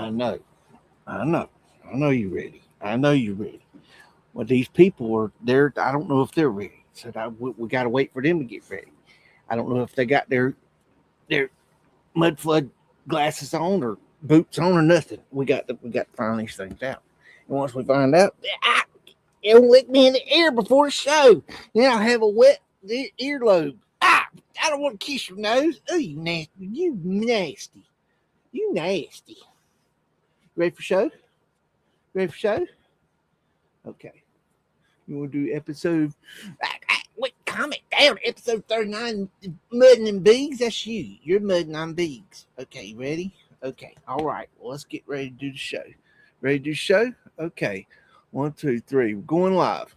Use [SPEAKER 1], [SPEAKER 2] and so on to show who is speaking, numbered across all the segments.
[SPEAKER 1] I know. I know you're ready. I know you're ready. Well, these people are there. I don't know if they're ready. So we got to wait for them to get ready. I don't know if they got their Mudflood glasses on or boots on or nothing. We got to find these things out. And once we find out, it'll lick me in the ear before the show. Then I'll have a wet earlobe. I don't want to kiss your nose. Oh, you nasty. You nasty. You nasty. Ready for show? Ready for show? Okay. You want to do episode... Wait, comment down. Episode 39, Muddin and BEAGS. That's you. You're Muddin, I'm BEAGS. Okay, you ready? Okay. All right. Well, let's get ready to do the show. Ready to do the show? Okay. 1, 2, 3. We're going live.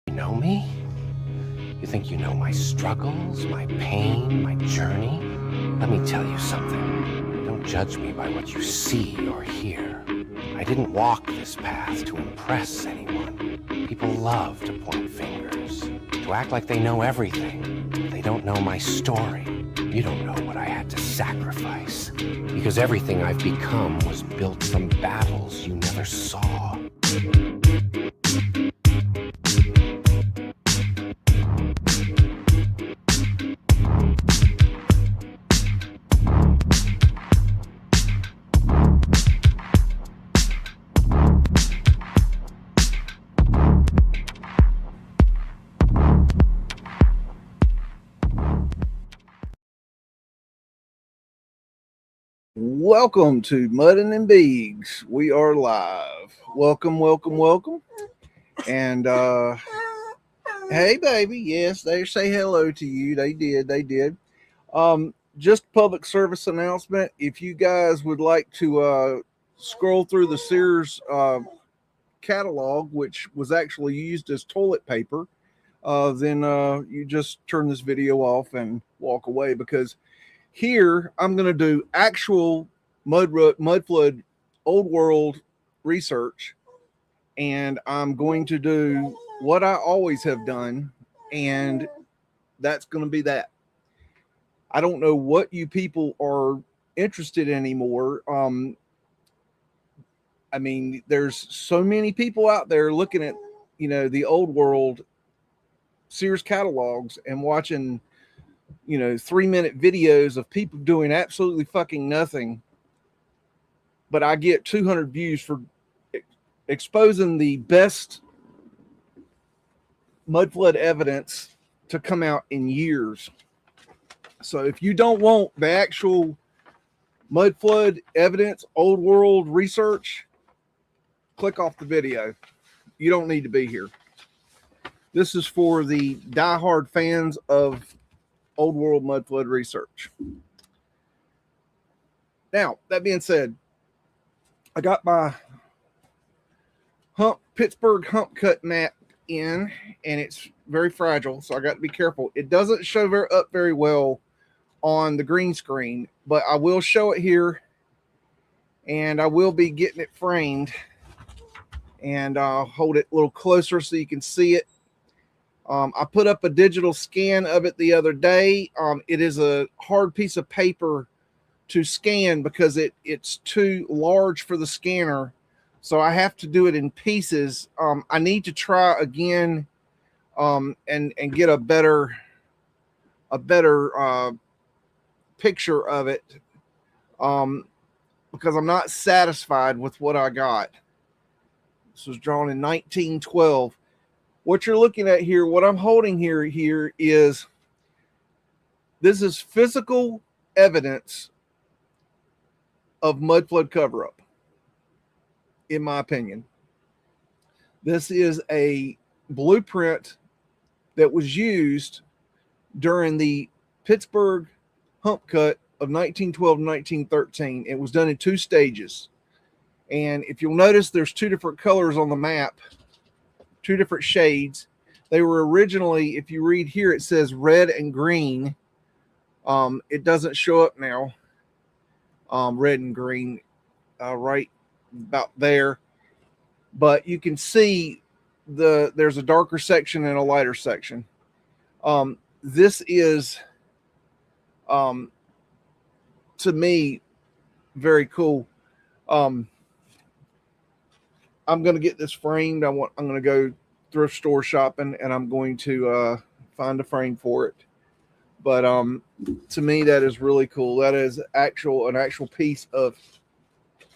[SPEAKER 2] Know me? You think you know my struggles, my pain, my journey? Let me tell you something. Don't judge me by what you see or hear. I didn't walk this path to impress anyone. People love to point fingers, to act like they know everything. They don't know my story. You don't know what I had to sacrifice. Because everything I've become was built from battles you never saw.
[SPEAKER 1] Welcome to MUDDIN and BEAGS. We are live. Welcome, welcome, welcome. And hey, baby. Yes, they say hello to you. They did. Just public service announcement. If you guys would like to scroll through the Sears catalog, which was actually used as toilet paper, then you just turn this video off and walk away, because here I'm going to do actual Mudflood old world research, and I'm going to do what I always have done, and that's going to be that. I don't know what you people are interested in anymore. I mean, there's so many people out there looking at, the old world Sears catalogs and watching, 3-minute videos of people doing absolutely fucking nothing. But I get 200 views for exposing the best mudflood evidence to come out in years. So if you don't want the actual mudflood evidence, old world research, click off the video. You don't need to be here. This is for the diehard fans of old world mudflood research. Now, that being said, I got my Pittsburgh hump cut mat in, and it's very fragile, so I got to be careful. It doesn't show up very well on the green screen, but I will show it here, and I will be getting it framed, and I'll hold it a little closer so you can see it. I put up a digital scan of it the other day. It is a hard piece of paper to scan because it's too large for the scanner, so I have to do it in pieces. I need to try again and get a better picture of it, because I'm not satisfied with what I got. This was drawn in 1912. What you're looking at here, what I'm holding here is, this is physical evidence of mudflood cover-up, in my opinion. This is a blueprint that was used during the Pittsburgh hump cut of 1912 and 1913. It was done in 2 stages. And if you'll notice, there's 2 different colors on the map, 2 different shades. They were originally, if you read here, it says red and green. It doesn't show up now. Red and green, right about there. But you can see there's a darker section and a lighter section. This is, to me, very cool. I'm going to get this framed. I'm going to go thrift store shopping, and I'm going to find a frame for it. But to me, that is really cool. That is an actual piece of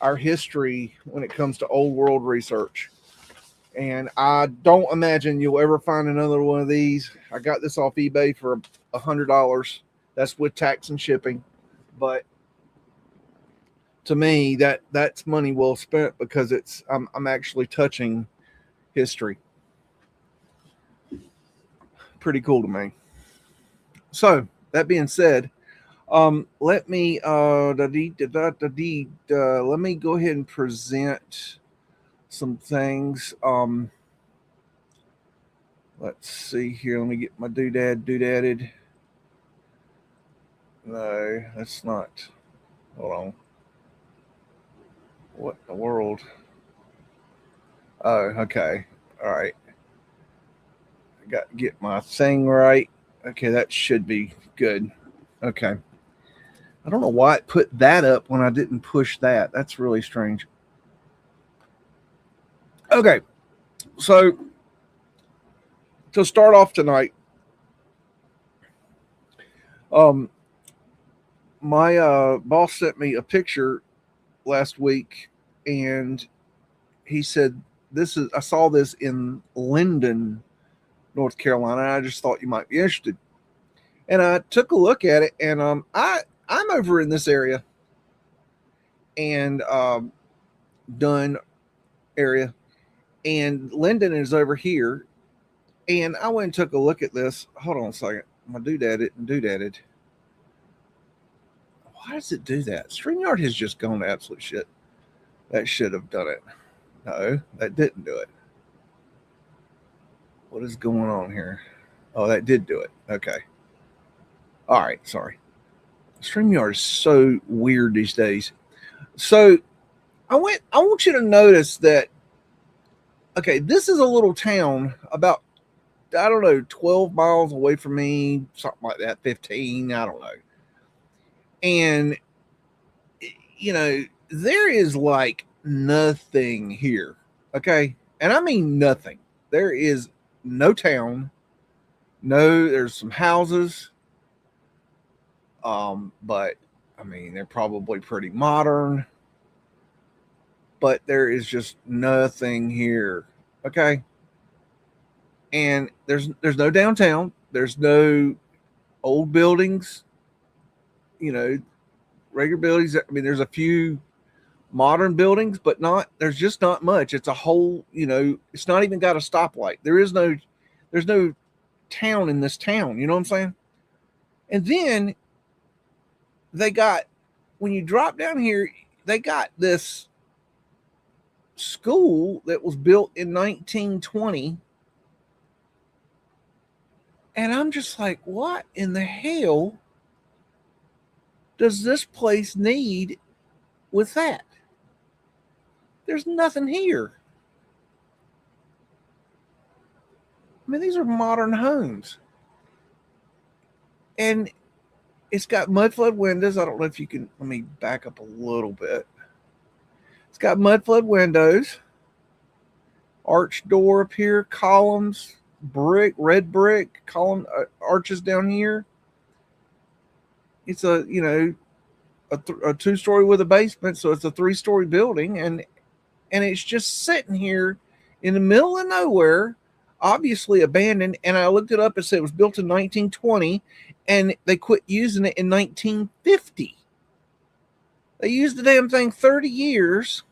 [SPEAKER 1] our history when it comes to old world research. And I don't imagine you'll ever find another one of these. I got this off eBay for $100. That's with tax and shipping. But to me, that's money well spent, because I'm actually touching history. Pretty cool to me. So that being said, let me let me go ahead and present some things. Let's see here. Let me get my doodadded. No, that's not. Hold on. What in the world? Oh, okay. All right. I got to get my thing right. Okay, that should be good. Okay. I don't know why it put that up when I didn't push that. That's really strange. Okay. So, to start off tonight, my boss sent me a picture last week, and he said, I saw this in Linden, North Carolina, and I just thought you might be interested. And I took a look at it, and I'm over in this area, and Dunn area, and Linden is over here. And I went and took a look at this. Hold on a second. My doodadded. Why does it do that? StreamYard has just gone to absolute shit. That should have done it. No, that didn't do it. What is going on here? Oh, that did do it. Okay. All right. Sorry. StreamYard is so weird these days. So I want you to notice that, okay, this is a little town about, I don't know, 12 miles away from me, something like that, 15, I don't know. And, you know, there is like nothing here, okay? And I mean nothing. There is no town. No, there's some houses. But, I mean, they're probably pretty modern. But there is just nothing here, okay? And there's no downtown. There's no old buildings, you know, regular buildings. I mean, there's a few modern buildings, but there's just not much. It's a whole, you know, it's not even got a stoplight. There's no town in this town. You know what I'm saying? And then they got, when you drop down here, they got this school that was built in 1920. And I'm just like, what in the hell does this place need with that? There's nothing here. I mean, these are modern homes. And it's got Mudflood windows. I don't know if you can, let me back up a little bit. It's got Mudflood windows, arch door up here, columns, brick, red brick, column arches down here. It's a, you know, a 2-story with a basement, so it's a 3-story building, and it's just sitting here in the middle of nowhere, obviously abandoned. And I looked it up and said it was built in 1920, and they quit using it in 1950. They used the damn thing 30 years.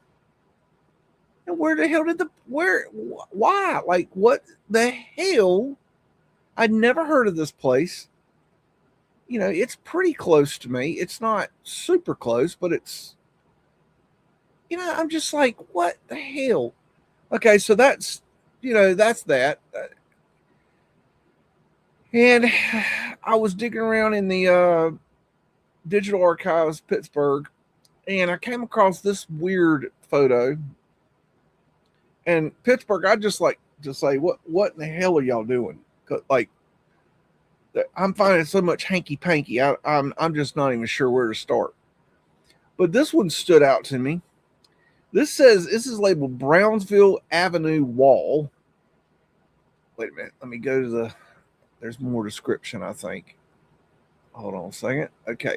[SPEAKER 1] And where the hell did why? Like, what the hell? I'd never heard of this place. You know, it's pretty close to me. It's not super close, but it's, you know, I'm just like, what the hell? Okay, so that's, you know, that's that. And I was digging around in the Digital Archives, Pittsburgh, and I came across this weird photo. And Pittsburgh, I just like to say, what in the hell are y'all doing? Like, I'm finding so much hanky panky. I'm just not even sure where to start. But this one stood out to me. This is labeled Brownsville Avenue Wall. Wait a minute. Let me go to there's more description, I think. Hold on a second. Okay.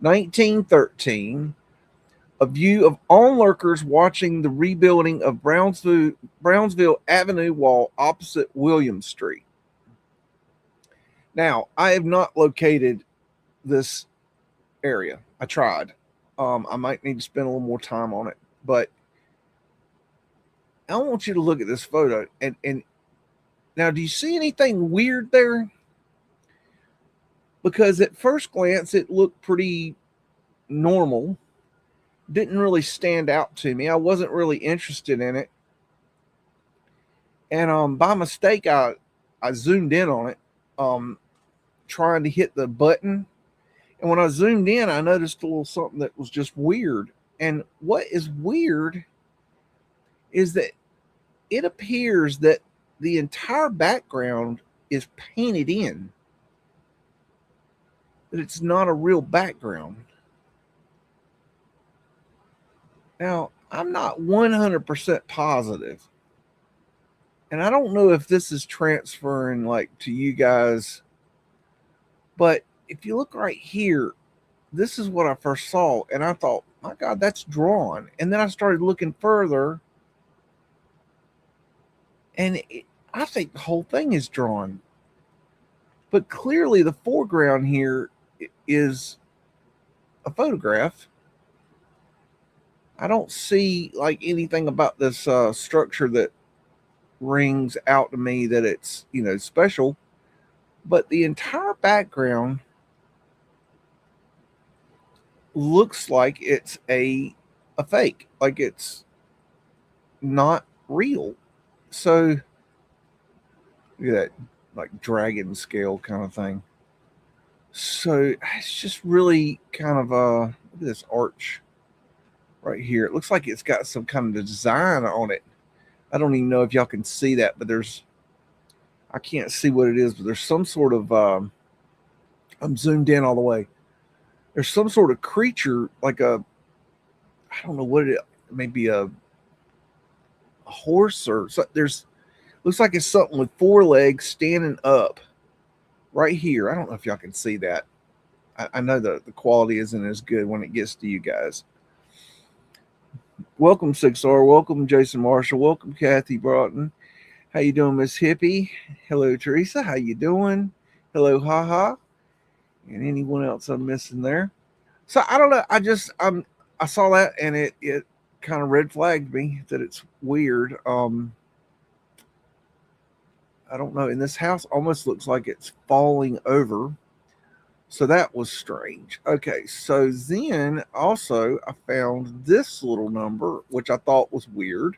[SPEAKER 1] 1913. A view of onlookers watching the rebuilding of Brownsville Avenue Wall opposite William Street. Now, I have not located this area. I tried. I might need to spend a little more time on it, but I want you to look at this photo. And now, do you see anything weird there? Because at first glance, it looked pretty normal. Didn't really stand out to me. I wasn't really interested in it. And by mistake, I zoomed in on it, trying to hit the button. And when I zoomed in, I noticed a little something that was just weird. And what is weird is that it appears that the entire background is painted in. That it's not a real background. Now, I'm not 100% positive. And I don't know if this is transferring like to you guys. But if you look right here, this is what I first saw. And I thought, my God, that's drawn. And then I started looking further. And I think the whole thing is drawn. But clearly the foreground here is a photograph. I don't see like anything about this structure that rings out to me that it's, you know, special. But the entire background looks like it's a fake, like it's not real. So look at that, like dragon scale kind of thing. So it's just really kind of look at this arch right here. It looks like it's got some kind of design on it. I don't even know if y'all can see that, but I can't see what it is, but there's some sort of I'm zoomed in all the way. There's some sort of creature, like I don't know what it is, maybe a horse or so. Looks like it's something with 4 legs standing up right here. I don't know if y'all can see that. I know the quality isn't as good when it gets to you guys. Welcome 6R, welcome Jason Marshall, welcome Kathy Broughton. How you doing, Miss Hippie? Hello, Teresa. How you doing? Hello, Haha. And anyone else I'm missing there? So I don't know. I saw that and it kind of red flagged me that it's weird. I don't know. And this house almost looks like it's falling over. So that was strange. Okay, so then also I found this little number, which I thought was weird.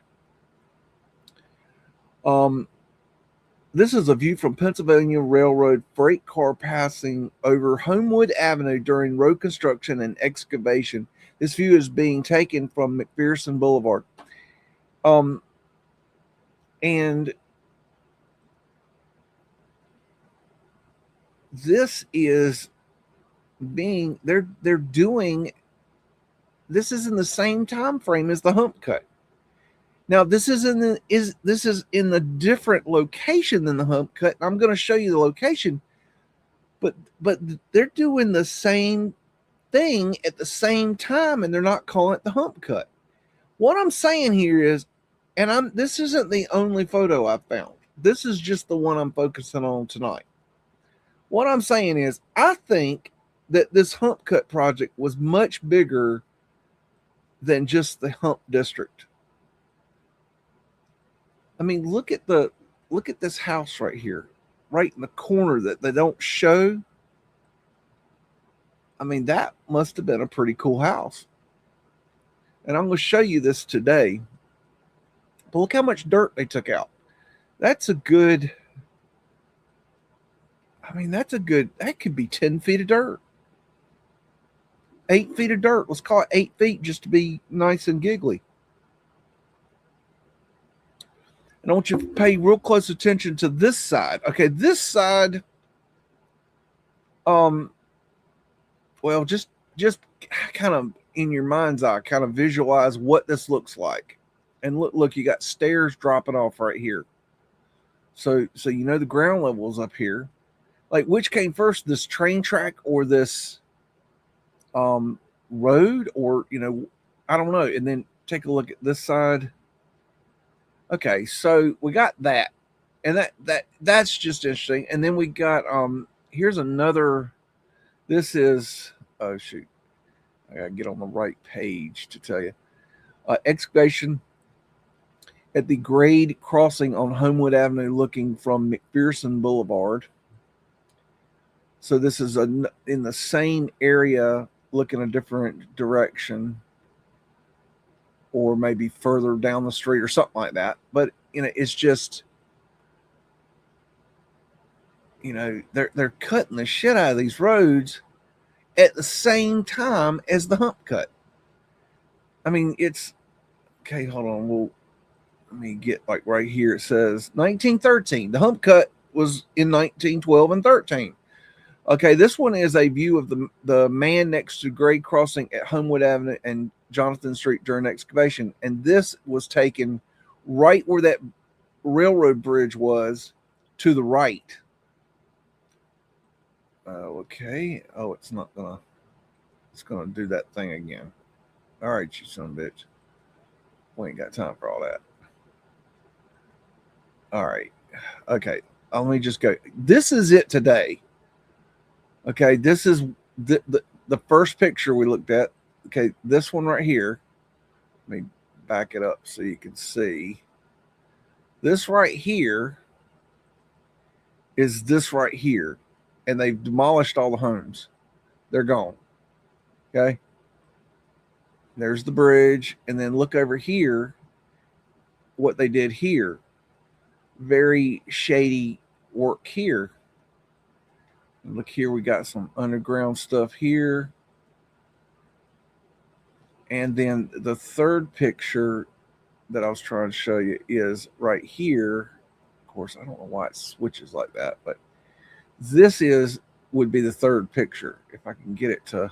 [SPEAKER 1] This is a view from Pennsylvania Railroad freight car passing over Homewood Avenue during road construction and excavation. This view is being taken from McPherson Boulevard. And this is being they're doing this is in the same time frame as the hump cut. Now this is in the different location than the hump cut. I'm going to show you the location, but they're doing the same thing at the same time, and they're not calling it the hump cut. What I'm saying here is, and this isn't the only photo I found. This is just the one I'm focusing on tonight. What I'm saying is, I think that this hump cut project was much bigger than just the hump district. I mean, look at this house right here, right in the corner that they don't show. I mean, that must have been a pretty cool house. And I'm going to show you this today. But look how much dirt they took out. That's a good, that could be 10 feet of dirt. 8 feet of dirt. Let's call it 8 feet just to be nice and giggly. And I want you to pay real close attention to this side. Okay, this side, well, just kind of in your mind's eye, kind of visualize what this looks like. And look, you got stairs dropping off right here. So you know the ground level is up here. Like, which came first, this train track or this road, or, you know, I don't know. And then take a look at this side. Okay, so we got that, and that's just interesting. And then we got here's another. This is, oh shoot, I gotta get on the right page to tell you. Excavation at the grade crossing on Homewood Avenue, looking from McPherson Boulevard. So this is in the same area, looking a different direction, or maybe further down the street or something like that. But, you know, it's just, you know, they're cutting the shit out of these roads at the same time as the hump cut. I mean, it's, okay, hold on. Let me get like right here. It says 1913. The hump cut was in 1912 and 13. Okay, this one is a view of the man next to grade crossing at Homewood Avenue and Jonathan Street during excavation. And this was taken right where that railroad bridge was, to the right. Okay. Oh, it's gonna do that thing again. All right, you son of a bitch. We ain't got time for all that. All right. Okay. Let me just go. This is it today. Okay. This is the first picture we looked at. Okay. This one right here. Let me back it up so you can see. This right here is this right here. And they've demolished all the homes. They're gone. Okay. There's the bridge. And then look over here. What they did here. Very shady work here. And look here. We got some underground stuff here. And then the third picture that I was trying to show you is right here. Of course, I don't know why it switches like that, but this would be the third picture. If I can get it to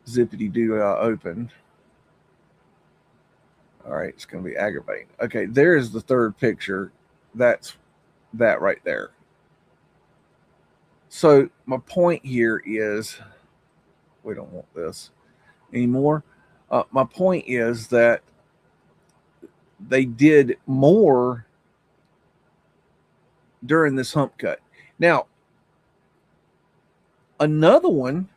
[SPEAKER 1] zippity-doo open. All right, it's going to be aggravating. Okay, there's the third picture. That's that right there. So my point here is, we don't want this anymore. My point is that they did more during this hump cut. Now, another one.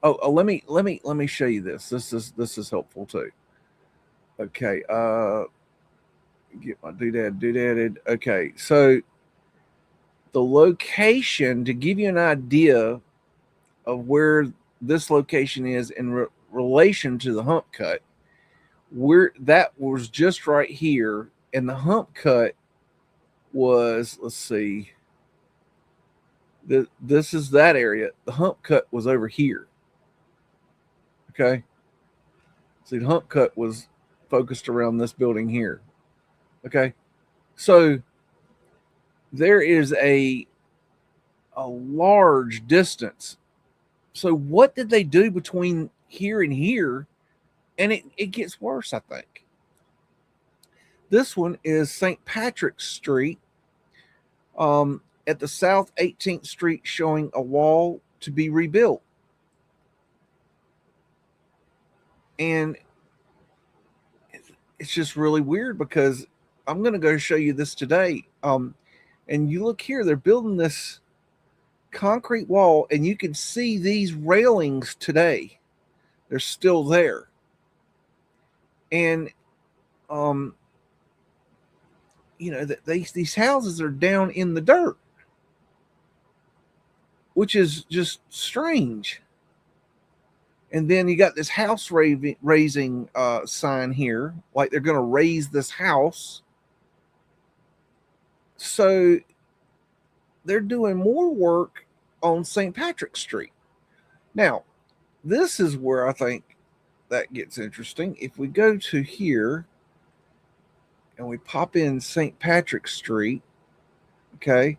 [SPEAKER 1] Oh, let me show you this. This is helpful too. Okay, get my doodad. Okay, so the location, to give you an idea of where this location is in relation to the hump cut, that was just right here, and the hump cut was, let's see, this is that area. The hump cut was over here. Okay, see, the hump cut was focused around this building here. Okay, so there is a large distance. So what did they do between here and here? And it gets worse, I think. This one is St. Patrick's Street at the South 18th Street, showing a wall to be rebuilt. And it's just really weird, because I'm going to go show you this today. And you look here, they're building this concrete wall, and you can see these railings today. They're still there. And, you know, these houses are down in the dirt, which is just strange. And then you got this house raising sign here, like they're going to raise this house. So they're doing more work on St. Patrick's Street. Now, this is where I think that gets interesting. If we go to here and we pop in St. Patrick's Street, okay,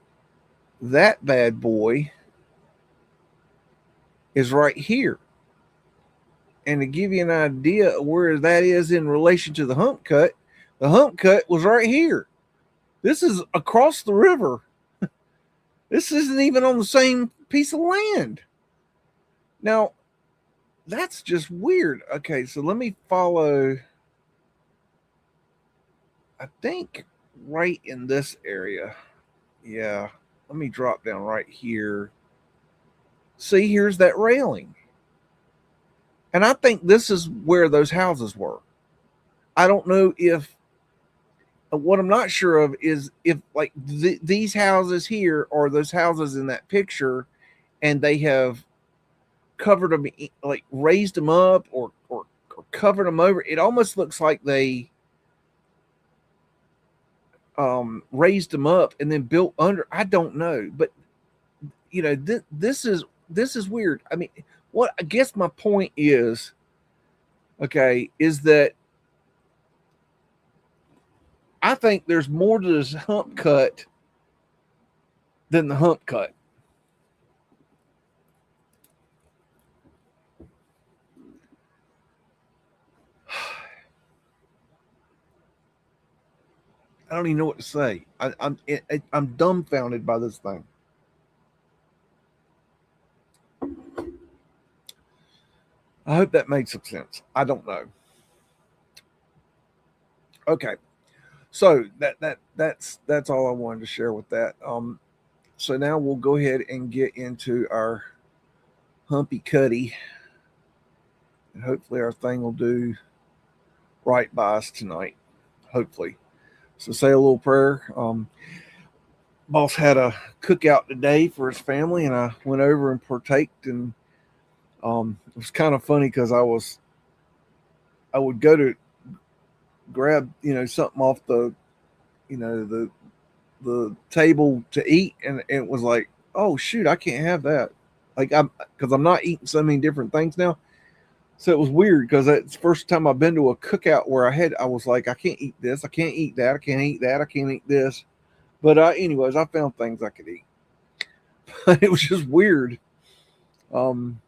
[SPEAKER 1] that bad boy is right here. And to give you an idea of where that is in relation to the hump cut was right here. This is across the river. This isn't even on the same piece of land. Now, that's just weird. Okay, so let me follow. I think right in this area. Yeah, let me drop down right here. See, here's that railing. And I think this is where those houses were. I don't know if, what I'm not sure of is if like these houses here are those houses in that picture, and they have covered them, like raised them up or covered them over. It almost looks like they raised them up and then built under. I don't know, but you know, this is weird. I mean, what I guess my point is, okay, is that I think there's more to this hump cut than the hump cut. I don't even know what to say. I'm dumbfounded by this thing. I hope that made some sense. I don't know. Okay, so that's all I wanted to share with that. So now we'll go ahead and get into our humpy cutty, and hopefully our thing will do right by us tonight, hopefully. So say a little prayer. Boss had a cookout today for his family, and I went over and partaked. And it was kind of funny because I would go to grab something off the table to eat, and it was like, oh shoot, I can't have that. Like I'm not eating so many different things now. So it was weird because it's the first time I've been to a cookout where I was like, I can't eat this, I can't eat that, I can't eat that, I can't eat this. But anyways, I found things I could eat. But it was just weird. Um,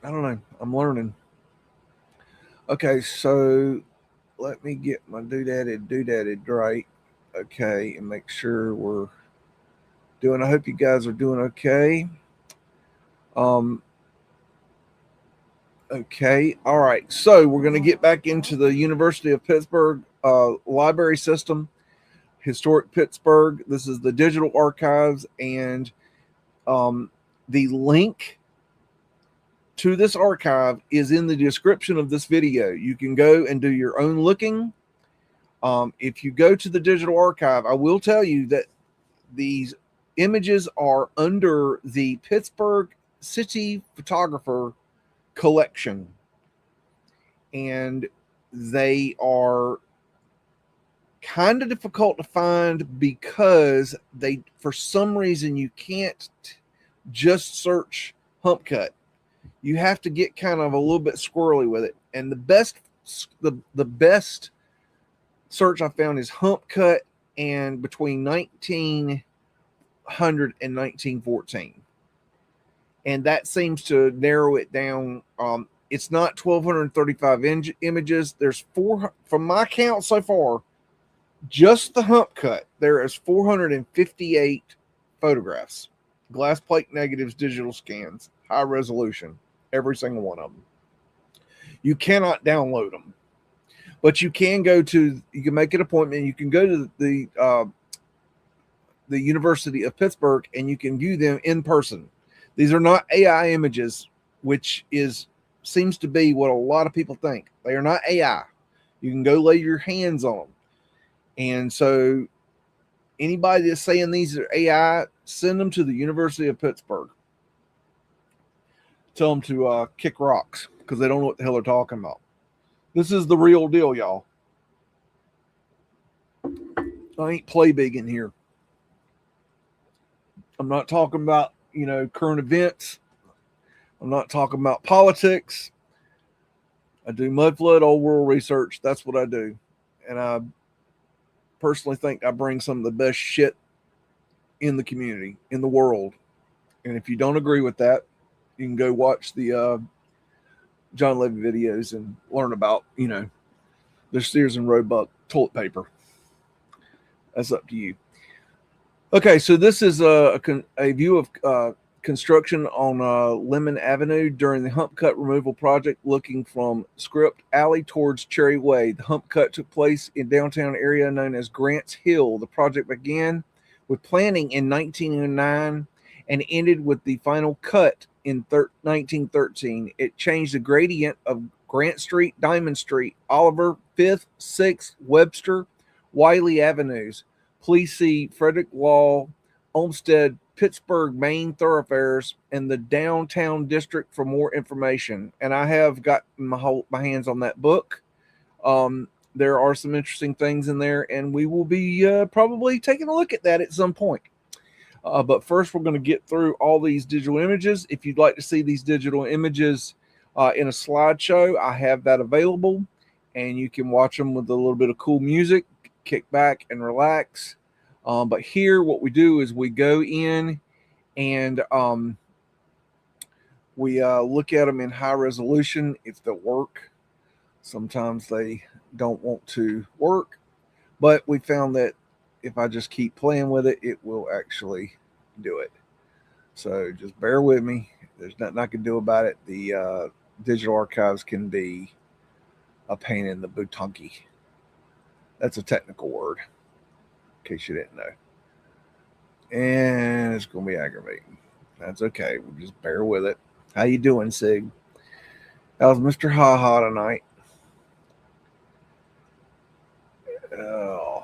[SPEAKER 1] I don't know. I'm learning. Okay, so let me get my doodadded right. Okay, and make sure we're doing. I hope you guys are doing okay. Um, okay, all right. So we're going to get back into the University of Pittsburgh library system, historic Pittsburgh. This is the digital archives, and the link to this archive is in the description of this video. You can go and do your own looking. If you go to the digital archive, I will tell you that these images are under the Pittsburgh City Photographer collection, and they are kind of difficult to find because they, for some reason, you can't just search Hump cut. You have to get kind of a little bit squirrely with it. And the best search I found is Hump cut and between 1900 and 1914. And that seems to narrow it down. It's not 1,235 images. There's four, from my count so far, just the Hump cut, there is 458 photographs, glass plate negatives, digital scans, high resolution, every single one of them. You cannot download them, but you can make an appointment. You can go to the University of Pittsburgh and you can view them in person. These are not AI images, which seems to be what a lot of people think. They are not AI. You can go lay your hands on them. And so anybody that's saying these are AI, send them to the University of Pittsburgh. Tell them to kick rocks because they don't know what the hell they're talking about. This is the real deal, y'all. I ain't play big in here. I'm not talking about, current events. I'm not talking about politics. I do Mudflood, old world research. That's what I do. And I personally think I bring some of the best shit in the community, in the world. And if you don't agree with that, you can go watch the John Levy videos and learn about, the Sears and Roebuck toilet paper. That's up to you. Okay, so this is a view of construction on Lemon Avenue during the Hump Cut removal project, looking from Script Alley towards Cherry Way. The Hump Cut took place in downtown area known as Grants Hill. The project began with planning in 1909 and ended with the final cut in 1913. It changed the gradient of Grant Street, Diamond Street, Oliver, 5th, 6th, Webster, Wiley Avenues. Please see Frederick Law, Olmsted, Pittsburgh main thoroughfares, and the downtown district for more information. And I have got my hands on that book. There are some interesting things in there, and we will be probably taking a look at that at some point. But first, we're going to get through all these digital images. If you'd like to see these digital images in a slideshow, I have that available, and you can watch them with a little bit of cool music, kick back and relax. But here, what we do is we go in and we look at them in high resolution if they'll work. Sometimes they don't want to work, but we found that if I just keep playing with it, it will actually do it. So just bear with me. There's nothing I can do about it. The digital archives can be a pain in the bootonki. That's a technical word, in case you didn't know. And it's going to be aggravating. That's okay. We'll just bear with it. How you doing, Sig? How's Mr. Ha Ha tonight? Oh,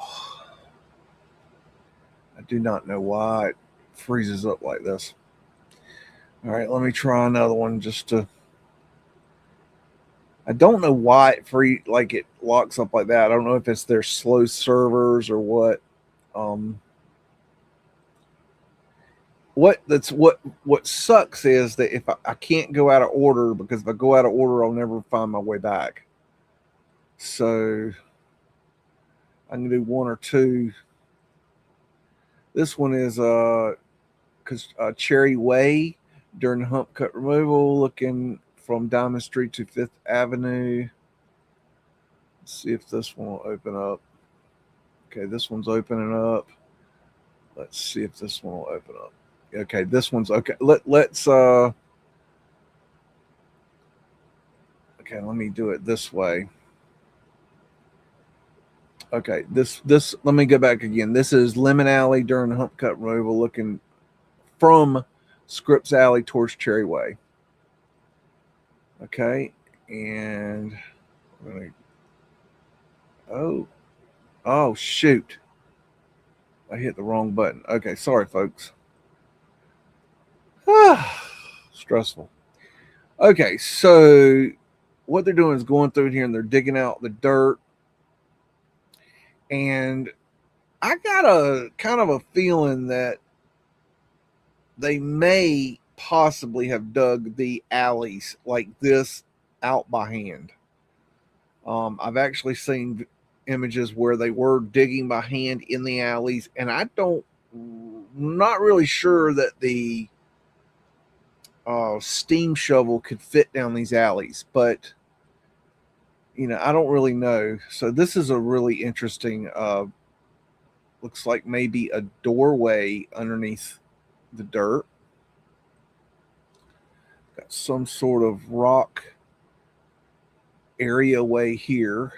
[SPEAKER 1] I do not know why it freezes up like this. All right, let me try another one just to. I don't know why it locks up like that. I don't know if it's their slow servers or what. What sucks is that if I can't go out of order, because if I go out of order, I'll never find my way back. So I'm gonna do one or two. This one is Cherry Way during the hump cut removal, looking from Diamond Street to Fifth Avenue. Let's see if this one will open up. Okay, this one's opening up. Let's see if this one will open up. Okay, this one's okay. Let's okay, let me do it this way. Okay, this let me go back again. This is Lemon Alley during the hump cut removal, looking from Scripps Alley towards Cherry Way. Okay, and oh shoot, I hit the wrong button. Okay, sorry folks. Stressful. Okay, so what they're doing is going through here and they're digging out the dirt. And I got a kind of a feeling that they may possibly have dug the alleys like this out by hand. I've actually seen images where they were digging by hand in the alleys, and not really sure that the steam shovel could fit down these alleys, but I don't really know. So this is a really interesting, looks like maybe a doorway underneath the dirt. Got some sort of rock areaway here.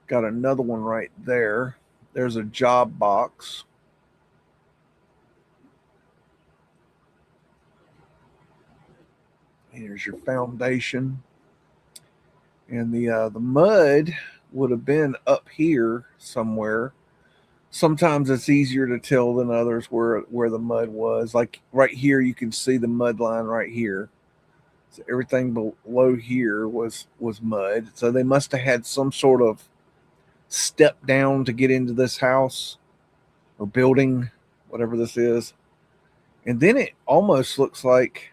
[SPEAKER 1] Got another one right there. There's a job box. Here's your foundation. And the mud would have been up here somewhere. Sometimes it's easier to tell than others where the mud was. Like right here, you can see the mud line right here. So everything below here was mud. So they must have had some sort of step down to get into this house or building, whatever this is. And then it almost looks like,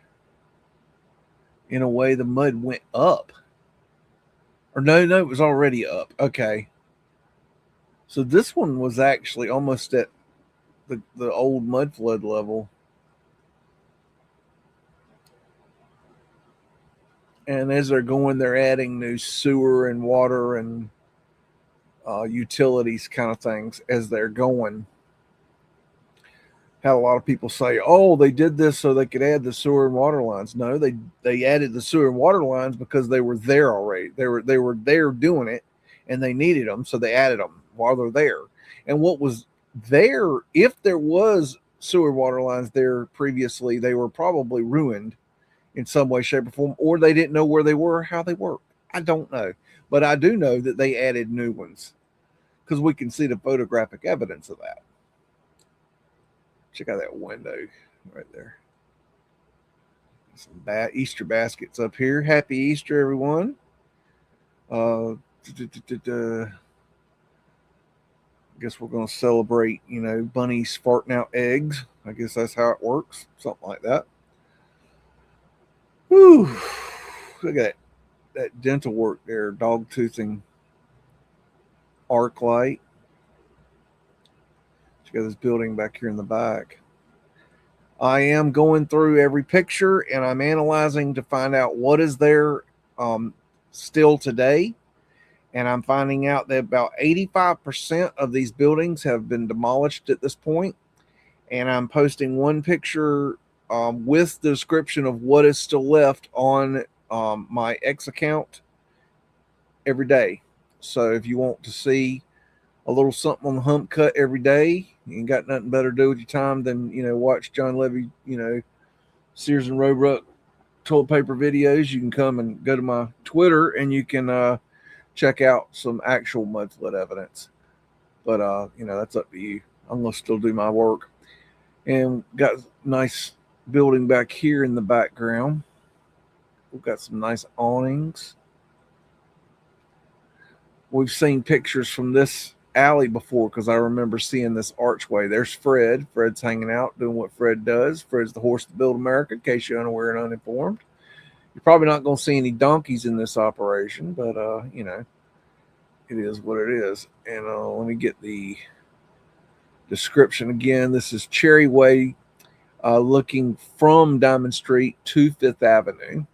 [SPEAKER 1] in a way, the mud went up. Or no, it was already up. Okay. So this one was actually almost at the old Mudflood level. And as they're going, they're adding new sewer and water and utilities kind of things as they're going. Had a lot of people say, "Oh, they did this so they could add the sewer and water lines." No, they added the sewer and water lines because they were there already. They were there doing it, and they needed them, so they added them while they're there. And what was there, if there was sewer water lines there previously, they were probably ruined in some way, shape, or form, or they didn't know where they were or how they worked. I don't know, but I do know that they added new ones because we can see the photographic evidence of that. Check out that window right there. Some Easter baskets up here. Happy Easter, everyone. I guess we're going to celebrate, bunnies farting out eggs. I guess that's how it works. Something like that. Whew. Look at that dental work there. Dog toothing arc light. Got this building back here in the back. I am going through every picture and I'm analyzing to find out what is there still today. And I'm finding out that about 85% of these buildings have been demolished at this point. And I'm posting one picture with the description of what is still left on my X account every day. So if you want to see a little something on the hump cut every day, you ain't got nothing better to do with your time than, watch John Levy, Sears and Roebuck toilet paper videos, you can come and go to my Twitter and you can check out some actual mudflood evidence. But that's up to you. I'm gonna still do my work. And got a nice building back here in the background. We've got some nice awnings. We've seen pictures from this alley before because I remember seeing this archway. There's Fred. Fred's hanging out doing what Fred does. Fred's the horse to build America, in case you're unaware and uninformed. You're probably not going to see any donkeys in this operation, but it is what it is. And let me get the description again. This is Cherry Way, looking from Diamond Street to Fifth Avenue.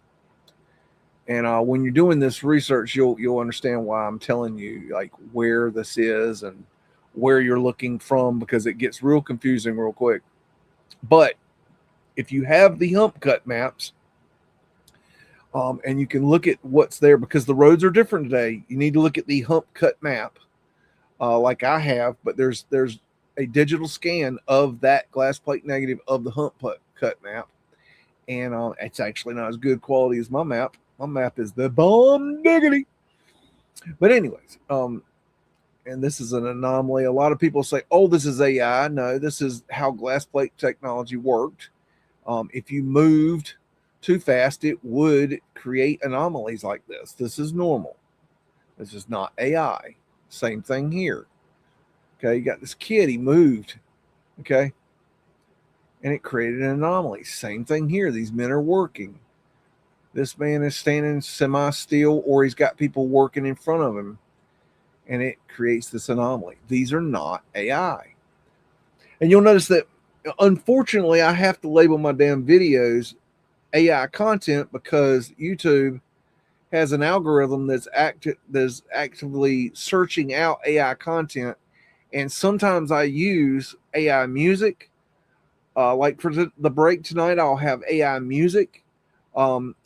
[SPEAKER 1] And when you're doing this research, you'll understand why I'm telling you like where this is and where you're looking from, because it gets real confusing real quick. But if you have the hump cut maps, and you can look at what's there, because the roads are different today, you need to look at the hump cut map, like I have. But there's a digital scan of that glass plate negative of the hump cut map, and it's actually not as good quality as my map. My map is the bomb diggity. But anyways, and this is an anomaly. A lot of people say, oh, this is AI. No, this is how glass plate technology worked. If you moved too fast, it would create anomalies like this. This is normal. This is not AI. Same thing here. Okay, you got this kid, he moved. Okay. And it created an anomaly. Same thing here. These men are working. This man is standing semi-still, or he's got people working in front of him, and it creates this anomaly. These are not AI. And you'll notice that, unfortunately, I have to label my damn videos AI content because YouTube has an algorithm that's actively searching out AI content. And sometimes I use AI music. Like for the break tonight, I'll have AI music.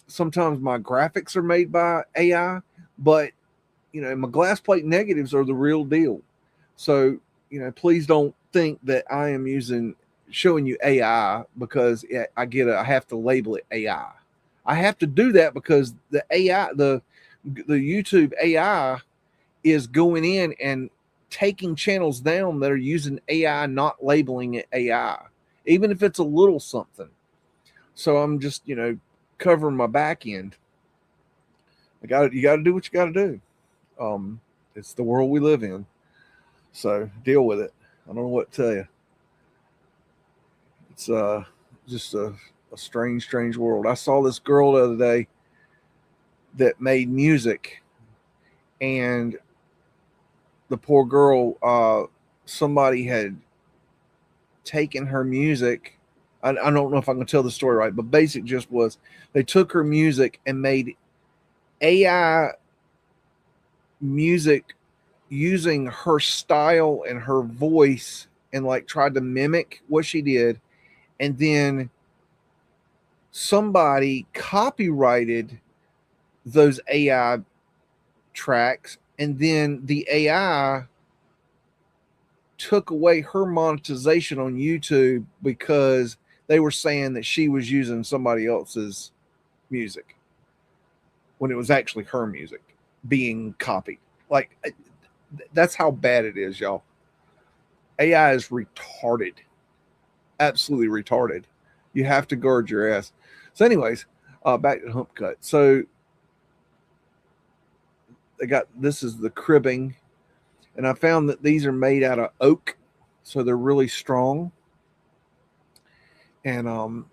[SPEAKER 1] Sometimes my graphics are made by AI, but my glass plate negatives are the real deal. So, please don't think that I am showing you AI because I have to label it AI. I have to do that because the AI, the YouTube AI is going in and taking channels down that are using AI, not labeling it AI, even if it's a little something. So I'm just, covering my back end. You got to do what you got to do. It's the world we live in. So deal with it. I don't know what to tell you. It's just a strange world. I saw this girl the other day that made music, and the poor girl, somebody had taken her music. I don't know if I'm going to tell the story right, but basic just was they took her music and made AI music using her style and her voice, and like tried to mimic what she did. And then somebody copyrighted those AI tracks, and then the AI took away her monetization on YouTube because they were saying that she was using somebody else's music when it was actually her music being copied. Like, that's how bad it is, y'all. AI is retarded. Absolutely retarded. You have to guard your ass. So anyways, back to hump cut. So this is the cribbing, and I found that these are made out of oak, so they're really strong. And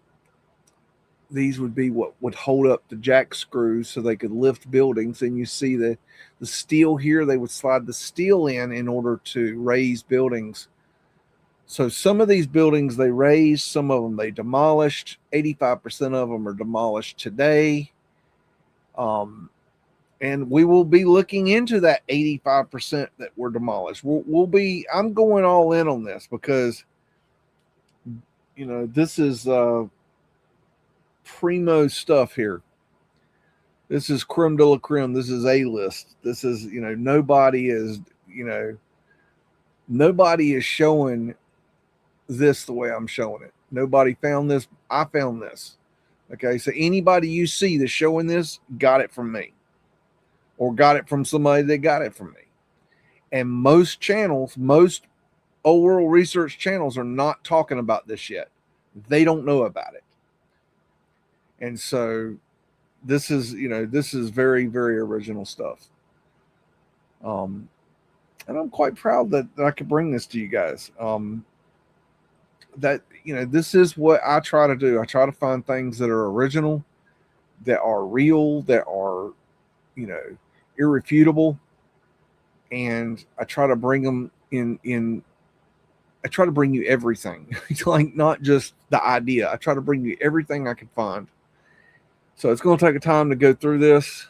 [SPEAKER 1] these would be what would hold up the jack screws so they could lift buildings. And you see the steel here, they would slide the steel in order to raise buildings. So some of these buildings they raised, some of them they demolished. 85% of them are demolished today. And we will be looking into that 85% that were demolished. I'm going all in on this because, this is primo stuff here. This is creme de la creme. This is A-list. This is, nobody is showing this the way I'm showing it. Nobody found this. I found this. Okay, so anybody you see that's showing this got it from me, or got it from somebody that got it from me. And most channels, most old world research channels, are not talking about this yet. They don't know about it. And so this is, this is very, very original stuff. And I'm quite proud that I could bring this to you guys. That, this is what I try to do. I try to find things that are original, that are real, that are, irrefutable. And I try to bring them I try to bring you everything. It's like not just the idea. I try to bring you everything I can find. So it's going to take a time to go through this.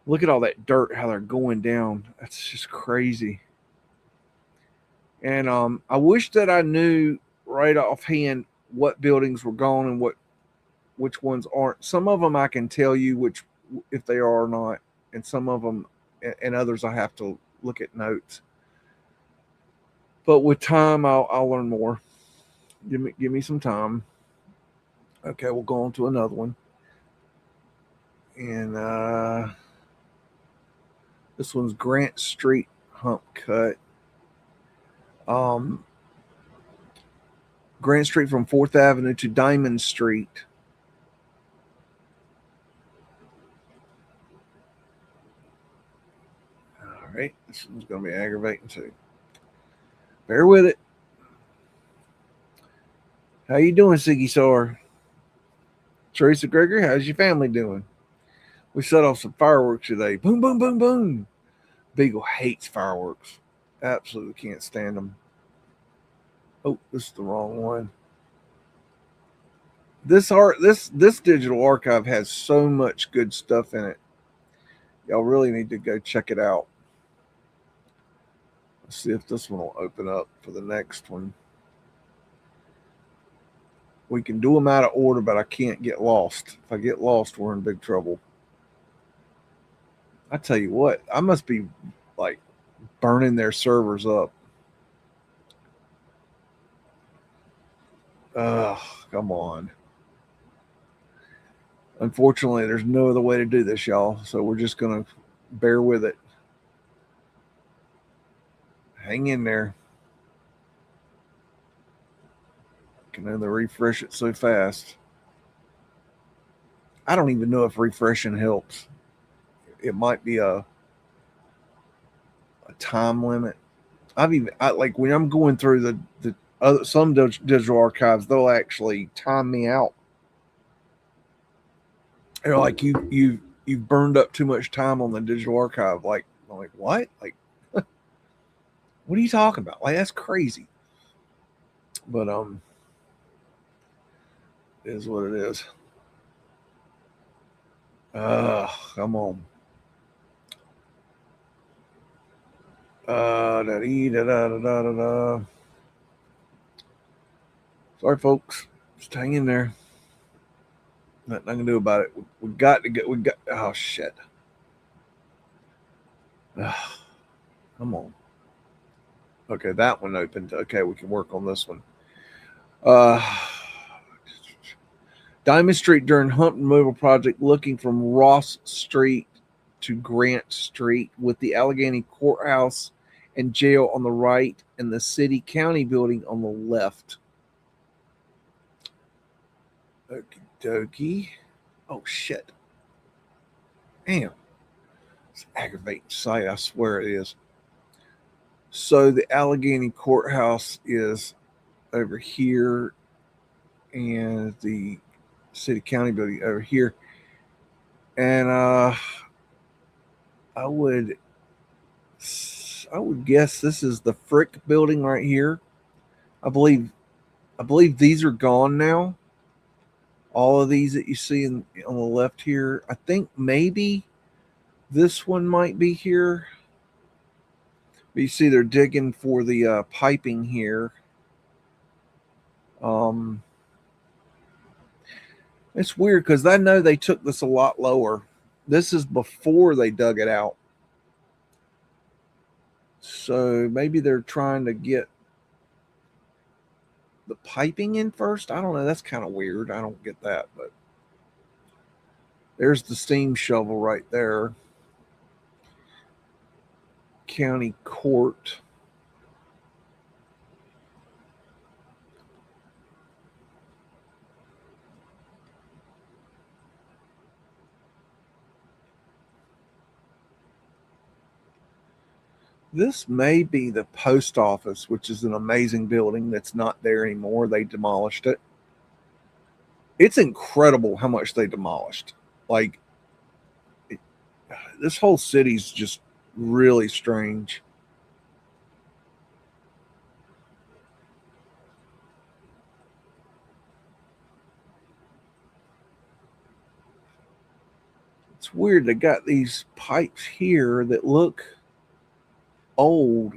[SPEAKER 1] Look at all that dirt, how they're going down. That's just crazy. And I wish that I knew right offhand what buildings were gone and which ones aren't. Some of them I can tell you which, if they are or not, and some of them and others I have to look at notes. But with time, I'll learn more. Give me some time. Okay, we'll go on to another one. And this one's Grant Street Hump Cut. Grant Street from 4th Avenue to Diamond Street. All right, this one's going to be aggravating too. Bear with it. How you doing, Siggy Sar? Teresa Gregory, how's your family doing? We set off some fireworks today. Boom, boom, boom, boom. Beagle hates fireworks. Absolutely can't stand them. Oh, this is the wrong one. This digital archive has so much good stuff in it. Y'all really need to go check it out. Let's see if this one will open up for the next one. We can do them out of order, but I can't get lost. If I get lost, we're in big trouble. I tell you what, I must be like burning their servers up. Come on. Unfortunately, there's no other way to do this, y'all. So we're just going to bear with it. Hang in there. Can only refresh it so fast. I don't even know if refreshing helps. It might be a time limit. Like when I'm going through the other, some digital archives, they'll actually time me out. They're like, you've burned up too much time on the digital archive. Like, I'm like, what? Like, what are you talking about? Like, that's crazy. But it is what it is. Come on. Sorry, folks. Just hang in there. Nothing I can do about it. We got to get. Oh shit. Come on. Okay, that one opened. Okay, we can work on this one. Diamond Street during Hump removal project, looking from Ross Street to Grant Street, with the Allegheny Courthouse and jail on the right and the city county building on the left. Okie dokie. Oh shit. Damn. It's an aggravating sight, I swear it is. So the Allegheny Courthouse is over here and the city county building over here. And I would guess this is the Frick building right here. I believe these are gone now. All of these that you see on the left here. I think maybe this one might be here. But you see they're digging for the piping here. It's weird because I know they took this a lot lower. This is before they dug it out. So maybe they're trying to get the piping in first. I don't know. That's kind of weird. I don't get that, but there's the steam shovel right there. County court. This may be the post office, which is an amazing building that's not there anymore. They demolished it. It's incredible how much they demolished. Like, this whole city's just really strange. It's weird. They got these pipes here that look old.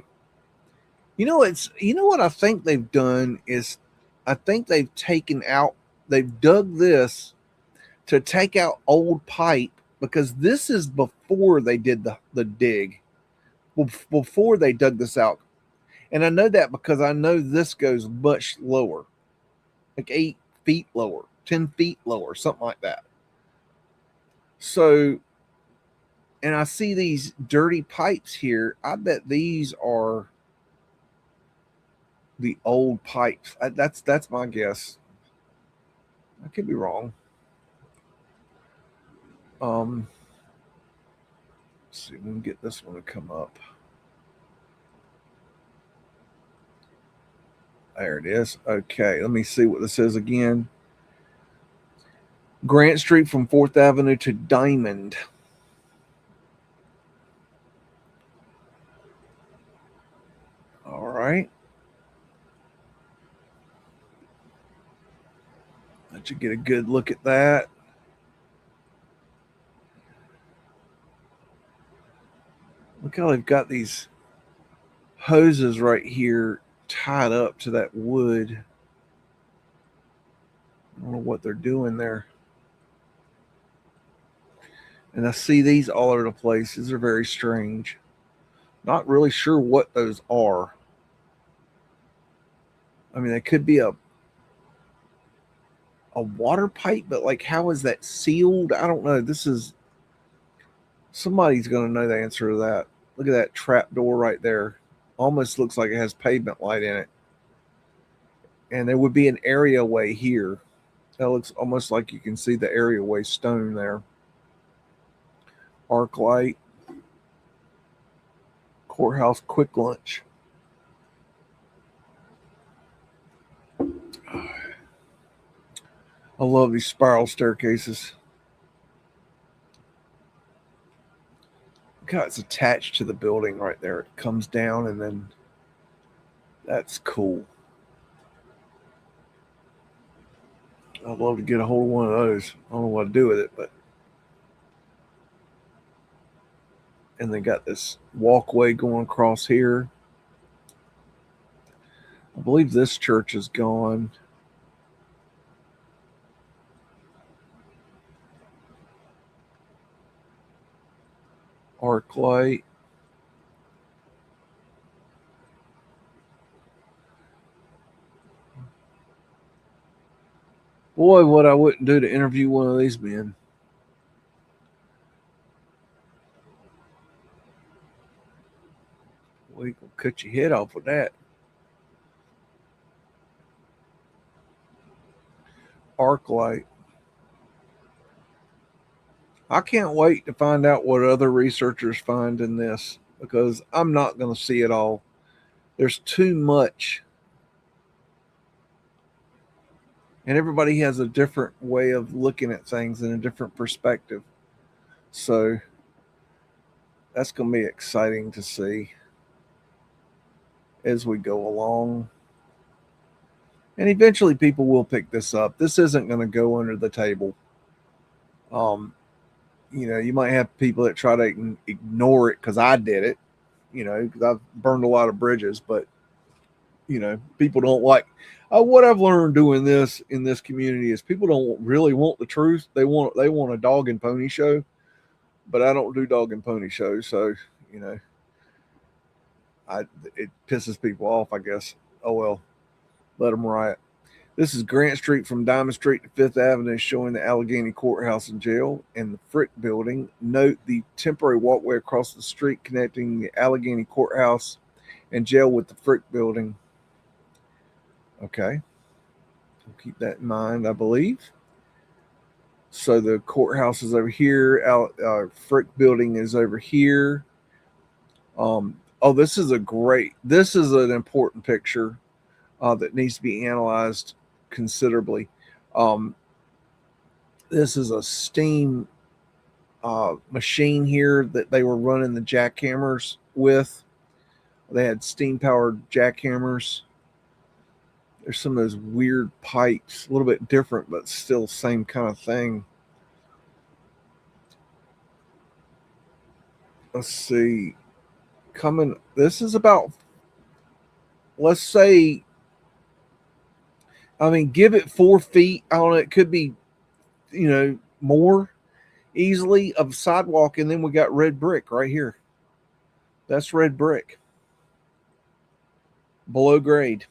[SPEAKER 1] You know what I think they've done is I think they've dug this to take out old pipe, because this is before they did the dig, before they dug this out. And I know that because I know this goes much lower, like 8 feet lower, 10 feet lower, something like that. So, and I see these dirty pipes here. I bet these are the old pipes. That's my guess. I could be wrong. Let's see, we can get this one to come up. There it is. Okay, let me see what this is again. Grant Street from 4th Avenue to Diamond. All right. Let you get a good look at that. Look how they've got these hoses right here tied up to that wood. I don't know what they're doing there. And I see these all over the place. These are very strange. Not really sure what those are. I mean, they could be a water pipe, but like, how is that sealed? I don't know. Somebody's going to know the answer to that. Look at that trap door right there. Almost looks like it has pavement light in it. And there would be an areaway here. That looks almost like you can see the areaway stone there. Arc light. Courthouse quick lunch. I love these spiral staircases. Look how it's attached to the building right there. It comes down and then that's cool. I'd love to get a hold of one of those. I don't know what to do with it, but. And they got this walkway going across here. I believe this church is gone. Arc light. Boy, what I wouldn't do to interview one of these men. We can cut your head off with that. Arc light. I can't wait to find out what other researchers find in this, because I'm not going to see it all. There's too much. And everybody has a different way of looking at things and a different perspective. So that's going to be exciting to see as we go along. And eventually people will pick this up. This isn't going to go under the table. You might have people that try to ignore it because I did it, because I've burned a lot of bridges, but, people don't like, what I've learned doing this in this community is people don't really want the truth. They want a dog and pony show, but I don't do dog and pony shows. So, it pisses people off, I guess. Oh, well.
[SPEAKER 3] Let them riot. This is Grant Street from Diamond Street to Fifth Avenue, showing the Allegheny Courthouse and Jail and the Frick Building. Note the temporary walkway across the street connecting the Allegheny Courthouse and Jail with the Frick Building. Okay. We'll keep that in mind, I believe. So the courthouse is over here. Frick Building is over here. This is an important picture that needs to be analyzed considerably. This is a steam machine here that they were running the jackhammers with. They had steam powered jackhammers. There's some of those weird pipes, a little bit different, but still same kind of thing. Let's see. This is about, let's say, give it 4 feet. I don't know. It could be, more easily of sidewalk. And then we got red brick right here. That's red brick. Below grade.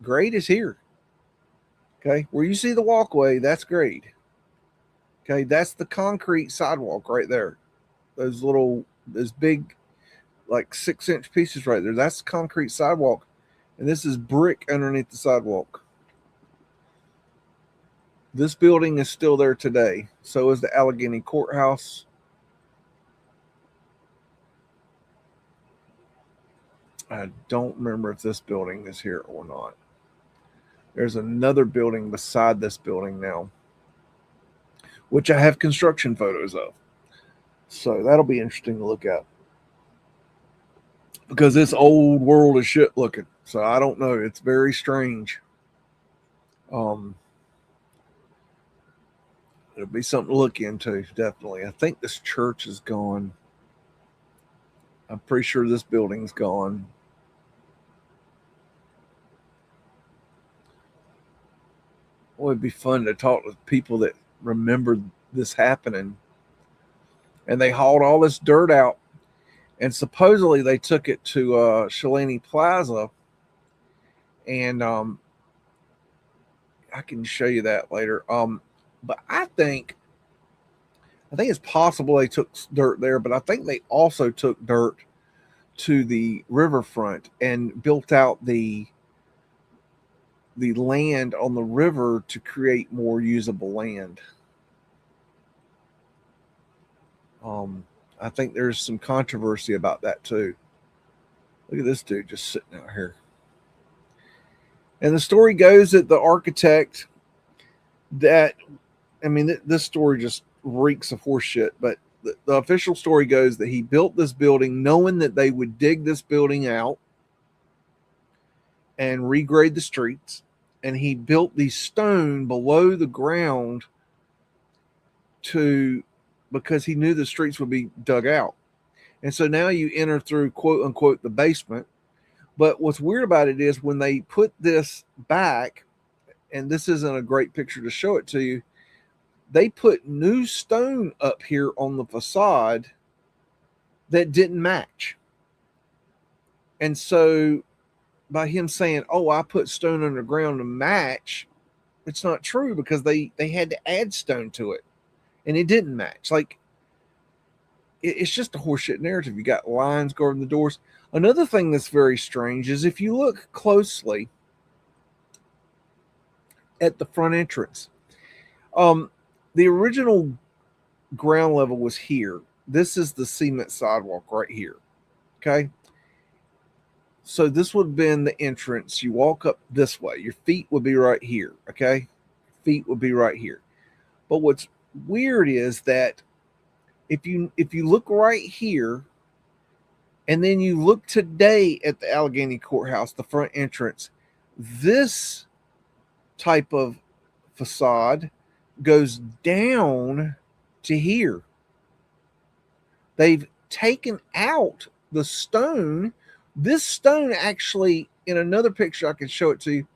[SPEAKER 3] Grade is here. Okay. Where you see the walkway, that's grade. Okay. That's the concrete sidewalk right there. Those big, like 6-inch pieces right there. That's concrete sidewalk. And this is brick underneath the sidewalk. This building is still there today. So is the Allegheny Courthouse. I don't remember if this building is here or not. There's another building beside this building now, which I have construction photos of. So that'll be interesting to look at. Because this old world is shit looking. So I don't know. It's very strange. It'll be something to look into, definitely. I think this church is gone. I'm pretty sure this building's gone. Well, it'd be fun to talk with people that remember this happening. And they hauled all this dirt out. And supposedly they took it to Shalani Plaza. And I can show you that later. But I think it's possible they took dirt there, but I think they also took dirt to the riverfront and built out the land on the river to create more usable land. I think there's some controversy about that too. Look at this dude just sitting out here. And the story goes that the architect this story just reeks of horse shit, but the official story goes that he built this building knowing that they would dig this building out and regrade the streets. And he built these stone below the ground because he knew the streets would be dug out. And so now you enter through, quote unquote, the basement. But what's weird about it is when they put this back, and this isn't a great picture to show it to you, they put new stone up here on the facade that didn't match. And so by him saying, oh, I put stone underground to match, it's not true, because they had to add stone to it and it didn't match. Like, it's just a horseshit narrative. You got lines guarding the doors. Another thing that's very strange is if you look closely at the front entrance, the original ground level was here. This is the cement sidewalk right here. Okay. So this would have been the entrance. You walk up this way. Your feet would be right here. Okay. Feet would be right here. But what's weird is that if you look right here, and then you look today at the Allegheny Courthouse, the front entrance, this type of facade goes down to here. They've taken out the stone. This stone actually, in another picture I can show it to you,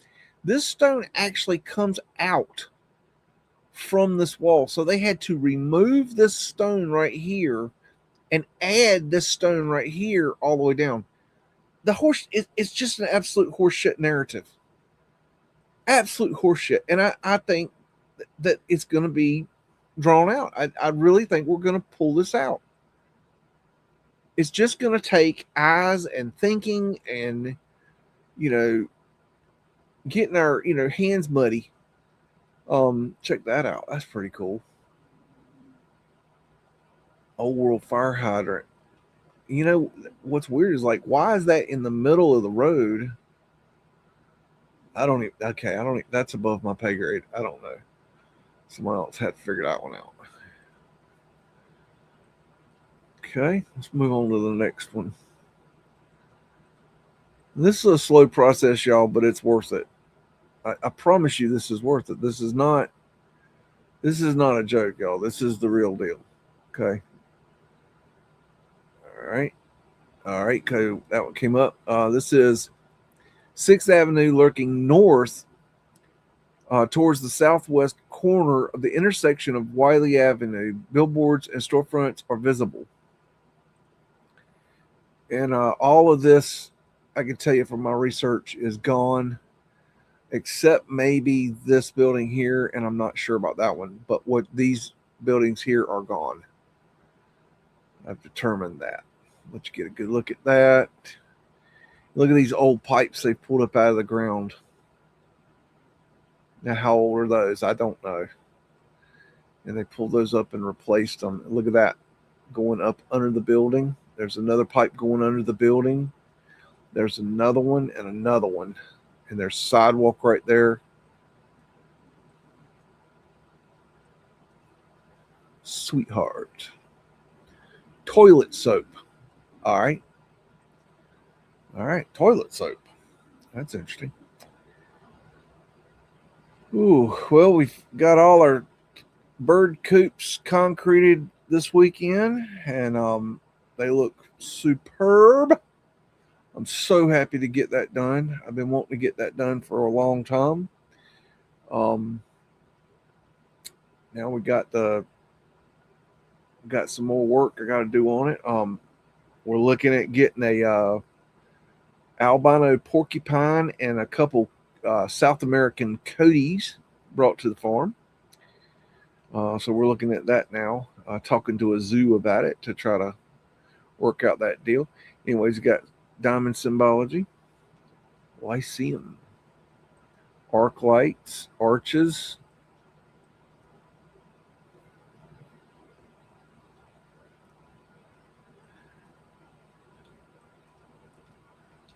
[SPEAKER 3] this stone actually comes out from this wall. So they had to remove this stone right here and add this stone right here all the way down. It's just an absolute horseshit narrative. absolute horseshit. And I think that it's going to be drawn out. I really think we're going to pull this out. It's just going to take eyes and thinking and, getting our, hands muddy. Check that out. That's pretty cool. Old world fire hydrant. What's weird is like, why is that in the middle of the road? I don't even, that's above my pay grade. I don't know. Someone else had to figure that one out. Okay, let's move on to the next one. This is a slow process, y'all, but it's worth it. I promise you this is worth it. This is not a joke, y'all. This is the real deal. Okay. All right. Okay, that one came up. This is 6th Avenue lurking north towards the southwest corner of the intersection of Wiley Avenue. Billboards and storefronts are visible. And all of this, I can tell you from my research, is gone, except maybe this building here, and I'm not sure about that one. But what these buildings here are gone. I've determined that. Let you get a good look at that. Look at these old pipes they pulled up out of the ground. Now, how old are those? I don't know. And they pulled those up and replaced them. Look at that, going up under the building. There's another pipe going under the building. There's another one and another one. And there's sidewalk right there. Sweetheart. Toilet soap. All right. Toilet soap. That's interesting. Ooh, well, we've got all our bird coops concreted this weekend, and they look superb. I'm so happy to get that done. I've been wanting to get that done for a long time. Now we got some more work I got to do on it. We're looking at getting a albino porcupine and a couple South American coyotes brought to the farm. So we're looking at that now. Talking to a zoo about it to try to work out that deal. Anyways, you got diamond symbology, lyceum, arc lights, arches.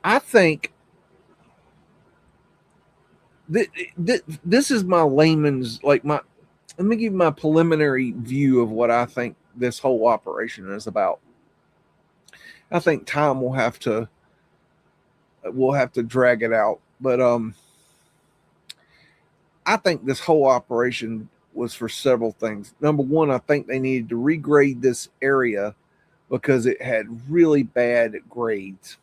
[SPEAKER 3] I think this is my layman's, let me give you my preliminary view of what I think this whole operation is about. I think time we'll have to drag it out, but I think this whole operation was for several things. Number one, I think they needed to regrade this area because it had really bad grades.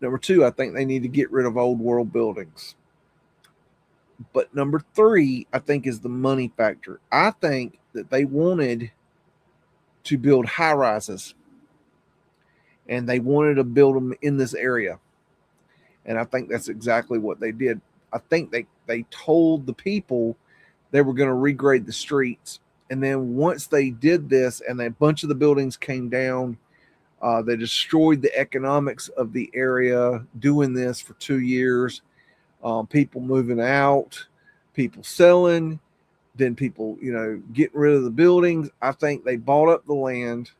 [SPEAKER 3] Number two, I think they need to get rid of old world buildings. But number three, I think, is the money factor. I think that they wanted to build high rises, and they wanted to build them in this area. And I think that's exactly what they did. I think they told the people they were going to regrade the streets. And then once they did this and a bunch of the buildings came down, they destroyed the economics of the area doing this for 2 years. People moving out, people selling, then people, getting rid of the buildings. I think they bought up the land,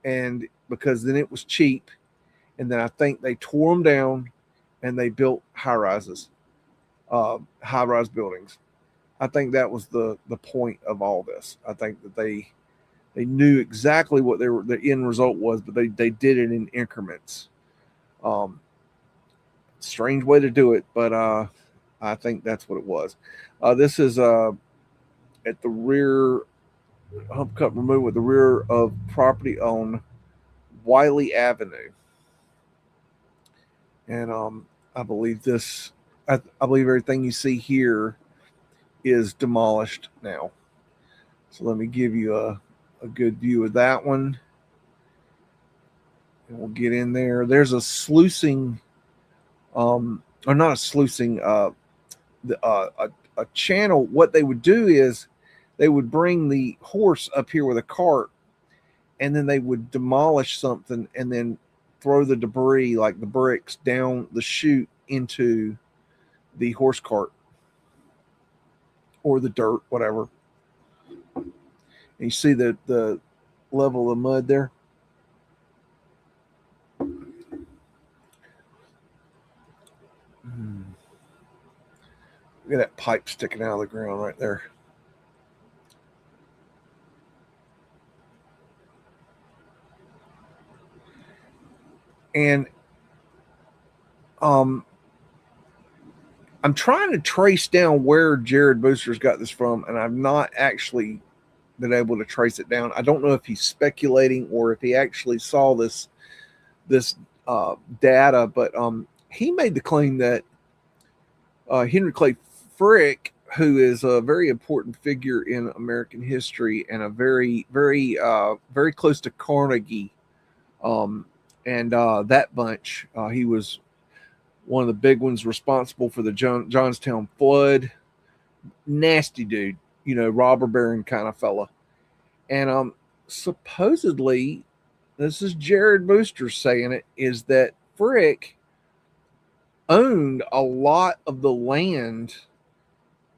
[SPEAKER 3] and because then it was cheap. And then I think they tore them down and they built high-rise buildings. I think that was the point of all this. I think that they knew exactly what the end result was, but they did it in increments. Strange way to do it, but I think that's what it was. This is at the rear, hump cut removed with the rear of property on Wiley Avenue. And I believe I believe everything you see here is demolished now. So let me give you a good view of that one. And we'll get in there. There's a sluicing or not a sluicing, a channel. What they would do is they would bring the horse up here with a cart, and then they would demolish something and then throw the debris, like the bricks, down the chute into the horse cart or the dirt, whatever. And you see the level of mud there. Look at that pipe sticking out of the ground right there. And I'm trying to trace down where Jared Booster's got this from, and I've not actually been able to trace it down. I don't know if he's speculating or if he actually saw this data, but he made the claim that Henry Clay Frick, who is a very important figure in American history and a very, very, very close to Carnegie, and that bunch, he was one of the big ones responsible for the Johnstown flood. Nasty dude, robber baron kind of fella. And supposedly, this is Jared Booster saying it, is that Frick owned a lot of the land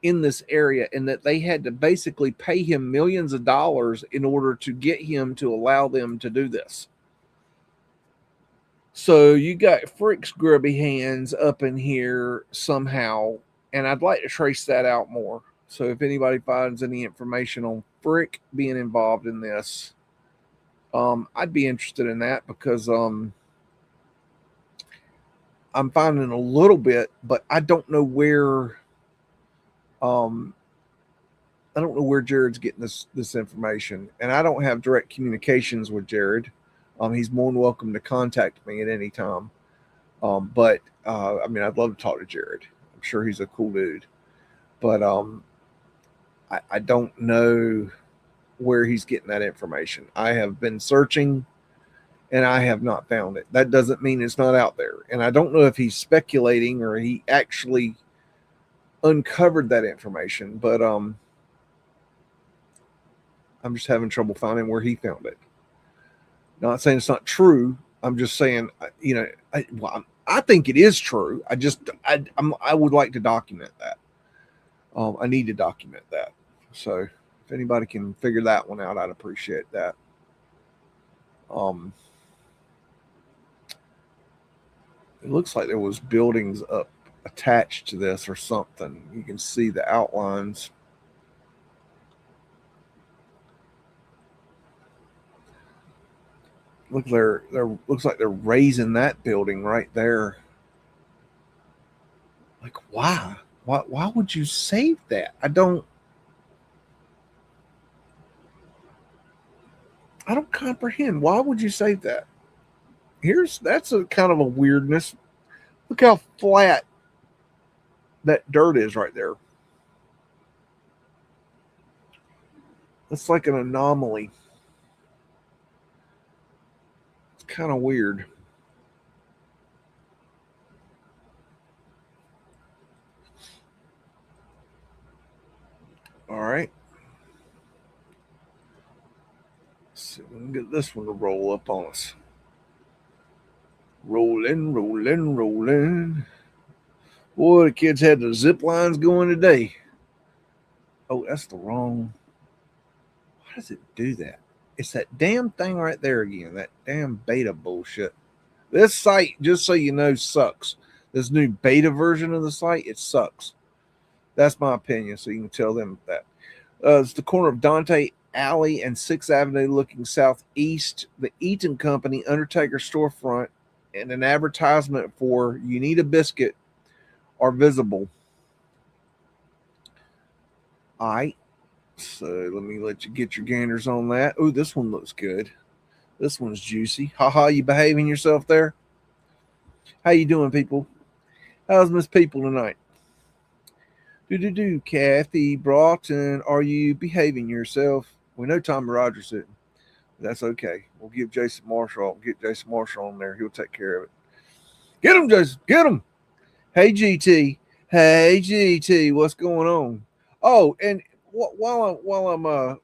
[SPEAKER 3] in this area, and that they had to basically pay him millions of dollars in order to get him to allow them to do this. So you got Frick's grubby hands up in here somehow, and I'd like to trace that out more. So if anybody finds any information on Frick being involved in this, I'd be interested in that, because I'm finding a little bit, but I don't know where Jared's getting this information, and I don't have direct communications with Jared. He's more than welcome to contact me at any time. But I mean, I'd love to talk to Jared. I'm sure he's a cool dude, but I don't know where he's getting that information. I have been searching and I have not found it. That doesn't mean it's not out there. And I don't know if he's speculating or he actually uncovered that information, but I'm just having trouble finding where he found it. Not saying it's not true. I'm just saying, I think it is true. I would like to document that. I need to document that. So if anybody can figure that one out, I'd appreciate that. It looks like there was buildings up attached to this or something. You can see the outlines. Look, there looks like they're raising that building right there. Like, why? Why would you save that? I don't comprehend. Why would you save that? That's a kind of a weirdness. Look how flat that dirt is right there. It's like an anomaly. It's kind of weird. All right. Let's see if we can get this one to roll up on us. Rolling, rolling, rolling. Boy, the kids had the zip lines going today. Oh, that's the wrong. Why does it do that? It's that damn thing right there again. That damn beta bullshit. This site, just so you know, sucks. This new beta version of the site, it sucks. That's my opinion, so you can tell them that. It's the corner of Dante Alley and 6th Avenue looking southeast. The Eaton Company Undertaker storefront and an advertisement for "You Need a Biscuit" are visible. All right. So let me let you get your ganders on that. Oh, this one looks good. This one's juicy. Haha, you behaving yourself there? How you doing, people? How's Miss People tonight? Kathy Broughton, are you behaving yourself? We know Tommy Rogers didn't. That's okay. We'll give Jason Marshall. Get Jason Marshall on there. He'll take care of it. Get him, Jason. Get him. Hey GT, hey GT, what's going on? Oh, and while I'm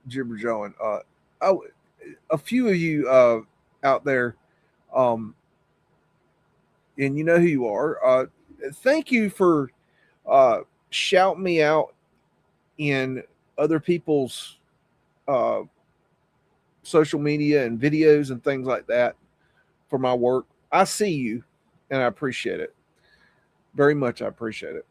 [SPEAKER 3] jibber jawing, a few of you out there, um, and you know who you are. Thank you for shouting me out in other people's uh, social media and videos and things like that for my work. I see you, and I appreciate it very much. I appreciate it.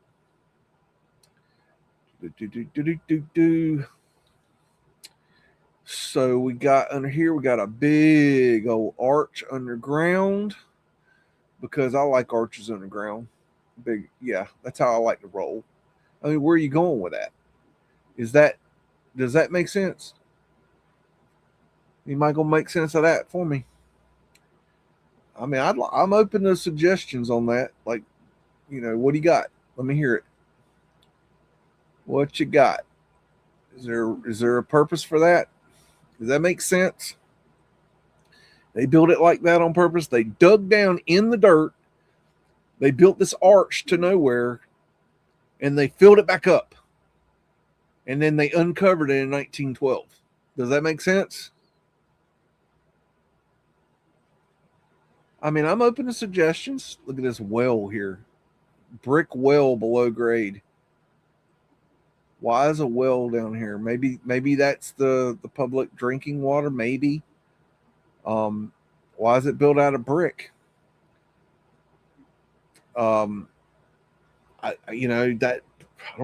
[SPEAKER 3] So we got under here, we got a big old arch underground because I like arches underground. Big, yeah, that's how I like to roll. I mean, where are you going with that? Does that make sense? You might go make sense of that for me. I mean, I'm open to suggestions on that. Like, what do you got? Let me hear it. What you got? Is there a purpose for that? Does that make sense? They built it like that on purpose. They dug down in the dirt. They built this arch to nowhere, and they filled it back up. And then they uncovered it in 1912. Does that make sense? I mean, I'm open to suggestions. Look at this well here. Brick well below grade. Why is a well down here? Maybe that's the public drinking water. Maybe. Why is it built out of brick? I don't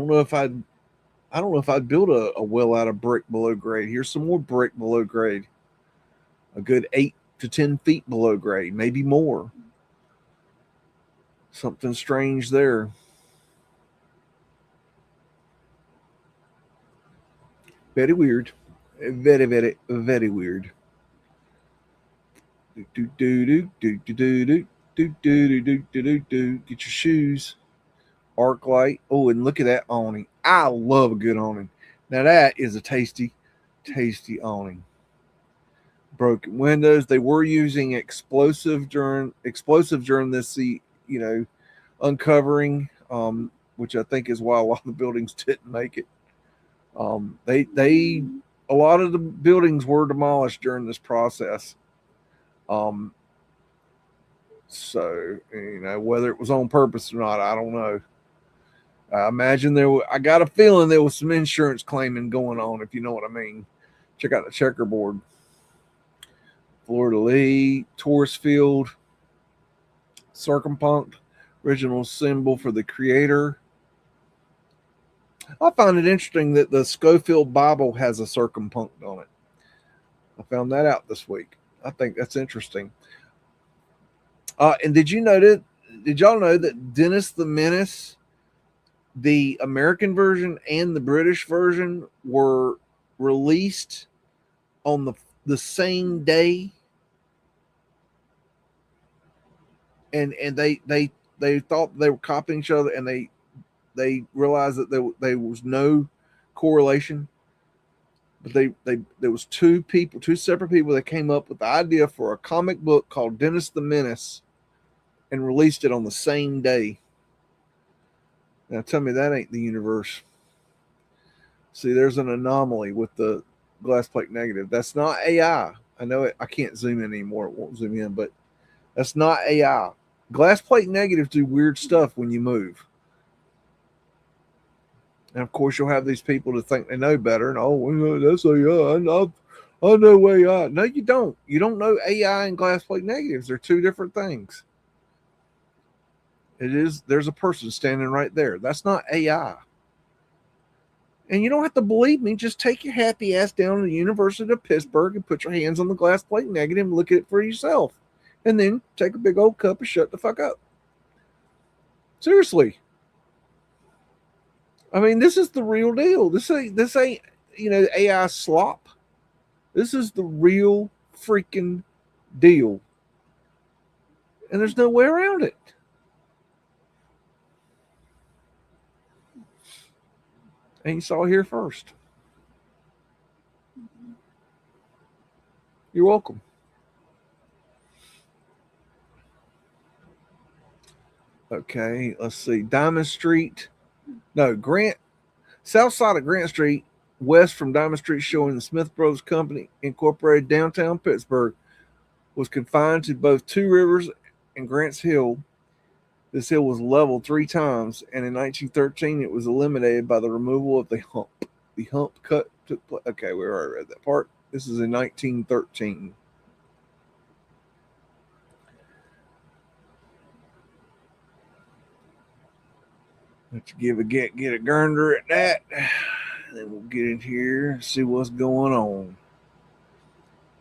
[SPEAKER 3] know if I'd build a well out of brick below grade. Here's some more brick below grade. A good 8 to 10 feet below grade, maybe more. Something strange there. Very weird. Very, very, very weird. Get your shoes. Arc light. Oh, and look at that awning. I love a good awning. Now that is a tasty, tasty awning. Broken windows. They were using explosive during this, uncovering, which I think is why a lot of the buildings didn't make it. A lot of the buildings were demolished during this process. So whether it was on purpose or not, I don't know. I imagine I got a feeling there was some insurance claiming going on, if you know what I mean. Check out the checkerboard. Florida Lee, Taurus Field, Circumpunct, original symbol for the creator. I found it interesting that the Schofield Bible has a circumpunct on it. I found that out this week. I think that's interesting. And did y'all know that Dennis the Menace, the American version and the British version, were released on the same day? And they thought they were copying each other, and they realized that there was no correlation. But there was two separate people that came up with the idea for a comic book called Dennis the Menace and released it on the same day. Now tell me that ain't the universe. See, there's an anomaly with the glass plate negative. That's not AI. I know it. I can't zoom in anymore. It won't zoom in, but that's not AI. Glass plate negatives do weird stuff when you move. And of course, you'll have these people to think they know better. And that's AI. I know AI. No, you don't. You don't know AI and glass plate negatives. They're two different things. There's a person standing right there. That's not AI. And you don't have to believe me. Just take your happy ass down to the University of Pittsburgh and put your hands on the glass plate negative and look at it for yourself. And then take a big old cup and shut the fuck up. Seriously. I mean, this is the real deal. This ain't AI slop. This is the real freaking deal. And there's no way around it. And you saw it here first. You're welcome. Okay, let's see. Diamond Street. No, Grant. South side of Grant Street, west from Diamond Street, showing the Smith Brothers Company, Incorporated, downtown Pittsburgh, was confined to both Two Rivers and Grants Hill. This hill was leveled 3 times, and in 1913 it was eliminated by the removal of the hump. The hump cut took place. Okay, we already read that part. This is in 1913. Let's get a grinder at that. Then we'll get in here and see what's going on.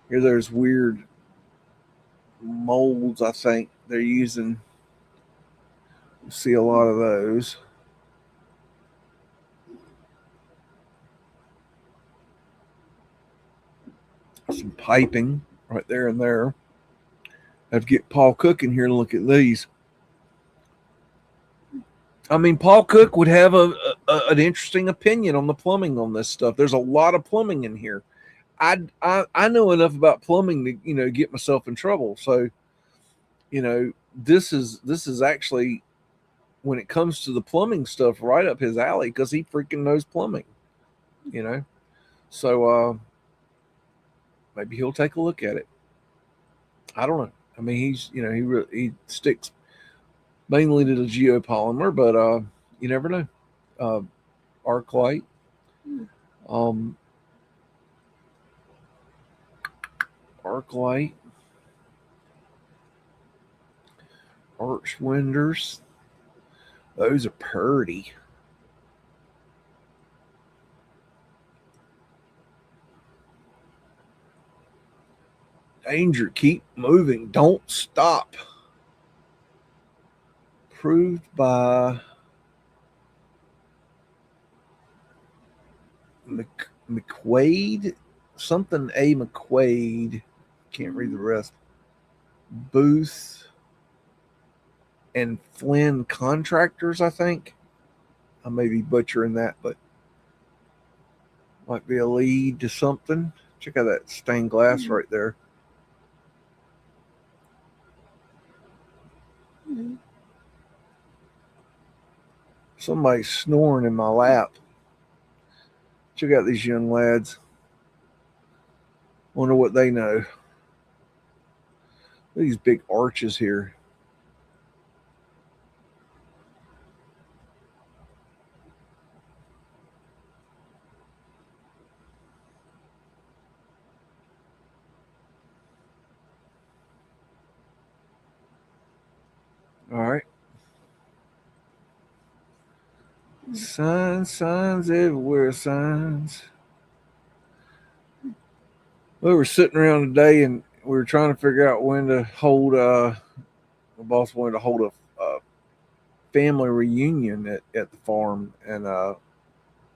[SPEAKER 3] Here there's weird molds, I think they're using. We'll see a lot of those. Some piping right there and there. I have to get Paul Cook in here and look at these. I mean, Paul Cook would have an interesting opinion on the plumbing on this stuff. There's a lot of plumbing in here. I know enough about plumbing to get myself in trouble. So, this is actually, when it comes to the plumbing stuff, right up his alley, because he freaking knows plumbing. So maybe he'll take a look at it. I don't know. I mean, he's he sticks mainly to the geopolymer, but you never know. Arc light. Arc light. Arch windows. Those are pretty. Danger, keep moving, don't stop. Approved by McQuaid, something A. McQuaid. Can't read the rest. Booth and Flynn Contractors, I think. I may be butchering that, but might be a lead to something. Check out that stained glass right there. Somebody's snoring in my lap. Check out these young lads. Wonder what they know. These big arches here. All right. Signs everywhere, signs. We were sitting around today and we were trying to figure out when to hold, the boss wanted to hold a family reunion at the farm. And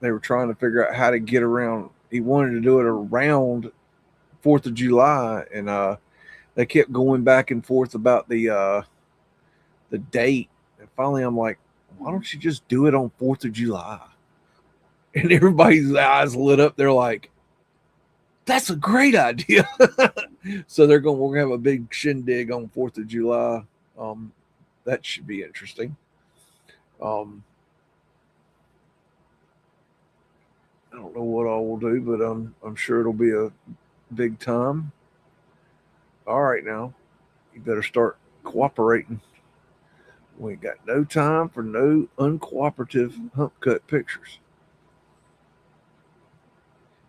[SPEAKER 3] they were trying to figure out how to get around. He wanted to do it around 4th of July. And they kept going back and forth about the date. And finally I'm like, why don't you just do it on 4th of July? And everybody's eyes lit up. They're like, that's a great idea. So we're gonna have a big shindig on 4th of July. That should be interesting. I don't know what all we'll do, but I'm sure it'll be a big time. All right, now you better start cooperating. We ain't got no time for no uncooperative hump cut pictures.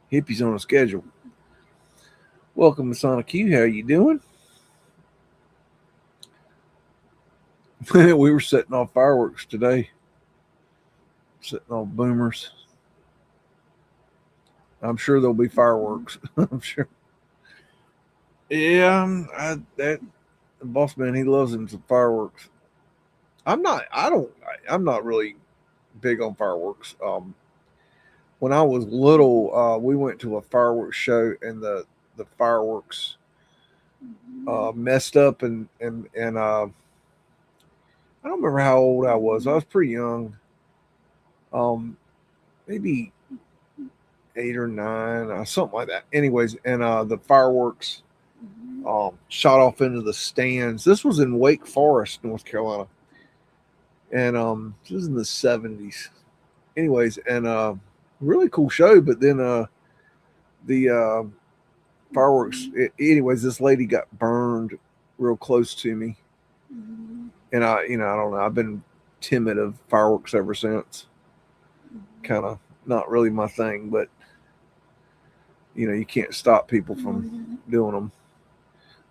[SPEAKER 3] Hippie's on a schedule. Welcome to Sonic Q. How you doing? We were setting off fireworks today. Setting off boomers. I'm sure there'll be fireworks. I'm sure. Yeah, that boss man, he loves him some fireworks. I'm not really big on fireworks. When I was little, we went to a fireworks show and the fireworks messed up and I don't remember how old I was. I was pretty young. Maybe 8 or 9, something like that. Anyways, and the fireworks shot off into the stands. This was in Wake Forest, North Carolina. And this was in the 70s. Anyways, and really cool show. But then the fireworks. Anyways, this lady got burned real close to me, and I don't know. I've been timid of fireworks ever since. Kind of not really my thing, but you can't stop people from doing them.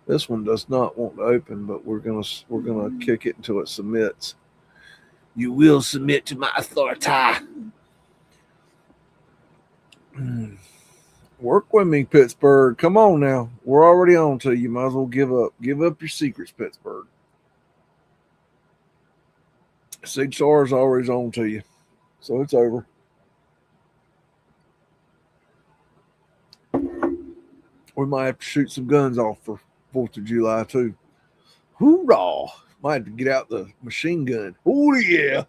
[SPEAKER 3] This one does not want to open, but we're gonna kick it until it submits. You will submit to my authority. Work with me, Pittsburgh. Come on now. We're already on to you. Might as well give up. Give up your secrets, Pittsburgh. CHR is always on to you. So it's over. We might have to shoot some guns off for 4th of July too. Hoorah! Might have to get out the machine gun. Oh yeah!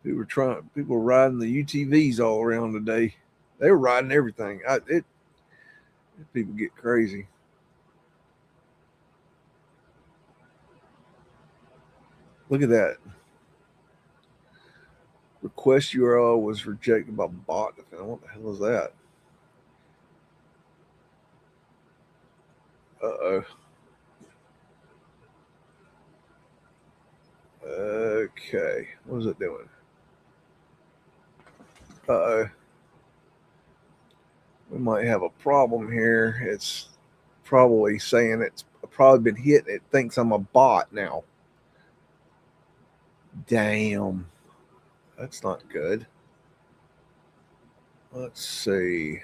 [SPEAKER 3] People were riding the UTVs all around today. They were riding everything. People get crazy. Look at that. Request URL was rejected by bot. What the hell is that? Uh-oh. Okay. What is it doing? Uh-oh. We might have a problem here. It's probably saying it's probably been hit. It thinks I'm a bot now. Damn. That's not good. Let's see.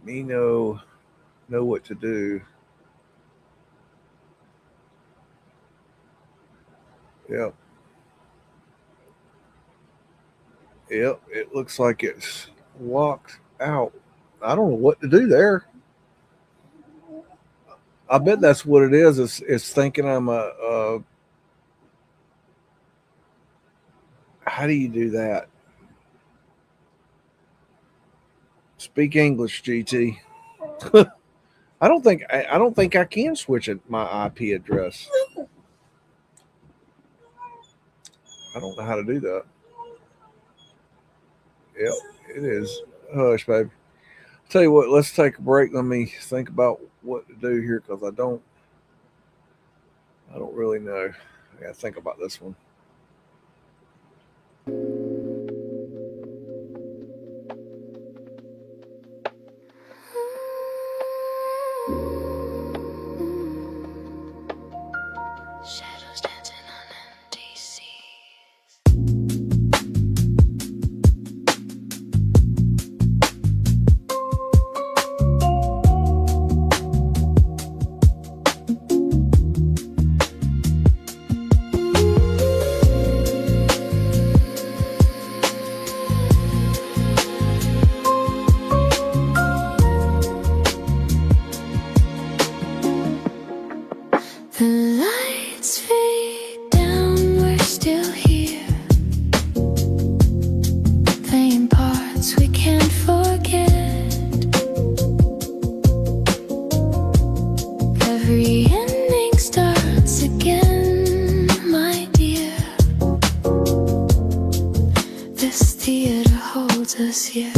[SPEAKER 3] Me know what to do. Yep. Yep, it looks like it's locked out. I don't know what to do there. I bet that's what it is. It's thinking I'm a how do you do that? Speak English, GT. I don't think I can switch my IP address. I don't know how to do that. Yep, it is. Hush, baby. Tell you what, let's take a break. Let me think about what to do here because I don't really know. I gotta think about this one.
[SPEAKER 4] Shadows dancing on empty seas. The lights fade down, we're still here, playing parts we can't forget. Every ending starts again, my dear. This theater holds us yet.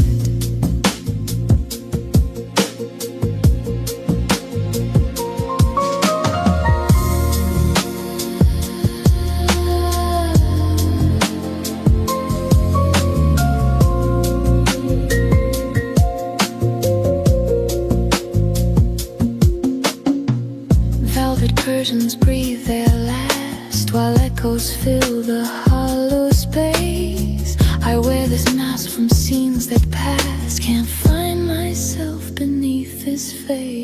[SPEAKER 4] Velvet curtains breathe their last while echoes fill the hollow space. I wear this mask from scenes that passed, can't find myself beneath this face.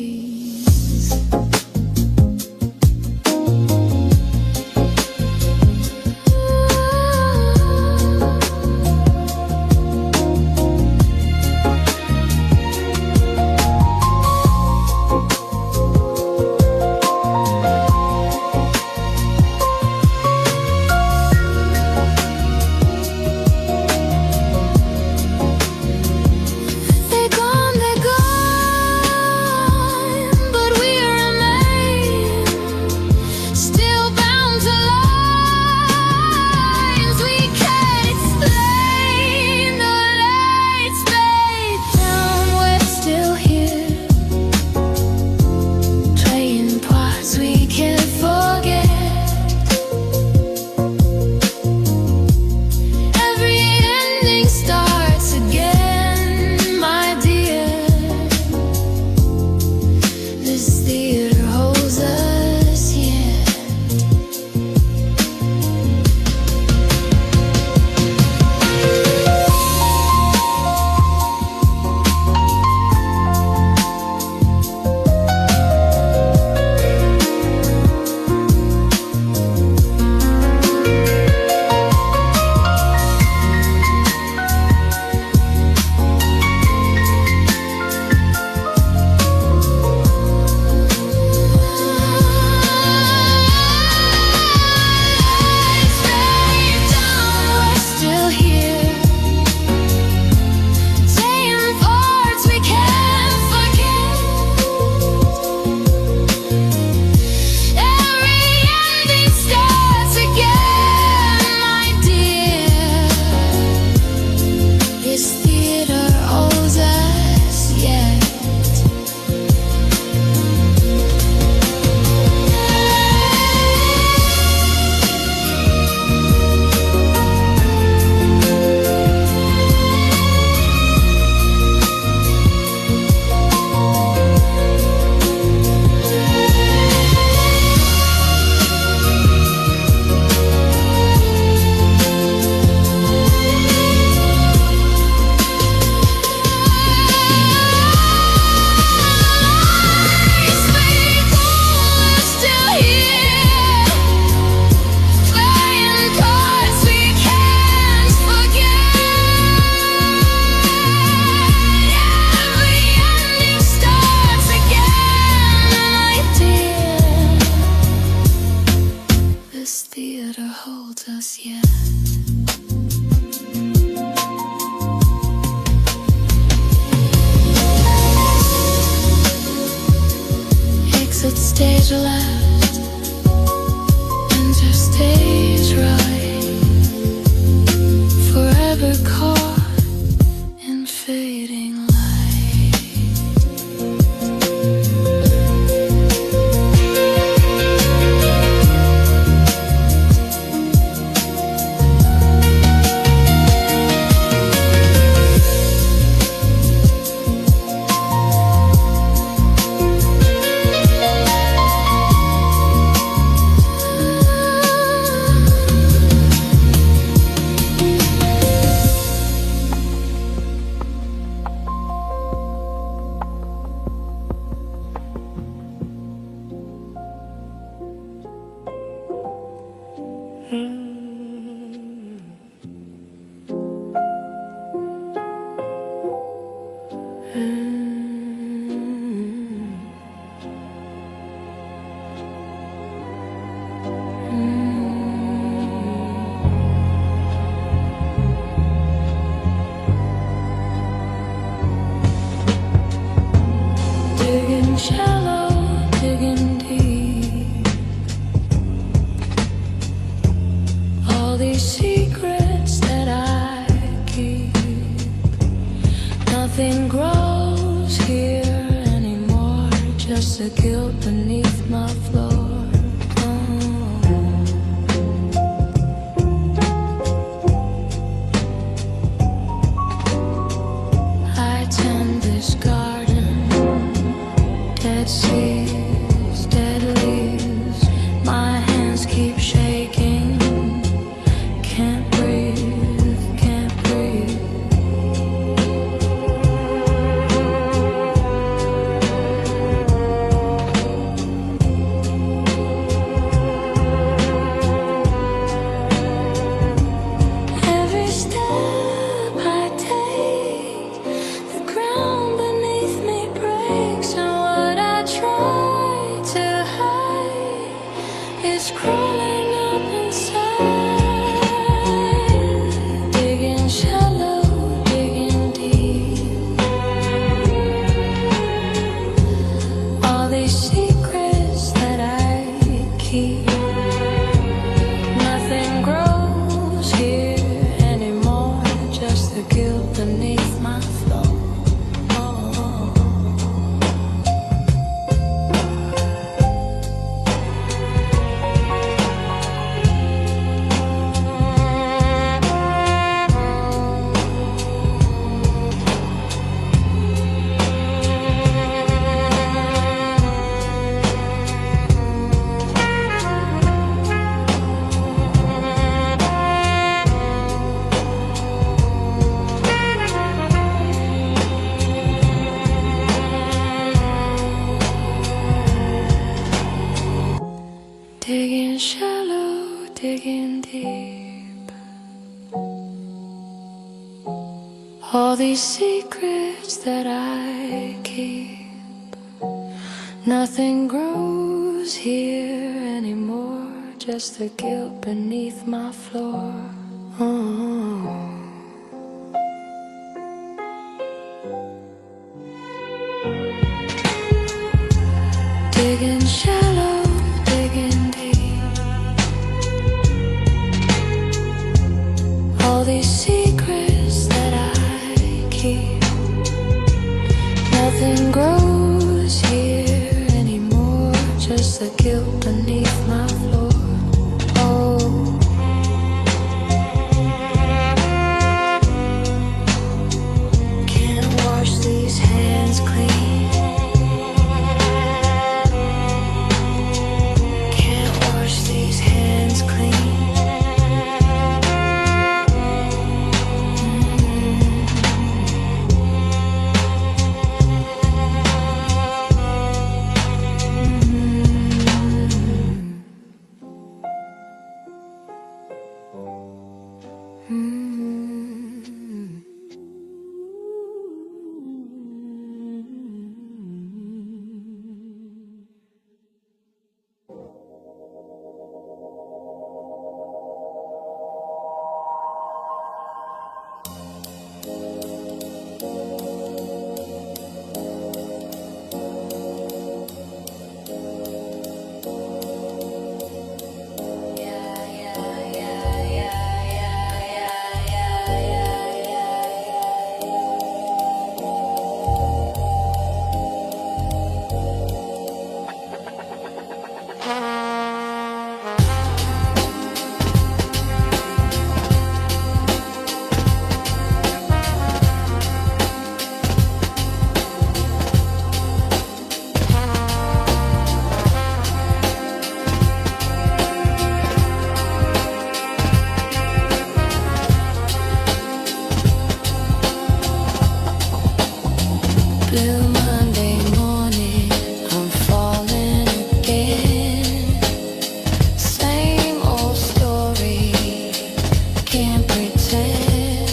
[SPEAKER 4] days will last, and just stays right, forever caught in fading light. Digging shallow, digging deep. All these secrets that I keep. Nothing grows here anymore, just the guilt beneath my floor. I tend this garden, dead seeds, dead leaves. My hands keep shaking. Can't breathe, can't breathe. Every step I take, the ground beneath me breaks, and what I try to hide is crawling up inside. Digging shallow, digging deep. All these secrets that I keep. Nothing grows here anymore, just the guilt beneath my floor. Digging shallow, digging deep. All these secrets that I keep. Nothing grows here anymore, just the guilt beneath my floor. Digging shallow, digging deep. All these secrets that I keep. Nothing grows here anymore, just the guilt beneath my floor. Can't wash these hands clean. Can't wash these hands clean. Blue Monday morning, I'm falling again. Same old story, can't pretend.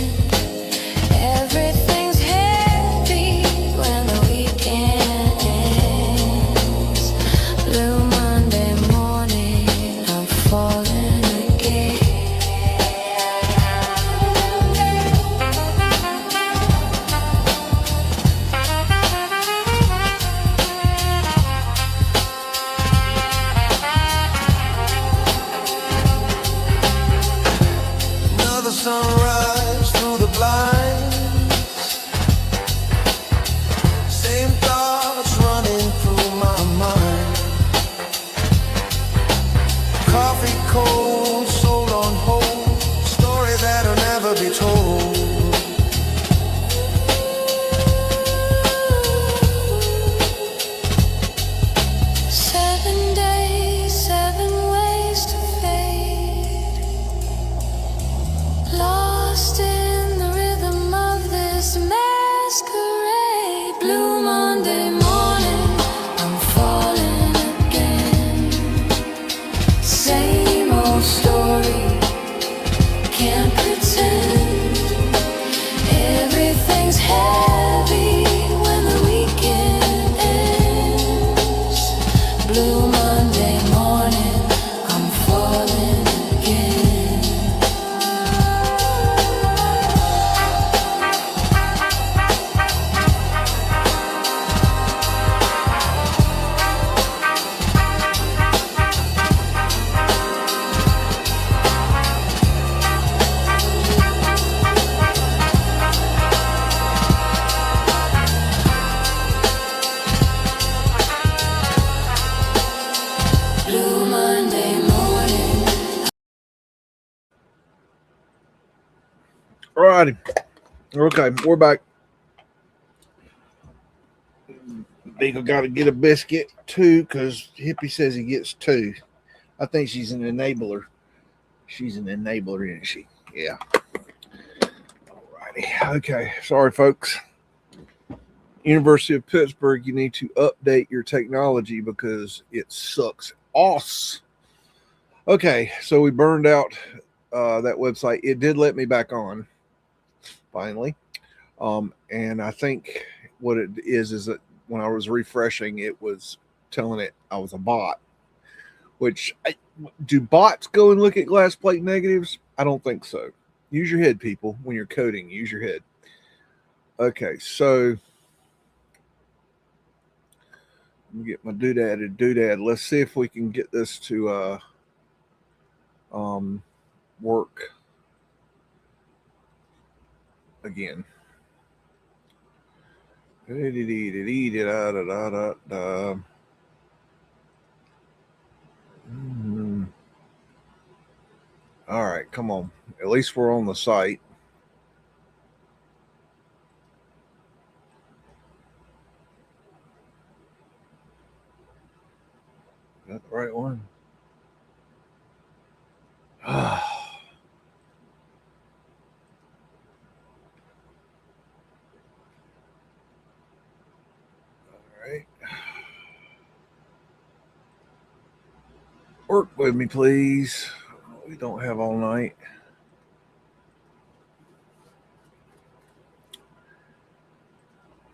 [SPEAKER 4] Everything's heavy when the weekend ends. Blue Monday morning, I'm falling again.
[SPEAKER 5] Another sunrise through the blinds. Same thoughts running through my mind. Coffee cold, sold on hold. Story that'll never be told.
[SPEAKER 4] Seven days, 7 ways to fade. Lost in the rhythm of this masquerade. Blue Monday morning, I'm falling again. Same old story, can't pretend. Everything's heavy when the weekend ends. Blue Monday morning, I'm falling again. Blue Monday morning.
[SPEAKER 3] All righty. Okay, we're back. Beagle got to get a biscuit too because Hippie says he gets two. I think she's an enabler. She's an enabler, isn't she? Yeah. All righty. Okay. Sorry, folks. University of Pittsburgh, you need to update your technology because it sucks ass. Okay, so we burned out that website. It did let me back on finally. And I think what it is that when I was refreshing, it was telling it I was a bot. Which do bots go and look at glass plate negatives? I don't think so. Use your head, people. When you're coding, use your head. Okay, so let me get my doodad. Let's see if we can get this to work again. All right, come on. At least we're on the site. Is that the right one? All right. Work with me, please. We don't have all night.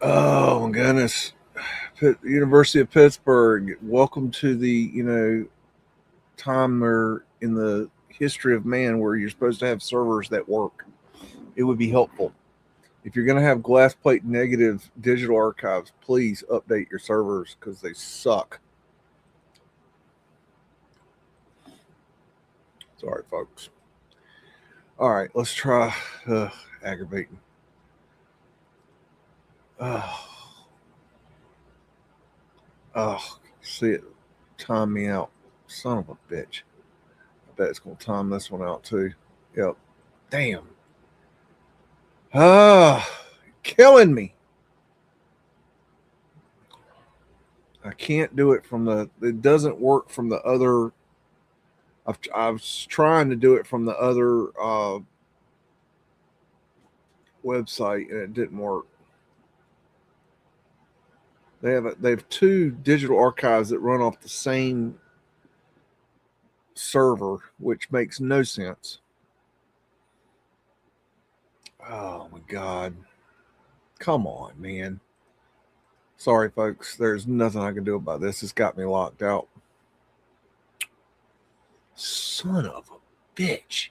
[SPEAKER 3] Oh my goodness. University of Pittsburgh, welcome to the time where in the history of man where you're supposed to have servers that work. It would be helpful. If you're going to have glass plate negative digital archives, please update your servers because they suck. Sorry, folks. All right, let's try aggravating. See it time me out. Son of a bitch. I bet it's going to time this one out too. Yep. Damn. Killing me. I can't do it from it doesn't work from the other. I was trying to do it from the other website and it didn't work. They have two digital archives that run off the same server, which makes no sense. Oh my God. Come on, man. Sorry, folks. There's nothing I can do about this. It's got me locked out. Son of a bitch.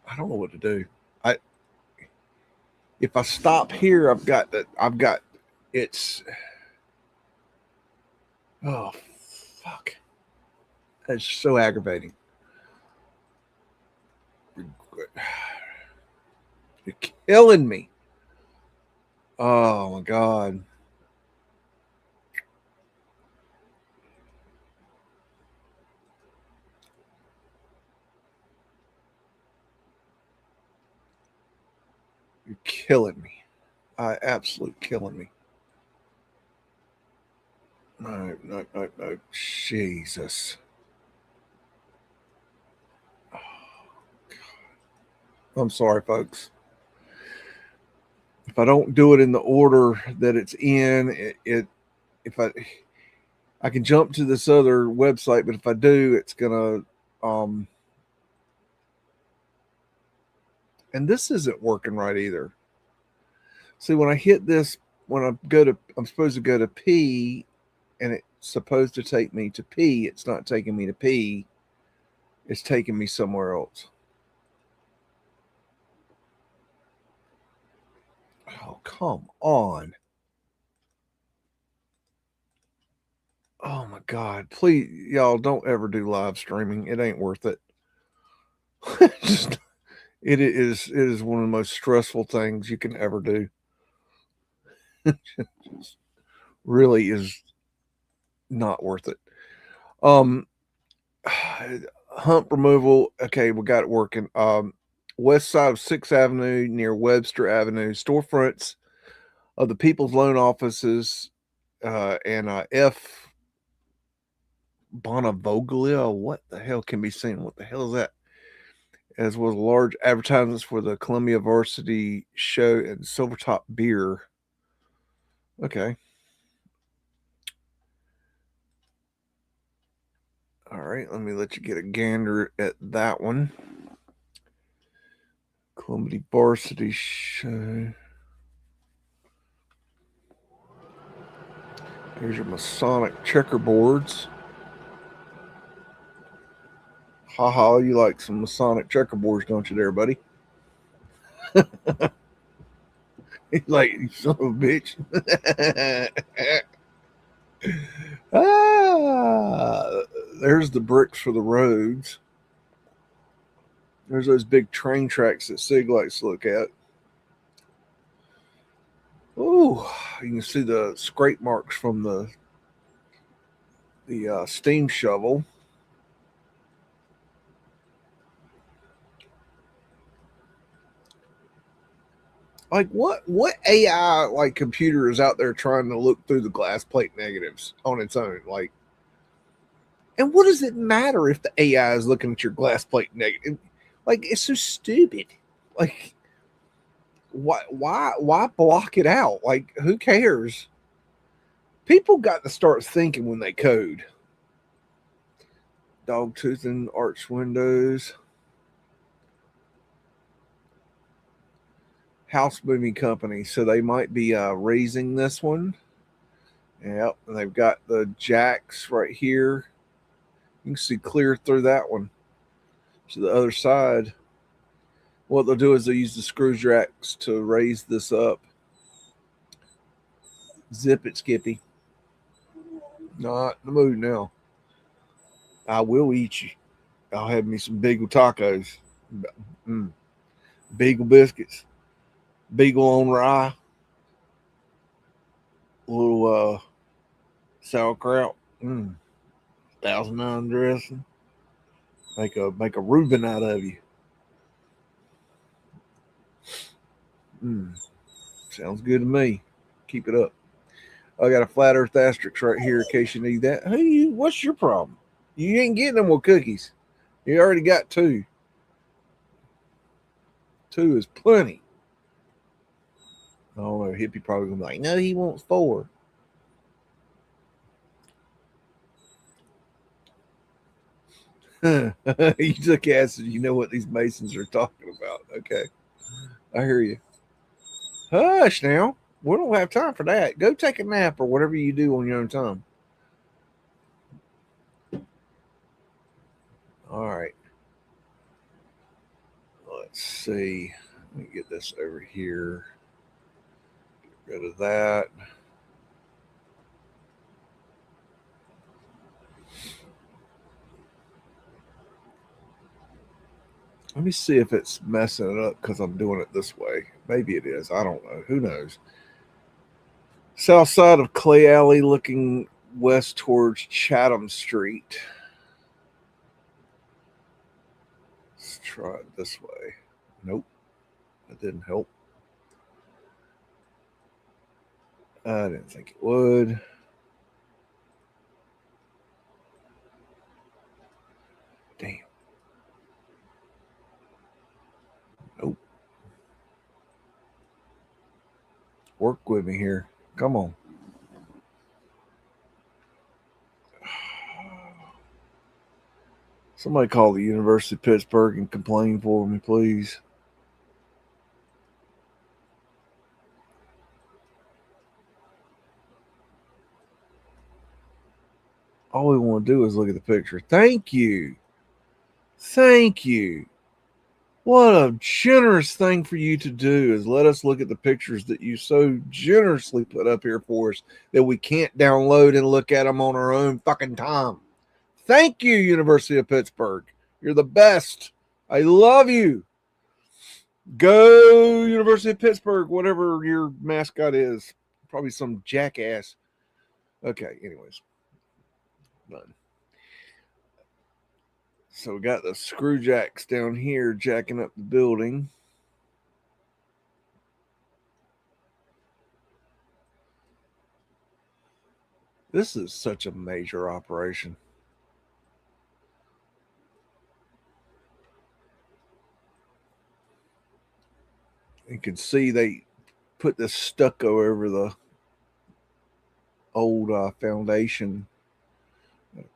[SPEAKER 3] I don't know what to do. If I stop here, I've got it's, oh, fuck. That's so aggravating. You're killing me. Oh my God. You're killing me. Absolutely killing me. No. Jesus. Oh, I'm sorry, folks. If I don't do it in the order that it's in, if I can jump to this other website, but if I do, it's gonna and this isn't working right either. See, when I hit this, I'm supposed to go to P, and it's supposed to take me to P. It's not taking me to P. It's taking me somewhere else. Oh, come on. Oh my God. Please, y'all, don't ever do live streaming. It ain't worth it. It is one of the most stressful things you can ever do. Really is not worth it. Hump removal. Okay, we got it working. West side of 6th Avenue near Webster Avenue, storefronts of the People's Loan Offices and F. Bonavoglia. What the hell can be seen? What the hell is that? As well as large advertisements for the Columbia Varsity Show and Silvertop Beer. Okay. All right, let me let you get a gander at that one. Columbia Varsity Show. Here's your Masonic checkerboards. Haha, you like some Masonic checkerboards, don't you there, buddy? He's like, you son of a bitch. There's the bricks for the roads. There's those big train tracks that Sig likes to look at. Oh, you can see the scrape marks from the steam shovel. Like what AI like computer is out there trying to look through the glass plate negatives on its own? Like, and what does it matter if the AI is looking at your glass plate negative? Like, it's so stupid. Like, why block it out? Like, who cares? People got to start thinking when they code. Dogtooth and arch windows. House moving company, so they might be raising this one. Yep, and they've got the jacks right here. You can see clear through that one to the other side. What they'll do is they'll use the screw jacks to raise this up. Zip it, Skippy. Not in the mood now. I will eat you. I'll have me some Beagle tacos. Beagle biscuits. Beagle on rye. A little sauerkraut. 1,009 dressing. Make a Reuben out of you. Sounds good to me. Keep it up. I got a flat earth asterisk right here in case you need that. Hey, what's your problem? You ain't getting no more cookies. You already got 2. 2 is plenty. I don't know. Hippie probably gonna be like, no, he wants 4. You took acid. You know what these Masons are talking about. Okay. I hear you. Hush now. We don't have time for that. Go take a nap or whatever you do on your own time. All right. Let's see. Let me get this over here. Get rid of that. Let me see if it's messing it up because I'm doing it this way. Maybe it is. I don't know. Who knows? South side of Clay Alley looking west towards Chatham Street. Let's try it this way. Nope. That didn't help. I didn't think it would. Damn. Nope. Work with me here. Come on. Somebody call the University of Pittsburgh and complain for me, please. All we want to do is look at the picture. Thank you. Thank you. What a generous thing for you to do is let us look at the pictures that you so generously put up here for us that we can't download and look at them on our own fucking time. Thank you, University of Pittsburgh. You're the best. I love you. Go University of Pittsburgh, whatever your mascot is. Probably some jackass. Okay, anyways. Done. So we got the screw jacks down here jacking up the building. This is such a major operation. You can see they put this stucco over the old foundation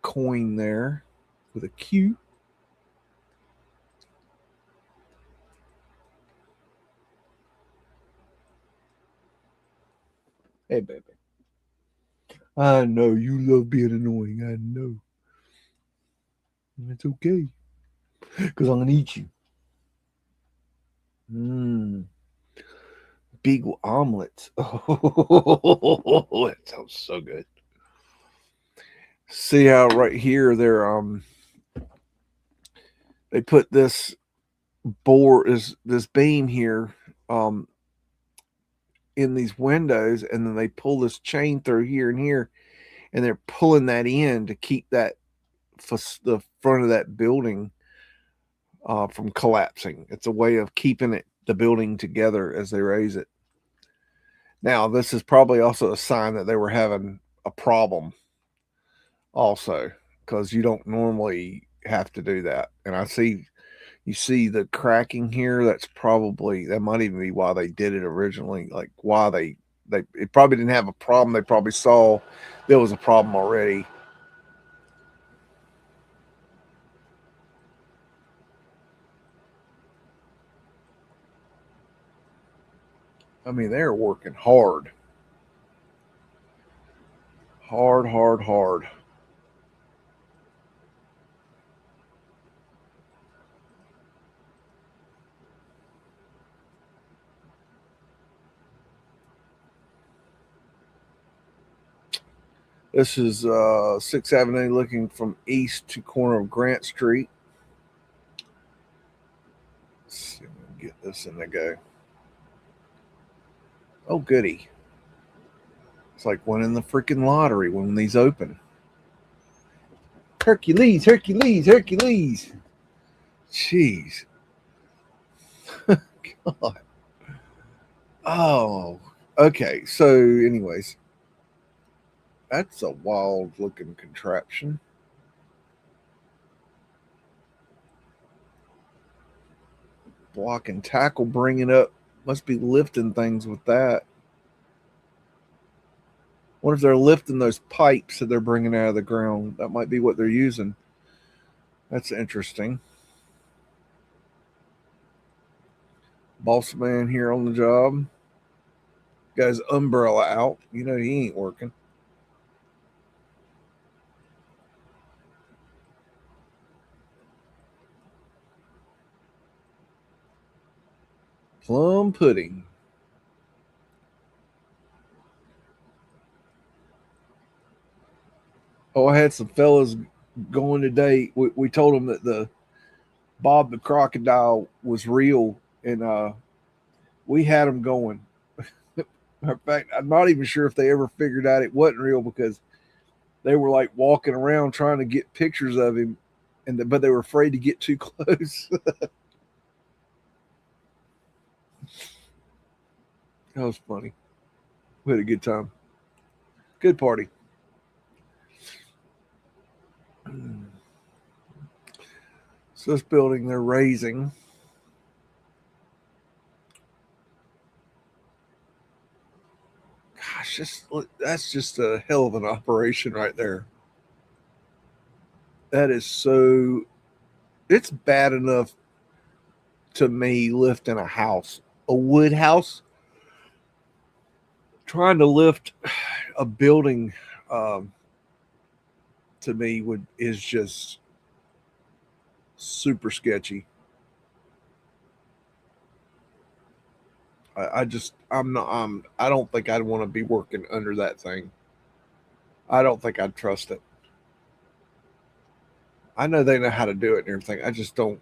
[SPEAKER 3] coin there with a Q. Hey, baby. I know you love being annoying. I know. It's okay. Because I'm going to eat you. Big omelets. Oh, that sounds so good. See how right here they put this this beam here in these windows, and then they pull this chain through here and here, and they're pulling that in to keep that the front of that building from collapsing. It's a way of keeping the building together as they raise it. Now, this is probably also a sign that they were having a problem also, because you don't normally have to do that. And you see the cracking here. That might even be why they did it originally. Like why it probably didn't have a problem. They probably saw there was a problem already. I mean, they're working hard. Hard. This is 6th Avenue looking from east to corner of Grant Street. Let's see if we can get this in the go. Oh, goody. It's like winning the freaking lottery when these open. Hercules. Jeez. God. Oh, okay. So, anyways, That's a wild looking contraption. Block and tackle, bringing up. Must be lifting things with that. What if they're lifting those pipes that they're bringing out of the ground? That might be what they're using. That's interesting. Boss man here on the job. Got his umbrella out. You know he ain't working. Plum pudding. Oh, I had some fellas going today. We told them that the Bob the crocodile was real, and we had them going. In fact, I'm not even sure if they ever figured out it wasn't real, because they were like walking around trying to get pictures of him, but they were afraid to get too close. That was funny. We had a good time. Good party. So this building they're raising. Gosh, that's just a hell of an operation right there. That is so. It's bad enough to me lifting a house, a wood house. Trying to lift a building, to me is just super sketchy. I don't think I'd want to be working under that thing. I don't think I'd trust it. I know they know how to do it and everything. I just don't.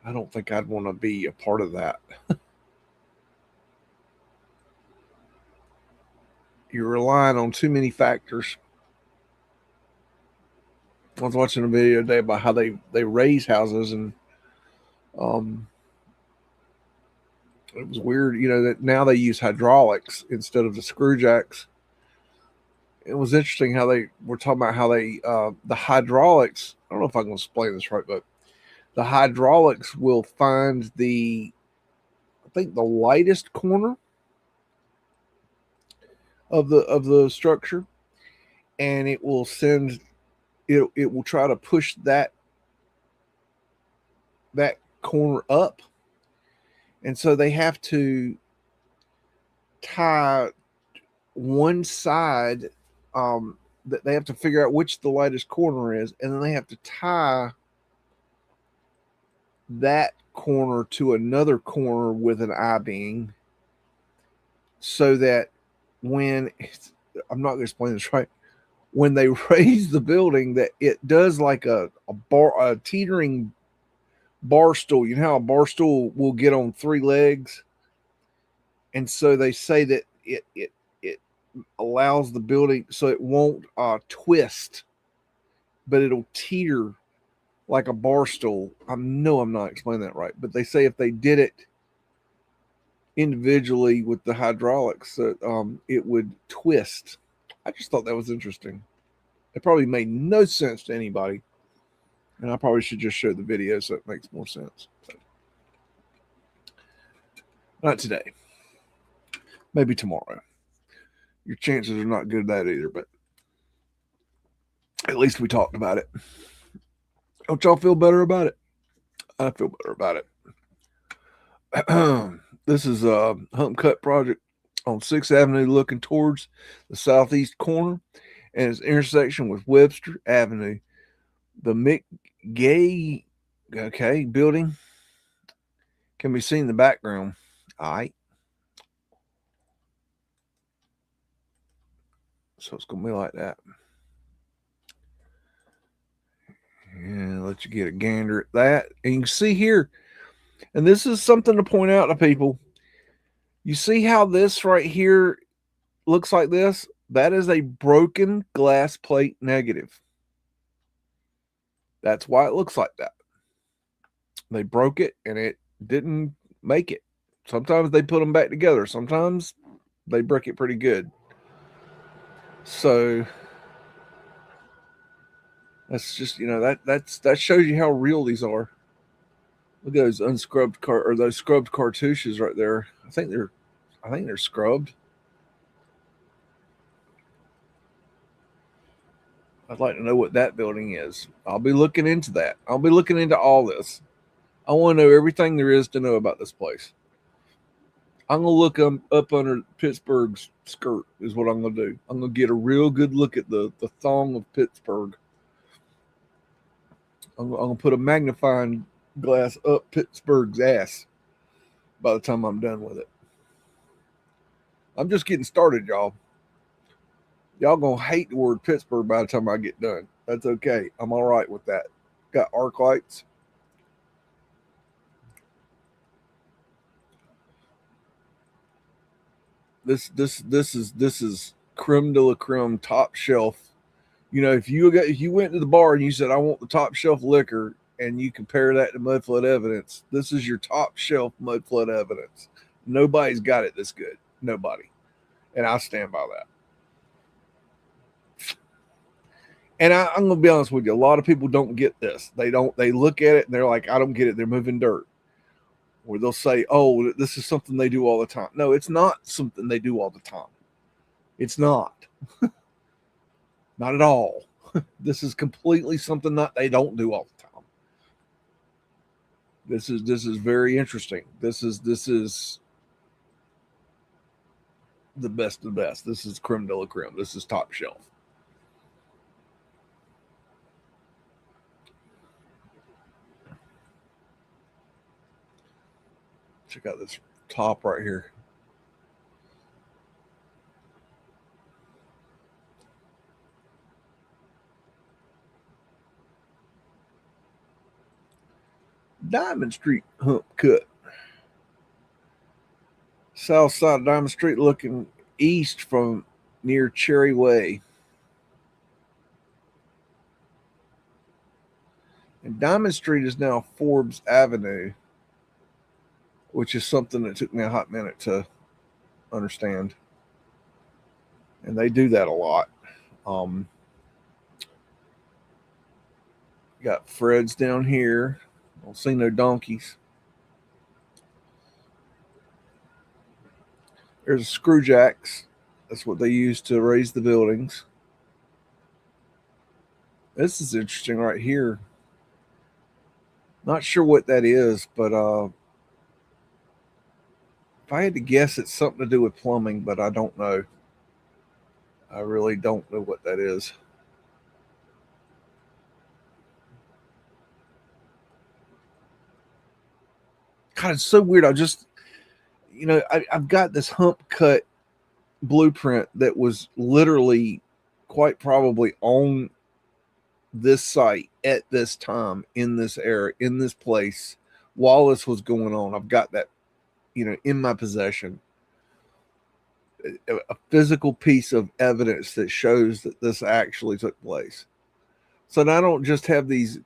[SPEAKER 3] I don't think I'd want to be a part of that. You're relying on too many factors. I was watching a video today about how they raise houses, and it was weird, that now they use hydraulics instead of the screw jacks. It was interesting how they were talking about how they the hydraulics. I don't know if I can explain this right, but the hydraulics will find I think the lightest corner of the structure, and it will try to push that corner up, and so they have to tie one side. That they have to figure out which the lightest corner is, and then they have to tie that corner to another corner with an I-beam, so that I'm not going to explain this right, when they raise the building, that it does like a teetering bar stool. You know how a bar stool will get on three legs, and so they say that it allows the building so it won't twist, but it'll teeter like a bar stool. I know I'm not explaining that right, but they say if they did it individually with the hydraulics, it would twist. I just thought that was interesting. It probably made no sense to anybody, and I probably should just show the video so it makes more sense. But not today. Maybe tomorrow. Your chances are not good at that either, but at least we talked about it. Don't y'all feel better about it? I feel better about it. This is a Hump cut project on 6th Avenue looking towards the southeast corner, and its intersection with Webster Avenue. The McGay building can be seen in the background. All right. So it's going to be like that. Yeah, let you get a gander at that. And you can see here, and this is something to point out to people. You see how this right here looks like this? That is a broken glass plate negative. That's why it looks like that. They broke it and it didn't make it. Sometimes they put them back together. Sometimes they break it pretty good. So that's just, that shows you how real these are. Look at those unscrubbed or those scrubbed cartouches right there. I think they're scrubbed. I'd like to know what that building is. I'll be looking into that. I'll be looking into all this. I want to know everything there is to know about this place. I'm going to look up under Pittsburgh's skirt is what I'm going to do. I'm going to get a real good look at the thong of Pittsburgh. I'm going to put a magnifying glass up Pittsburgh's ass by the time I'm done with it. I'm just getting started, y'all. Y'all going to hate the word Pittsburgh by the time I get done. That's okay. I'm all right with that. Got arc lights. This is creme de la creme, top shelf. If you went to the bar and you said, I want the top shelf liquor, and you compare that to Mudflood evidence, this is your top shelf Mudflood evidence. Nobody's got it this good. Nobody. And I stand by that. And I'm going to be honest with you. A lot of people don't get this. They look at it and they're like, I don't get it. They're moving dirt. Or they'll say, oh, this is something they do all the time. No, it's not something they do all the time. It's not. Not at all. This is completely something that they don't do all the time. This is very interesting. This is the best of the best. This is creme de la creme. This is top shelf. Check out this top right here. Diamond Street hump cut. South side of Diamond Street looking east from near Cherry Way. And Diamond Street is now Forbes Avenue, which is something that took me a hot minute to understand. And they do that a lot. Got Fred's down here. Don't see no donkeys. There's screw jacks. That's what they use to raise the buildings. This is interesting right here. Not sure what that is, but if I had to guess, it's something to do with plumbing, but I don't know. I really don't know what that is. God, it's so weird. I've got this hump cut blueprint that was literally quite probably on this site at this time, in this area, in this place, while this was going on. I've got that, in my possession. A physical piece of evidence that shows that this actually took place. So I don't just have these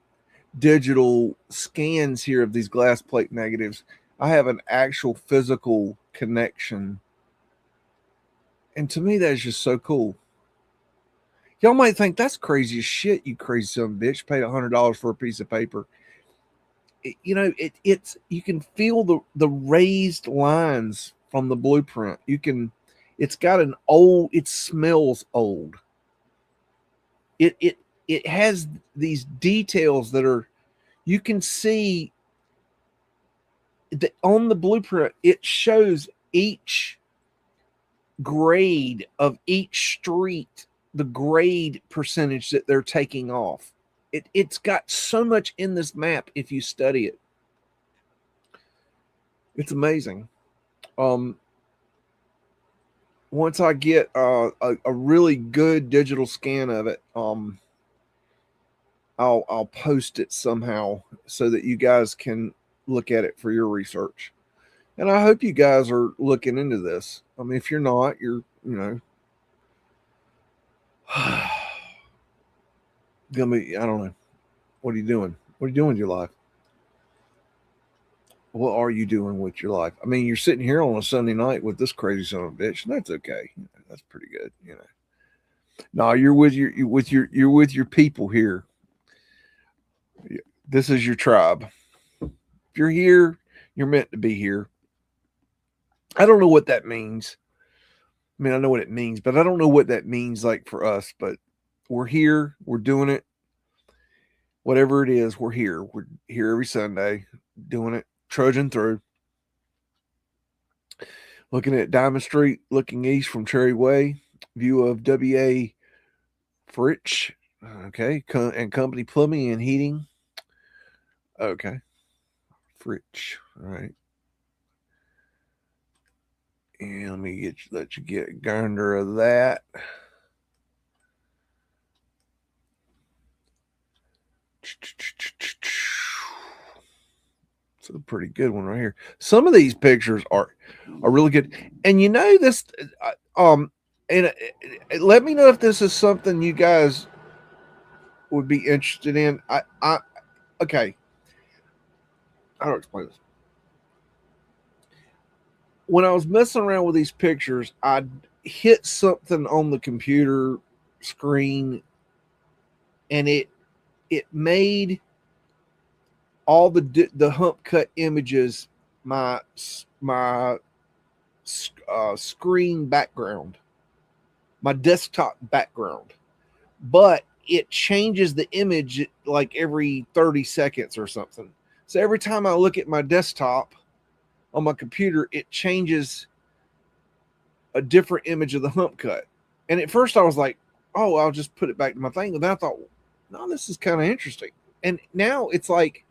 [SPEAKER 3] digital scans here of these glass plate negatives. I have an actual physical connection. And to me, that's just so cool. Y'all might think that's crazy as shit, you crazy son of a bitch, paid $100 for a piece of paper. It's you can feel the raised lines from the blueprint. It's got an old, it smells old. It has these details that are, you can see that on the blueprint, it shows each grade of each street, the grade percentage that they're taking off. It's got so much in this map if you study it. It's amazing. Once I get a really good digital scan of it, I'll post it somehow so that you guys can look at it for your research. And I hope you guys are looking into this. I mean, if you're not, you're, gonna be, I don't know. What are you doing? What are you doing with your life? What are you doing with your life? I mean, you're sitting here on a Sunday night with this crazy son of a bitch, and that's okay. That's pretty good, No, you're with your people here. This is your tribe. If you're here, you're meant to be here. I don't know what that means. I mean, I know what it means, but I don't know what that means like for us. But we're here, we're doing it. Whatever it is, we're here. We're here every Sunday doing it, trudging through. Looking at Diamond Street, looking east from Cherry Way, view of W.A. Fritch, okay, and Company Plumbing and Heating. Okay, Fritch, all right. And let me let you get a gander of that. It's a pretty good one right here. Some of these pictures are really good, and you know this. And let me know if this is something you guys would be interested in. Okay. How do I explain this? When I was messing around with these pictures, I hit something on the computer screen, and it made all the hump cut images my screen background, my desktop background, but it changes the image like every 30 seconds or something. So every time I look at my desktop on my computer, it changes a different image of the hump cut. And at first I was like, oh, I'll just put it back to my thing. And then I thought, no, this is kind of interesting. And now it's like,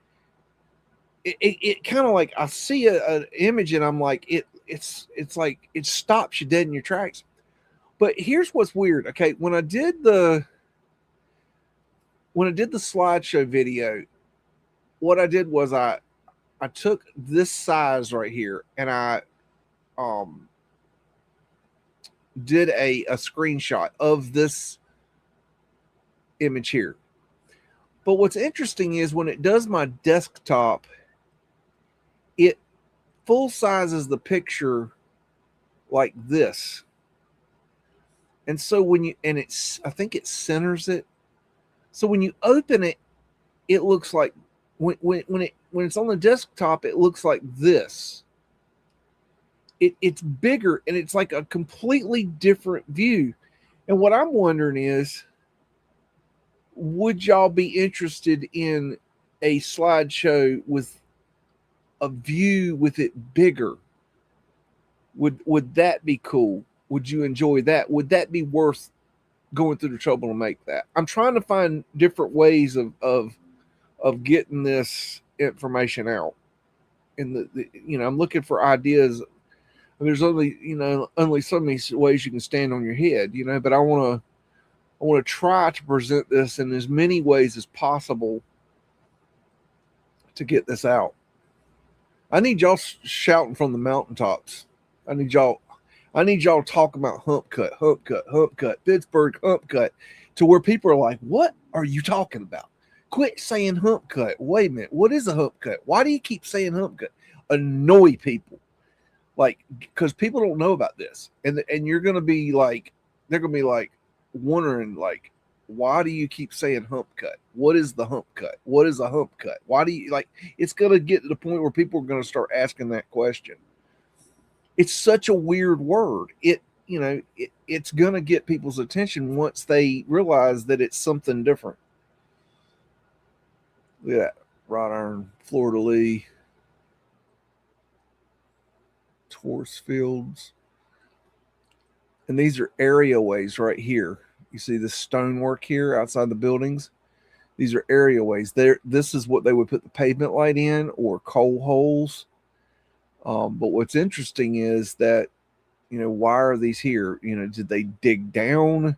[SPEAKER 3] it kind of like I see an image and I'm like, it's like it stops you dead in your tracks. But here's what's weird. Okay, when I did the slideshow video, what I did was I took this size right here and I did a screenshot of this image here. But what's interesting is when it does my desktop, it full sizes the picture like this. And so when you, and it's, I think it centers it. So when you open it, it looks like when it's on the desktop, it looks like this. It's bigger and it's like a completely different view. And what I'm wondering is, would y'all be interested in a slideshow with a view with it bigger? Would that be cool? Would you enjoy that? Would that be worth going through the trouble to make that? I'm trying to find different ways of getting this information out. And I'm looking for ideas. There's only so many ways you can stand on your head, but I want to try to present this in as many ways as possible to get this out. I need y'all shouting from the mountaintops. I need y'all talking about hump cut, Pittsburgh hump cut, to where people are like, what are you talking about? Quit saying hump cut. Wait a minute. What is a hump cut? Why do you keep saying hump cut? Annoy people. Like, because people don't know about this. And you're going to be like, they're going to be like wondering, like, why do you keep saying hump cut? What is the hump cut? What is a hump cut? Why do you like, it's going to get to the point where people are going to start asking that question. It's such a weird word. It's going to get people's attention once they realize that it's something different. Look at that. Wrought iron, fleur-de-lis, Torus fields. And these are areaways right here. You see the stonework here outside the buildings? These are areaways. This is what they would put the pavement light in, or coal holes. But what's interesting is that, why are these here? Did they dig down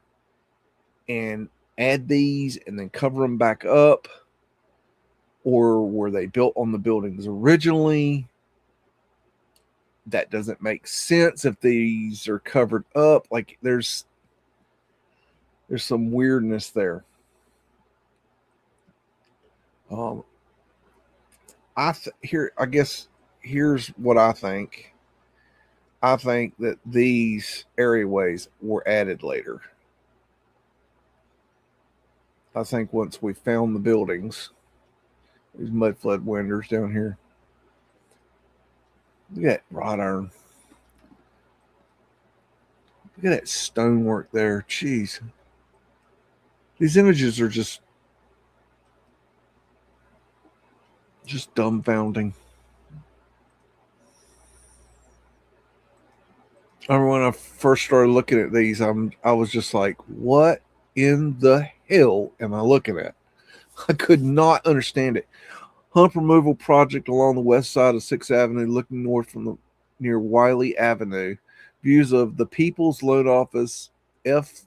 [SPEAKER 3] and add these and then cover them back up? Or were they built on the buildings originally? That doesn't make sense if these are covered up. Like there's some weirdness there. Here's what I think. I think that these areaways were added later. I think once we found the buildings, these mudflood windows down here. Look at that wrought iron. Look at that stonework there. Jeez. These images are just dumbfounding. I remember when I first started looking at these, I was just like, what in the hell am I looking at? I could not understand it. Hump removal project along the west side of 6th Avenue, looking north from near Wiley Avenue. Views of the People's Loan Office, F.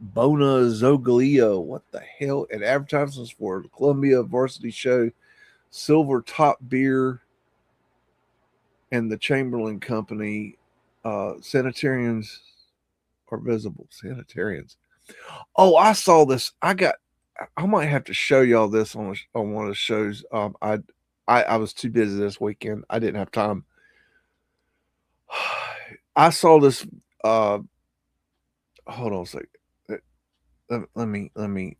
[SPEAKER 3] Bona Zoglio, what the hell? And advertisements for the Columbia Varsity Show, Silver Top Beer, and the Chamberlain Company. Sanitarians are visible. Sanitarians. Oh, I saw this. I might have to show y'all this on one of the shows. I was too busy this weekend. I didn't have time. I saw this. Hold on a second. Let me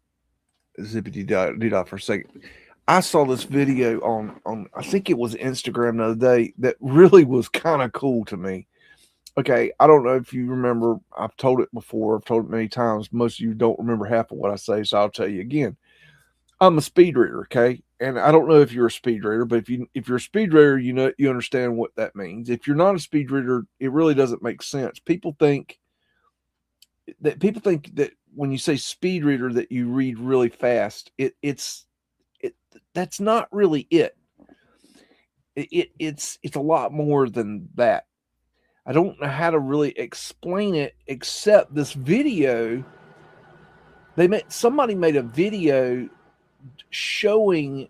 [SPEAKER 3] zippity doo for a second. I saw this video on I think it was Instagram the other day that really was kind of cool to me. Okay, I don't know if you remember. I've told it before. I've told it many times. Most of you don't remember half of what I say, so I'll tell you again. I'm a speed reader, okay? And I don't know if you're a speed reader, but if you're a speed reader, you understand what that means. If you're not a speed reader, it really doesn't make sense. People think that when you say speed reader that you read really fast. That's not really it. It's a lot more than that. I don't know how to really explain it except this video. Somebody made a video showing,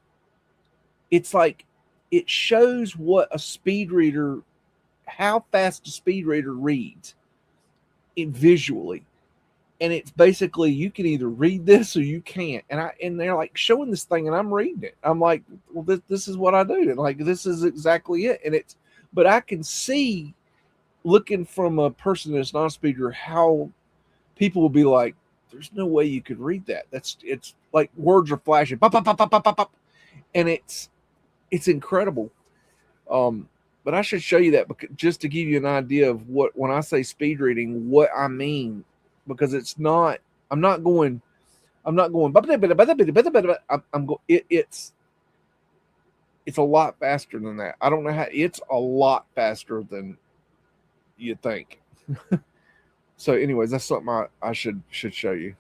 [SPEAKER 3] it's like it shows what a speed reader, how fast a speed reader reads visually. And it's basically, you can either read this or you can't. And they're like showing this thing and I'm reading it. I'm like, well, this is what I do. And like, this is exactly it. But I can see, looking from a person that's not a speeder, how people will be like, there's no way you could read that. It's like words are flashing, pop, pop, pop, pop, pop, pop, pop. And it's incredible. But I should show you that just to give you an idea of when I say speed reading, what I mean, because it's not going, I'm going, it's a lot faster than that. I don't know how, it's a lot faster than you think. So anyways, that's something I should show you,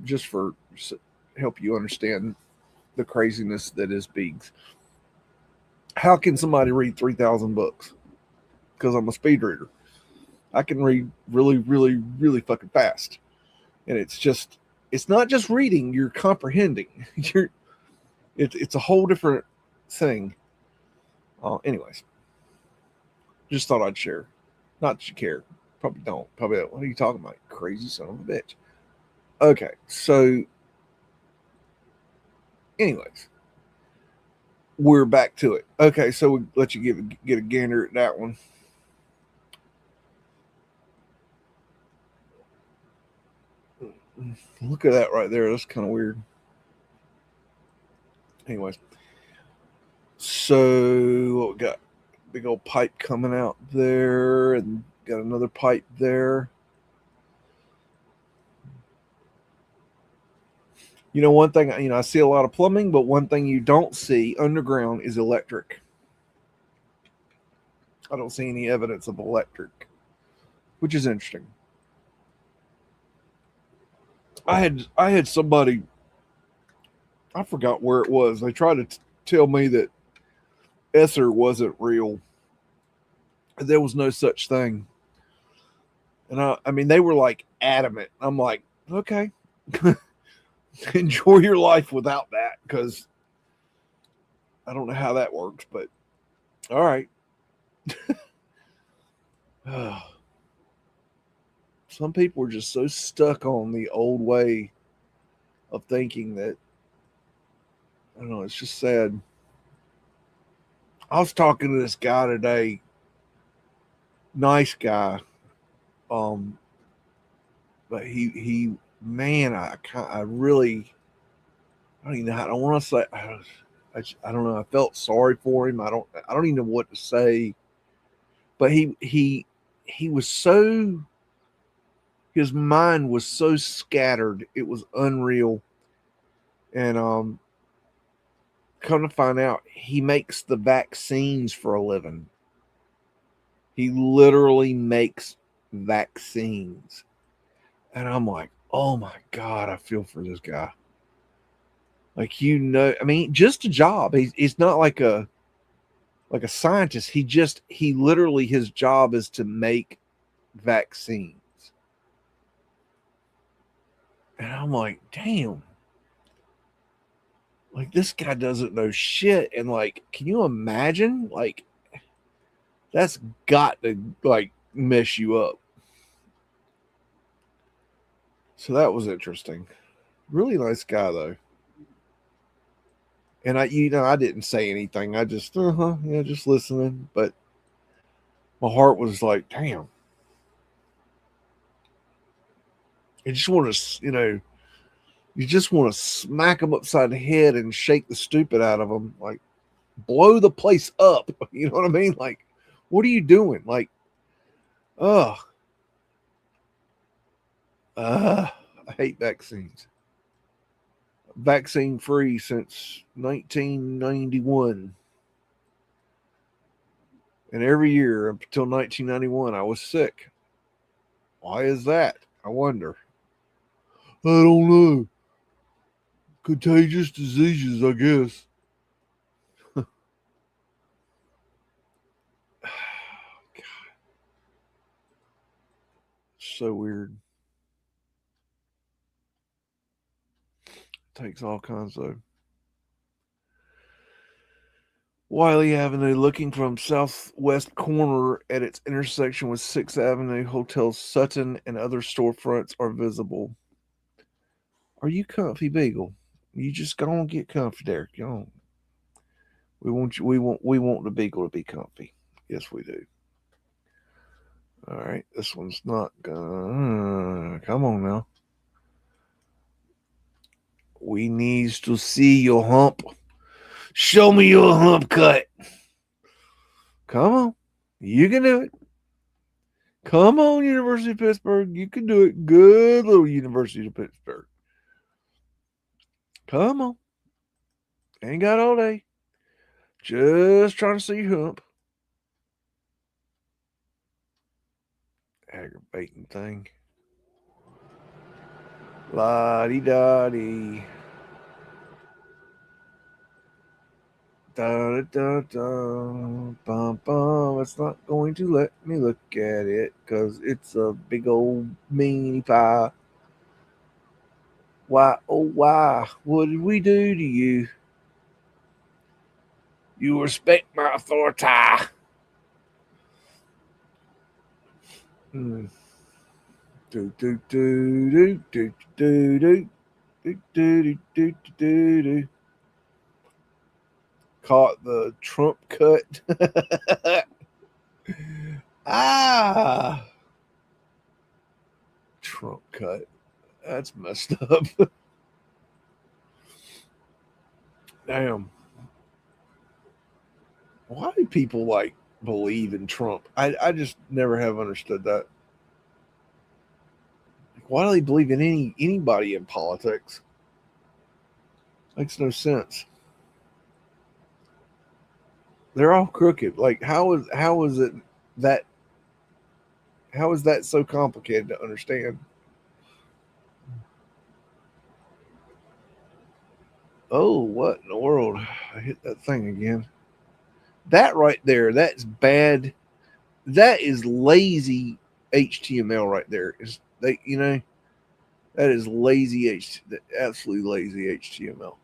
[SPEAKER 3] just for help you understand the craziness that is BEAGS. How can somebody read 3,000 books? Because I'm a speed reader. I can read really, really, really fucking fast. And it's not just reading, you're comprehending. It's a whole different thing. Anyways, just thought I'd share. Not that you care. Probably don't. Probably don't. What are you talking about? Crazy son of a bitch. Okay, so anyways, we're back to it. Okay, so we'll let you get a gander at that one. Look at that right there. That's kind of weird. Anyways, so what we got? Big old pipe coming out there, and got another pipe there. One thing, I see a lot of plumbing, but one thing you don't see underground is electric. I don't see any evidence of electric, which is interesting. I had somebody, I forgot where it was. They tried to tell me that ether wasn't real. There was no such thing. And I mean, they were like adamant. I'm like, okay, enjoy your life without that, because I don't know how that works, but all right. Some people are just so stuck on the old way of thinking that, I don't know, it's just sad. I was talking to this guy today, nice guy, but he man, I really, I don't even know. I don't want to say. I don't know. I felt sorry for him. I don't even know what to say. But he was so. His mind was so scattered. It was unreal. And come to find out, he makes the vaccines for a living. He literally makes vaccines. And I'm like, oh my God, I feel for this guy. Like, I mean, just a job. He's not like a scientist. He literally, his job is to make vaccines. And I'm like, damn. Like, this guy doesn't know shit. And like, can you imagine? Like, that's got to like mess you up. So that was interesting. Really nice guy though. And I didn't say anything. I just just listening. But my heart was like, damn. I just want to, you just want to smack them upside the head and shake the stupid out of them, like blow the place up. You know what I mean? Like, what are you doing? Like, I hate vaccines. Vaccine free since 1991. And every year until 1991, I was sick. Why is that? I wonder. I don't know. Contagious diseases, I guess. God. So weird. Takes all kinds of. Wiley Avenue, looking from southwest corner at its intersection with 6th Avenue, Hotel Sutton and other storefronts are visible. Are you comfy, Beagle? You just go and get comfy there. Go on. We want the Beagle to be comfy. Yes, we do. All right, this one's not gonna come on now. We needs to see your hump. Show me your hump cut. Come on. You can do it. Come on, University of Pittsburgh. You can do it. Good little University of Pittsburgh. Come on. Ain't got all day. Just trying to see your hump. Aggravating thing. La-di-da-di. Da-da-da-da. Bum-bum. It's not going to let me look at it because it's a big old meanie pie. Why, oh why, what did we do to you? You respect my authority. Do do do do do do do do do do do do. Caught the Trump cut. Trump cut. That's messed up. Damn. Why do people like believe in Trump? I just never have understood that. Why do they believe in anybody in politics? Makes no sense. They're all crooked. Like how is that so complicated to understand? Oh, what in the world? I hit that thing again. That right there, that's bad. That is lazy HTML right there. That is lazy absolutely lazy HTML.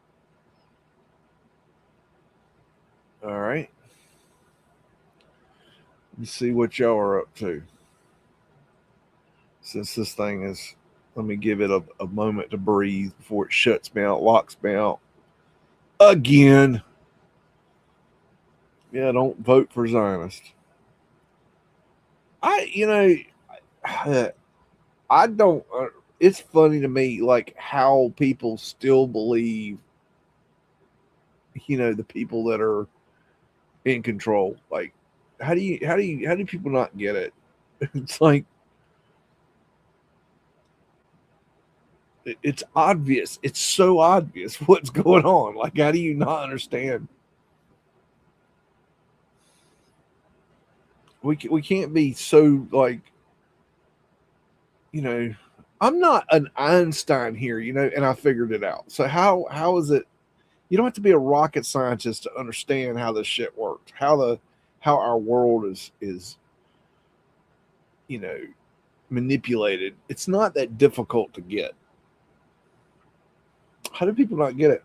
[SPEAKER 3] All right. Let's see what y'all are up to. Since this thing is, let me give it a moment to breathe before it shuts me out, locks me out again. Yeah, don't vote for Zionist. I don't. it's funny to me, like how people still believe, the people that are in control. Like, how do people not get it? It's like, it's obvious. It's so obvious what's going on. Like, how do you not understand? We can't be so like, I'm not an Einstein here, and I figured it out. So how is it? You don't have to be a rocket scientist to understand how this shit works. How our world is manipulated. It's not that difficult to get. How do people not get it?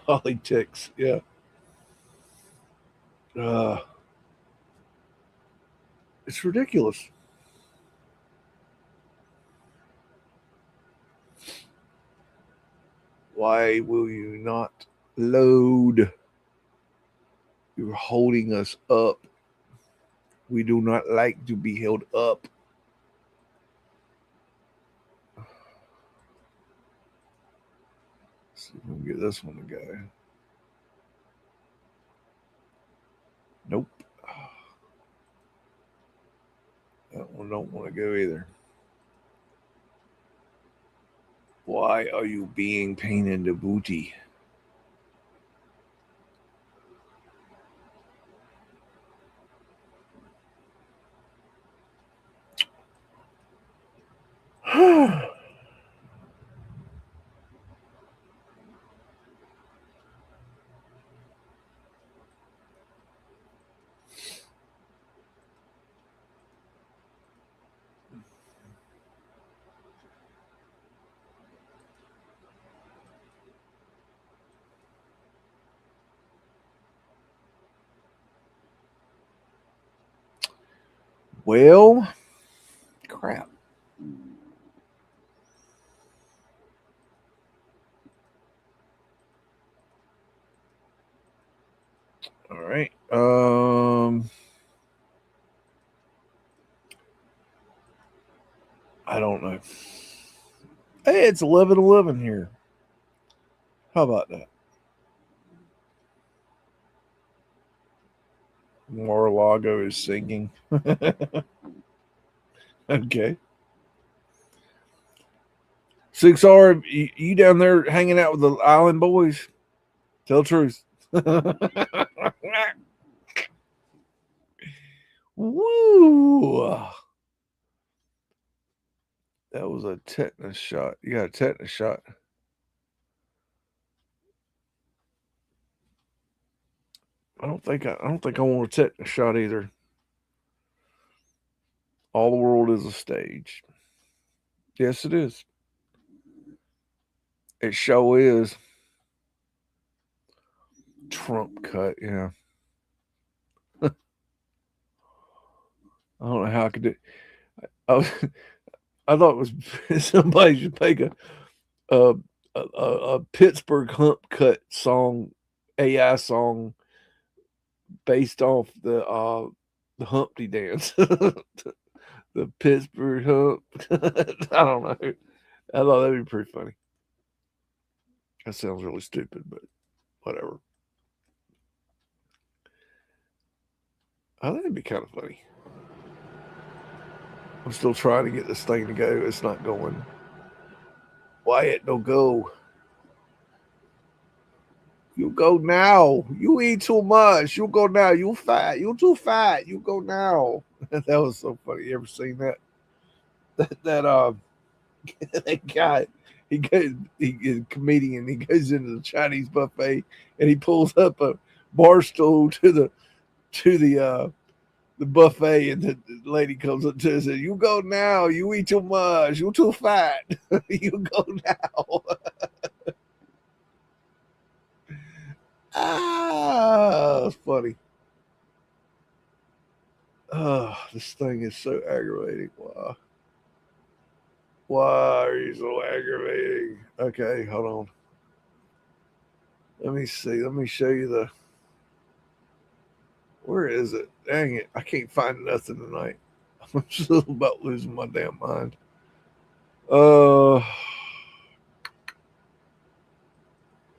[SPEAKER 3] Politics, yeah. It's ridiculous. Why will you not load? You're holding us up. We do not like to be held up. Let's see if we can get this one to go. Nope. That one don't want to go either. Why are you being pain in the booty? Well, crap. All right. I don't know. Hey, it's 11:11 here. How about that? Mar-a-Lago is singing. Okay. 6R, you down there hanging out with the island boys? Tell the truth. Woo! That was a tetanus shot. You got a tetanus shot. I don't think I want a tetanus shot either. All the world is a stage. Yes, it is. It sure is. Trump cut, yeah. I don't know how I could do. I thought it was somebody should make a Pittsburgh Hump cut song, AI song, based off the Humpty dance, the Pittsburgh Hump. I don't know. I thought that'd be pretty funny. That sounds really stupid, but whatever. I think it'd be kind of funny. I'm still trying to get this thing to go. It's not going. Wyatt, don't go. You go now. You eat too much. You go now. You fat. You too fat. You go now. That was so funny. You ever seen that? That guy, he is a comedian. He goes into the Chinese buffet and he pulls up a bar stool to the buffet, and the lady comes up to him and says, "You go now. You eat too much. You too fat. You go now." That's funny. Oh, this thing is so aggravating. Wow. Why are you so aggravating? Okay, hold on. Let me see. Let me show you Where is it? Dang it. I can't find nothing tonight. I'm just about losing my damn mind.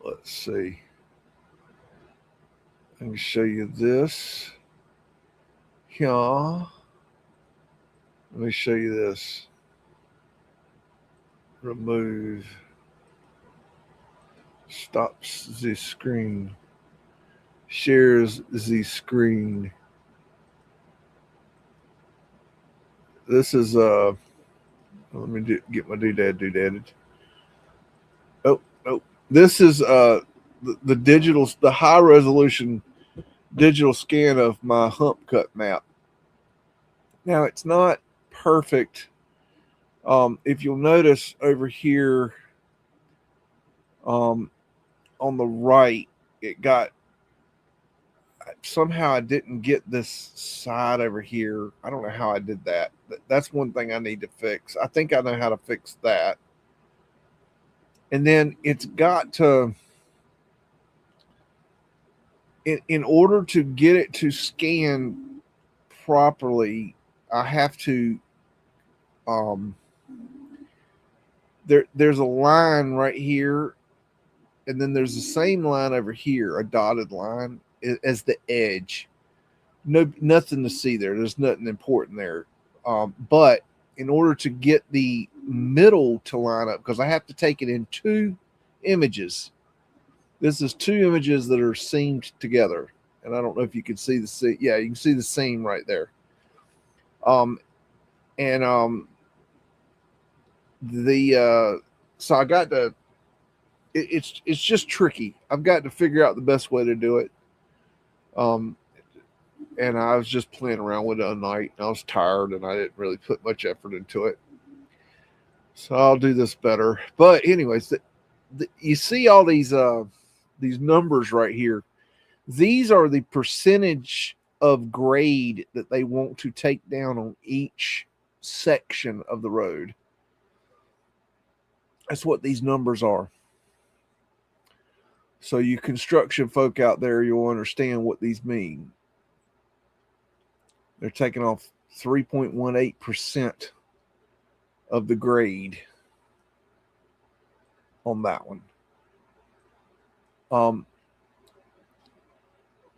[SPEAKER 3] Let's see. I can show you this. Yeah. Let me show you this. Remove. Stops the screen. Shares the screen. This is let me get my doodadded. Oh, this is the digital, the high resolution digital scan of my hump cut map. Now it's not perfect. If you'll notice over here, on the right, it got, somehow I didn't get this side over here. I don't know how I did that. That's one thing I need to fix. I think I know how to fix that. And then it's got to, in order to get it to scan properly, I have to, there's a line right here, and then there's the same line over here, a dotted line as the edge. Nothing to see there. There's nothing important there. But in order to get the middle to line up, because I have to take it in two images. This is two images that are seamed together. And I don't know if you can see the seam. Yeah, you can see the seam right there. So I got to, it's just tricky. I've got to figure out the best way to do it. And I was just playing around with it at night, and I was tired, and I didn't really put much effort into it. So I'll do this better. But anyways, you see all these numbers right here. These are the percentage of grade that they want to take down on each section of the road. That's what these numbers are. So you construction folk out there, you'll understand what these mean. They're taking off 3.18% of the grade on that one.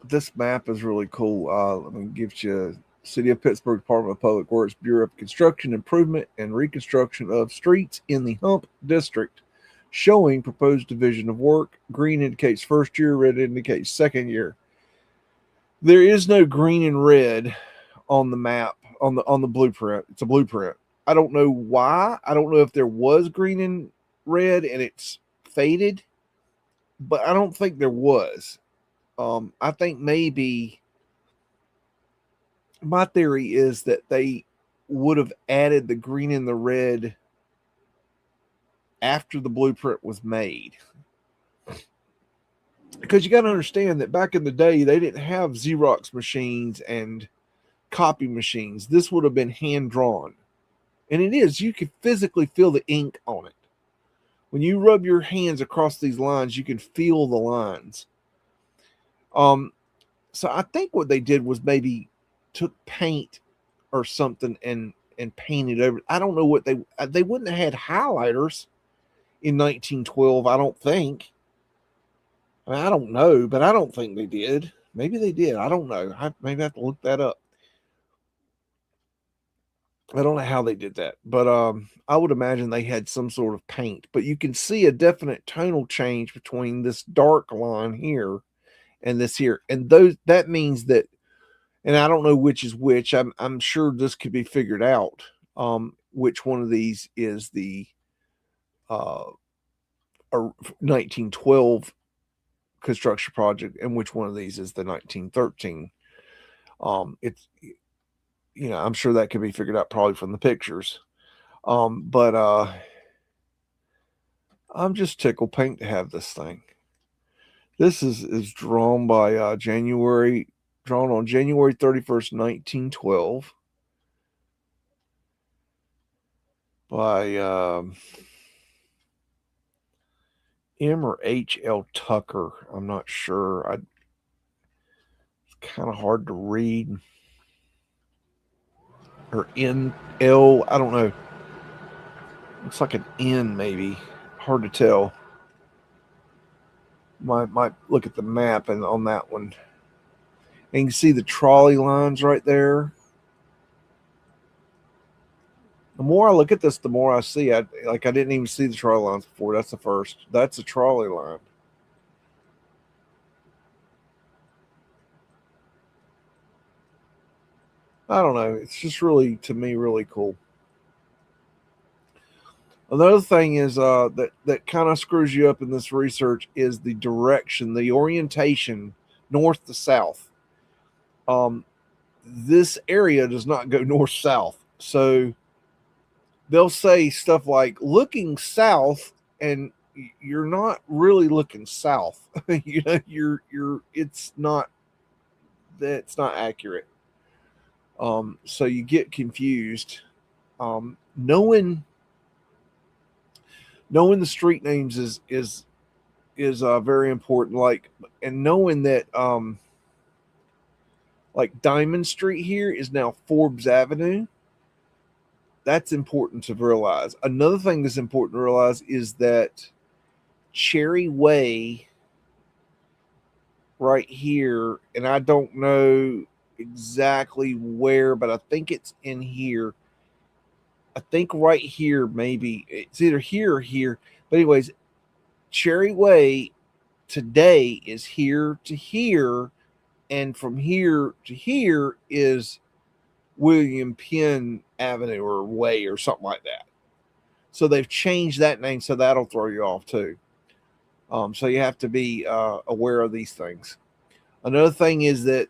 [SPEAKER 3] This map is really cool. Let me give you City of Pittsburgh Department of Public Works Bureau of Construction Improvement and Reconstruction of Streets in the Hump District, showing proposed division of work. Green indicates first year, red indicates second year. There is no green and red on the map, on the blueprint. It's a blueprint. I don't know why. I don't know if there was green and red and it's faded, but I don't think there was. I think maybe, my theory is that they would have added the green and the red after the blueprint was made. Because you got to understand that back in the day, they didn't have Xerox machines and copy machines. This would have been hand drawn. And it is. You can physically feel the ink on it. When you rub your hands across these lines, you can feel the lines. So I think what they did was maybe took paint or something and painted over. I don't know what they wouldn't have had highlighters in 1912. I don't think. I mean, I don't know, but I don't think they did. Maybe they did. I don't know. Maybe I have to look that up. I don't know how they did that, but I would imagine they had some sort of paint. But you can see a definite tonal change between this dark line here and this here, and that means that. And I don't know which is which. I'm sure this could be figured out. Which one of these is the 1912 construction project, and which one of these is the 1913. It's, I'm sure that could be figured out probably from the pictures. But I'm just tickled pink to have this thing. This is drawn by drawn on January 31st, 1912 by M or H.L. Tucker. I'm not sure. It's kind of hard to read. Or N-L, I don't know. Looks like an N maybe. Hard to tell. Might look at the map and on that one. And you can see the trolley lines right there. The more I look at this, the more I see. I didn't even see the trolley lines before. That's the first. That's a trolley line. I don't know. It's just really, to me, really cool. Another thing is that kind of screws you up in this research is the direction, the orientation, north to south. This area does not go north-south. So they'll say stuff like looking south, and you're not really looking south. You know, it's not accurate. So you get confused. Knowing the street names is very important. Like, and knowing that like Diamond Street here is now Forbes Avenue. That's important to realize. Another thing that's important to realize is that Cherry Way right here, and I don't know exactly where, but I think it's in here. I think right here, maybe it's either here or here. But anyways, Cherry Way today is here to here, and from here to here is William Penn Avenue or Way or something like that. So they've changed that name, so that'll throw you off too. So you have to be aware of these things. Another thing is that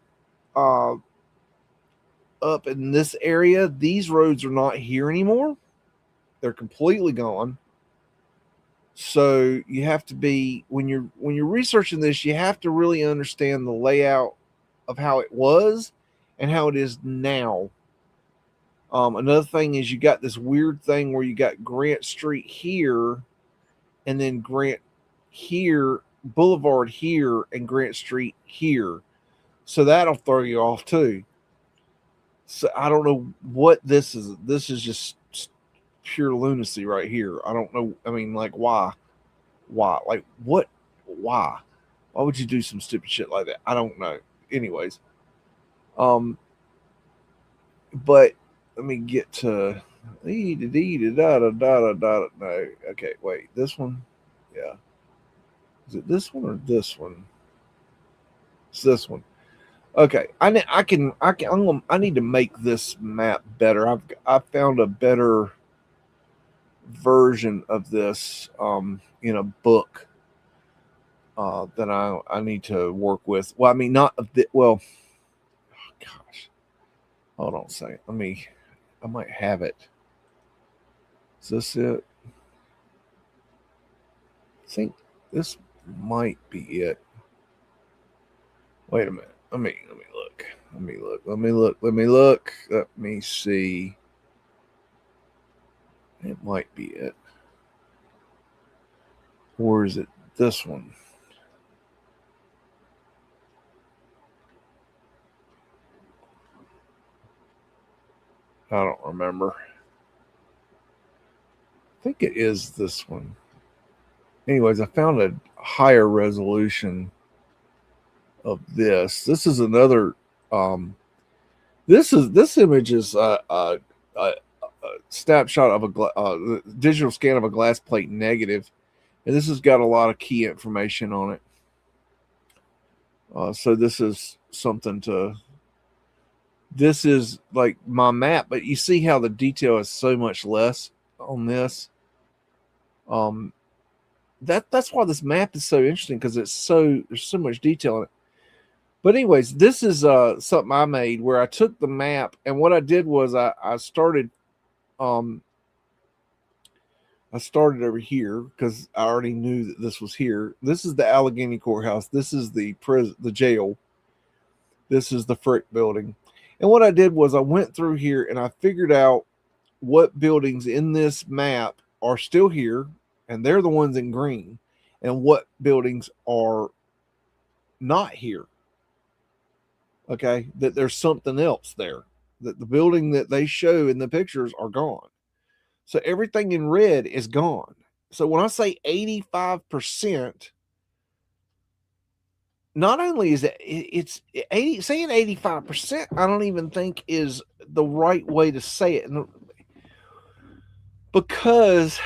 [SPEAKER 3] up in this area, these roads are not here anymore. They're completely gone. So you have to be, when you're researching this, you have to really understand the layout of how it was and how it is now. Another thing is you got this weird thing where you got Grant Street here, and then Grant here, Boulevard here, and Grant Street here. So that'll throw you off too. So I don't know what this is. This is just pure lunacy right here. I don't know. I mean, like, why? Like, what? Why would you do some stupid shit like that? I don't know. Anyways, but let me get to no. Okay, wait. This one, yeah. Is it this one or this one? It's this one. Okay, I need to make this map better. I've found a better version of this in a book that I need to work with. Well, I mean, not of the, well, oh gosh, hold on a second. I might have it. Is this it? I think this might be it. Wait a minute. Let me look. Let me see. It might be it. Or is it this one? I don't remember. I think it is this one. Anyways, I found a higher resolution of this. This is another this image is a snapshot of a digital scan of a glass plate negative, and this has got a lot of key information on it. So this is something to, this is like my map, but you see how the detail is so much less on this. That's why this map is so interesting, because there's so much detail in it. But anyways, this is something I made where I took the map, and what I did was I started over here because I already knew that this was here. This is the Allegheny Courthouse. This is the jail. This is the Frick building. And what I did was I went through here and I figured out what buildings in this map are still here, and they're the ones in green, and what buildings are not here. Okay, that there's something else there. That the building that they show in the pictures are gone. So everything in red is gone. So when I say 85%, not only is it's 80, saying 85%, I don't even think is the right way to say it. Because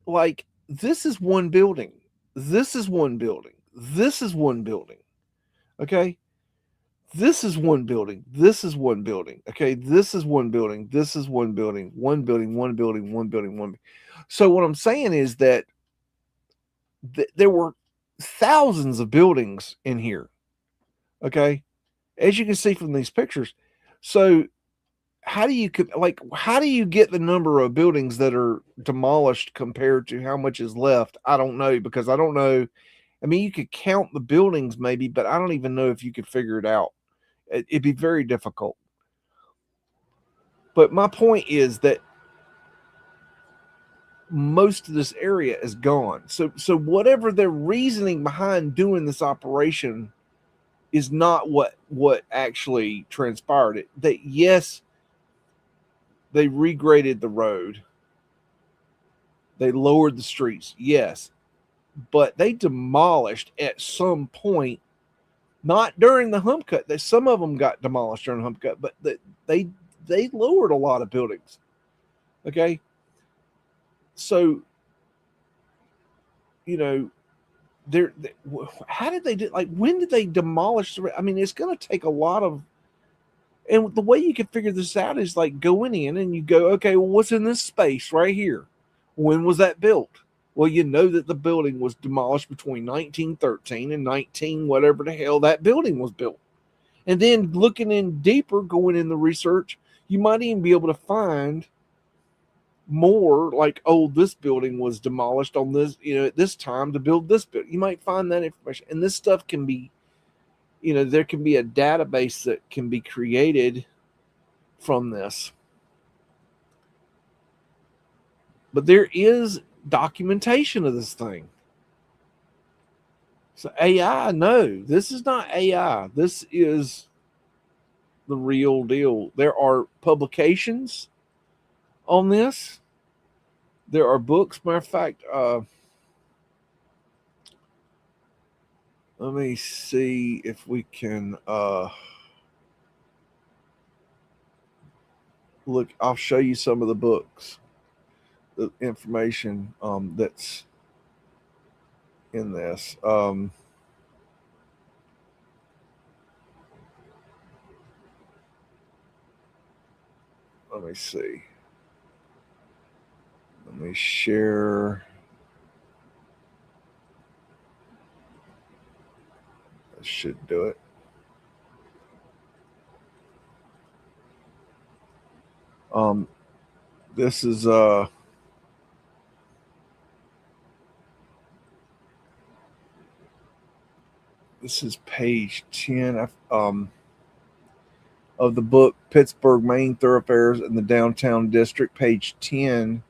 [SPEAKER 3] like this is one building. This is one building. This is one building. Okay? This is one building. This is one building. Okay? This is one building. This is one building. One building, one building, one building, one. So what I'm saying is that there were thousands of buildings in here. Okay? As you can see from these pictures. So how do you get the number of buildings that are demolished compared to how much is left? I don't know, because I don't know. I mean, you could count the buildings maybe, but I don't even know if you could figure it out. It'd be very difficult. But my point is that most of this area is gone. So whatever their reasoning behind doing this operation is not what actually transpired. That yes, they regraded the road. They lowered the streets, yes, but they demolished at some point, not during the hump cut. Some of them got demolished during the hump cut, but they lowered a lot of buildings. Okay, so you know, how did they do? Like, when did they demolish the? I mean, it's going to take a lot of. And the way you can figure this out is like going in and you go, okay, well, what's in this space right here? When was that built? Well, you know that the building was demolished between 1913 and 19 whatever the hell that building was built. And then looking in deeper, going in the research, you might even be able to find more like, oh, this building was demolished on this, at this time to build this building. You might find that information. And this stuff can be, there can be a database that can be created from this. But there is documentation of this thing. So AI, no, this is not AI. This is the real deal. There are publications on this. There are books. Matter of fact, let me see if we can look. I'll show you some of the books, the information that's in this. Let me see. Let me share. That should do it. This is page 10 of the book Pittsburgh Main Thoroughfares in the Downtown District, page 10,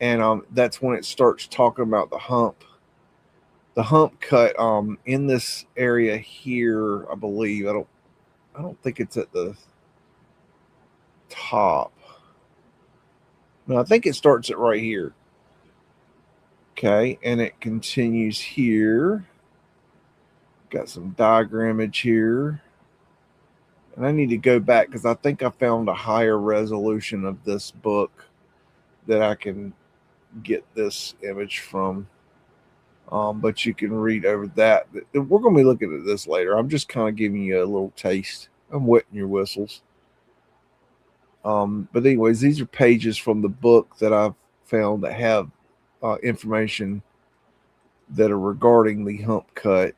[SPEAKER 3] and that's when it starts talking about the hump cut in this area here. I believe I don't think it's at the top. No, I think it starts at right here. Okay, and it continues here. Got some diagrammage here. And I need to go back because I think I found a higher resolution of this book that I can get this image from. But you can read over that. We're going to be looking at this later. I'm just kind of giving you a little taste. I'm wetting your whistles. But anyways, these are pages from the book that I've found that have information that are regarding the hump cut.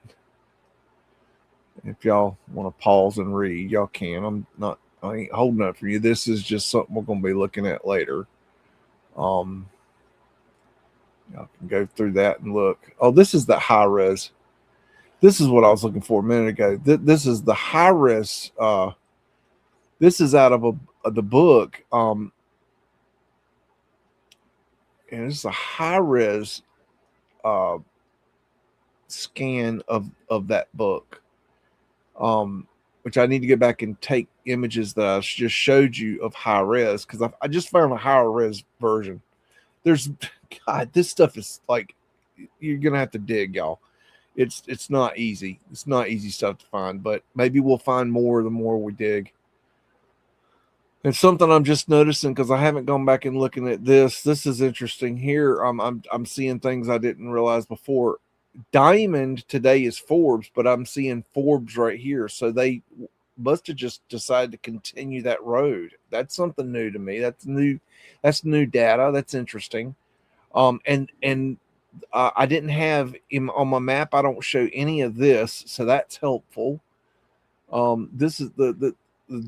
[SPEAKER 3] If y'all want to pause and read, y'all can. I ain't holding up for you. This is just something we're going to be looking at later. Y'all can go through that and look. Oh, this is the high res. This is what I was looking for a minute ago. This is the high res. This is out of the book. And it's a high res scan of that book. which I need to get back and take images that I just showed you of high res, because I just found a higher res version. There's, God, this stuff is like, you're gonna have to dig, y'all. It's not easy. It's not easy stuff to find, but maybe we'll find more the more we dig. And something I'm just noticing, because I haven't gone back and looking at this. This is interesting here. I'm seeing things I didn't realize before. Diamond today is Forbes, but I'm seeing Forbes right here. So they must have just decided to continue that road. That's something new to me. That's new. That's new data. That's interesting. And I didn't have on my map. I don't show any of this, so that's helpful. This is the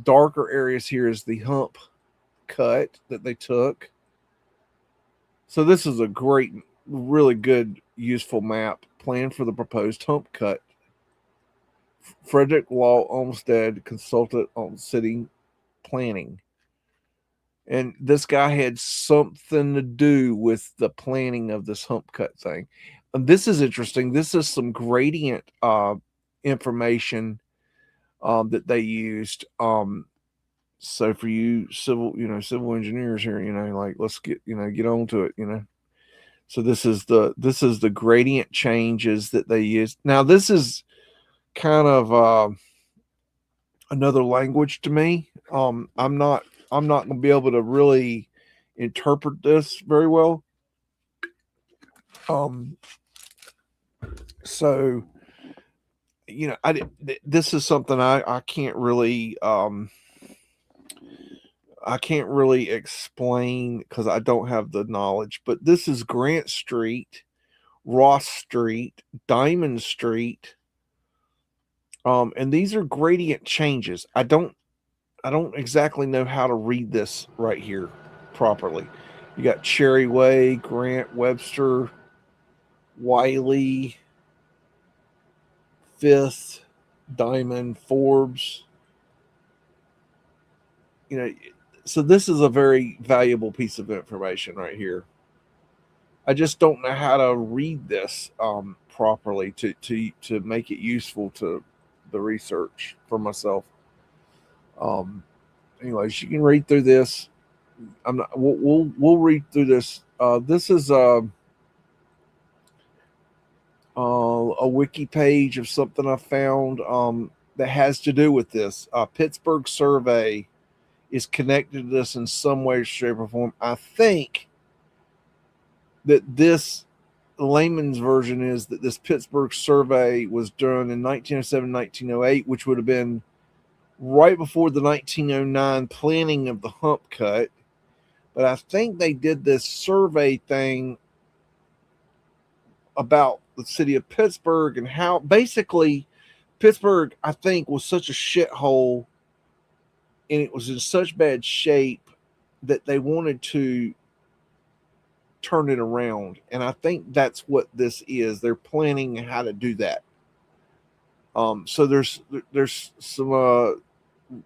[SPEAKER 3] darker areas here is the hump cut that they took. So this is a great, really good, useful map plan for the proposed hump cut. Frederick Law Olmsted, consultant on city planning. And this guy had something to do with the planning of this hump cut thing. And this is interesting. This is some gradient information that they used. So for you civil engineers here, like, let's get on to it, So this is the gradient changes that they used. Now this is kind of another language to me. I'm not going to be able to really interpret this very well. So this is something I can't really explain because I don't have the knowledge. But this is Grant Street, Ross Street, Diamond Street. And these are gradient changes. I don't exactly know how to read this right here properly. You got Cherry Way, Grant, Webster, Wiley, Fifth, Diamond, Forbes. So this is a very valuable piece of information right here. I just don't know how to read this properly to make it useful to the research for myself. Anyways, you can read through this. We'll read through this. This is a wiki page of something I found that has to do with this. Pittsburgh survey is connected to this in some way, shape, or form. I think that this layman's version is that this Pittsburgh survey was done in 1907, 1908, which would have been right before the 1909 planning of the hump cut. But I think they did this survey thing about the city of Pittsburgh and how basically Pittsburgh, I think, was such a shithole and it was in such bad shape that they wanted to turn it around. And I think that's what this is. They're planning how to do that. So there's some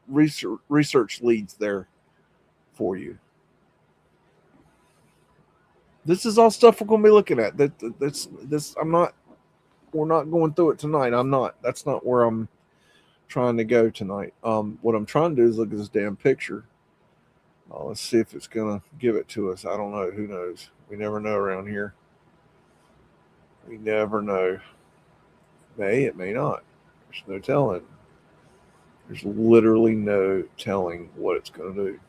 [SPEAKER 3] research leads there for you. This is all stuff we're going to be looking at. We're not going through it tonight. That's not where I'm trying to go tonight. What I'm trying to do is look at this damn picture. Let's see if it's going to give it to us. I don't know. Who knows? We never know around here. We never know. It may not. There's no telling. There's literally no telling what it's going to do.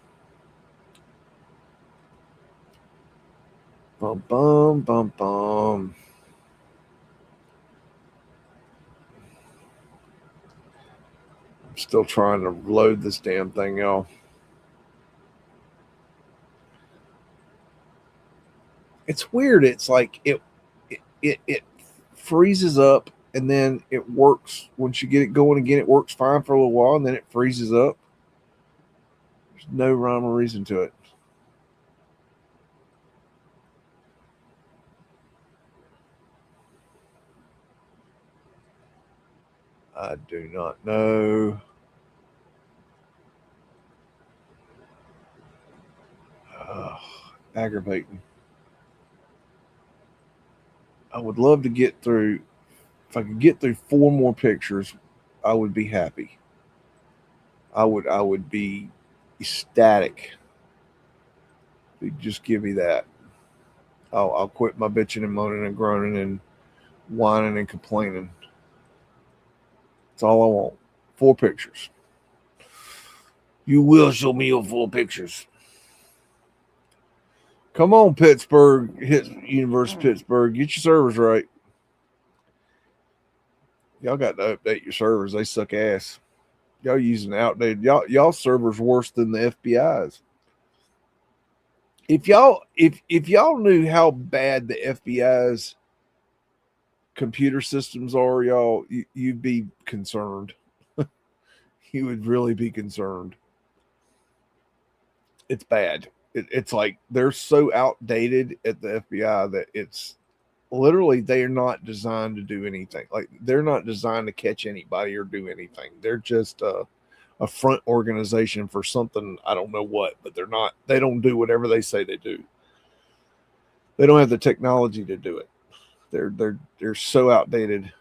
[SPEAKER 3] Bum, bum, bum, bum. I'm still trying to load this damn thing, y'all. It's weird. It's like it freezes up and then it works. Once you get it going again, it works fine for a little while and then it freezes up. There's no rhyme or reason to it. I do not know. Aggravating. I would love to get through, if I could get through 4 more pictures, I would be happy. I would be ecstatic. If you just give me that. I'll quit my bitching and moaning and groaning and whining and complaining. That's all I want. 4 pictures. You will show me your 4 pictures. Come on, Pittsburgh. Hit University of Pittsburgh. Get your servers right. Y'all got to update your servers. They suck ass. Y'all using outdated. Y'all servers worse than the FBI's. If y'all knew how bad the FBI's computer systems are, y'all, you'd be concerned. You would really be concerned. It's bad. It's like they're so outdated at the FBI that it's literally they are not designed to do anything. Like they're not designed to catch anybody or do anything. They're just a front organization for something, I don't know what, but they don't do whatever they say they do. They don't have the technology to do it. They're so outdated.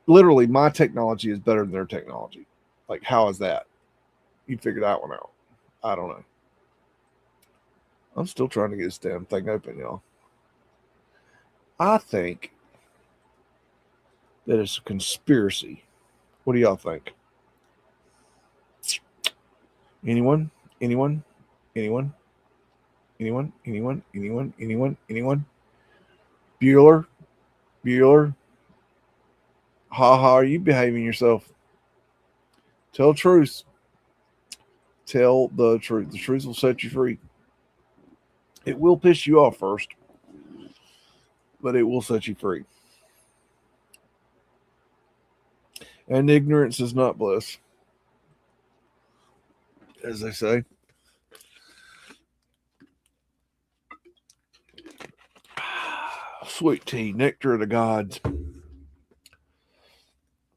[SPEAKER 3] Literally, my technology is better than their technology. Like, how is that? You figure that one out. I don't know. I'm still trying to get this damn thing open, y'all. I think that it's a conspiracy. What do y'all think? Anyone? Anyone? Anyone? Anyone? Anyone? Anyone? Anyone? Anyone? Bueller? Bueller? How are you behaving yourself? Tell the truth. Tell the truth. The truth will set you free. It will piss you off first, but it will set you free. And ignorance is not bliss, as they say. Sweet tea, nectar of the gods.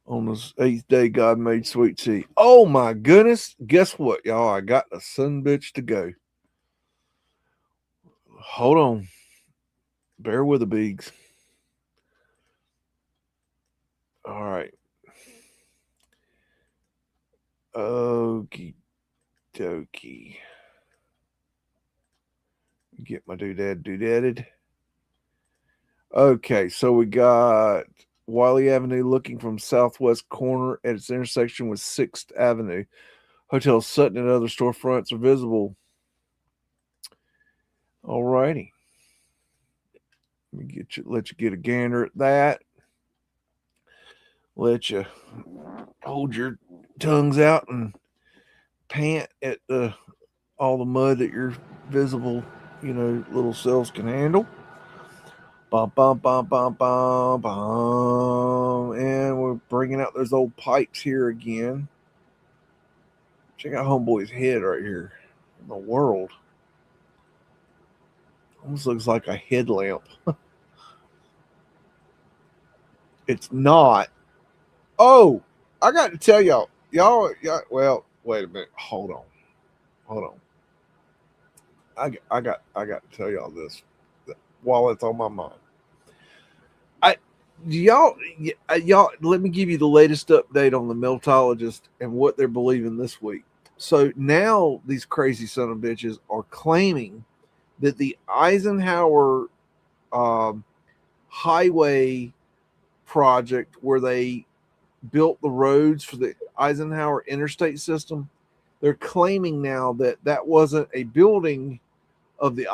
[SPEAKER 3] On this 8th day, God made sweet tea. Oh my goodness. Guess what, y'all? I got a son bitch to go. Hold on. Bear with the BEAGS. All right. Okie dokie. Get my doodadded. Okay, so we got Wiley Avenue looking from southwest corner at its intersection with 6th Avenue. Hotel Sutton and other storefronts are visible. All righty. Let me let you get a gander at that. Let you hold your tongues out and pant at all the mud that your visible, little cells can handle. Bum, bum, bum, bum, bum, bum. And we're bringing out those old pipes here again. Check out homeboy's head right here. In the world. Almost looks like a headlamp. It's not. Oh, I got to tell y'all. Well, wait a minute. Hold on. I got to tell y'all this while it's on my mind. Y'all, let me give you the latest update on the Meltologist and what they're believing this week. So now these crazy son of bitches are claiming that the Eisenhower highway project, where they built the roads for the Eisenhower interstate system, they're claiming now that that wasn't a building of the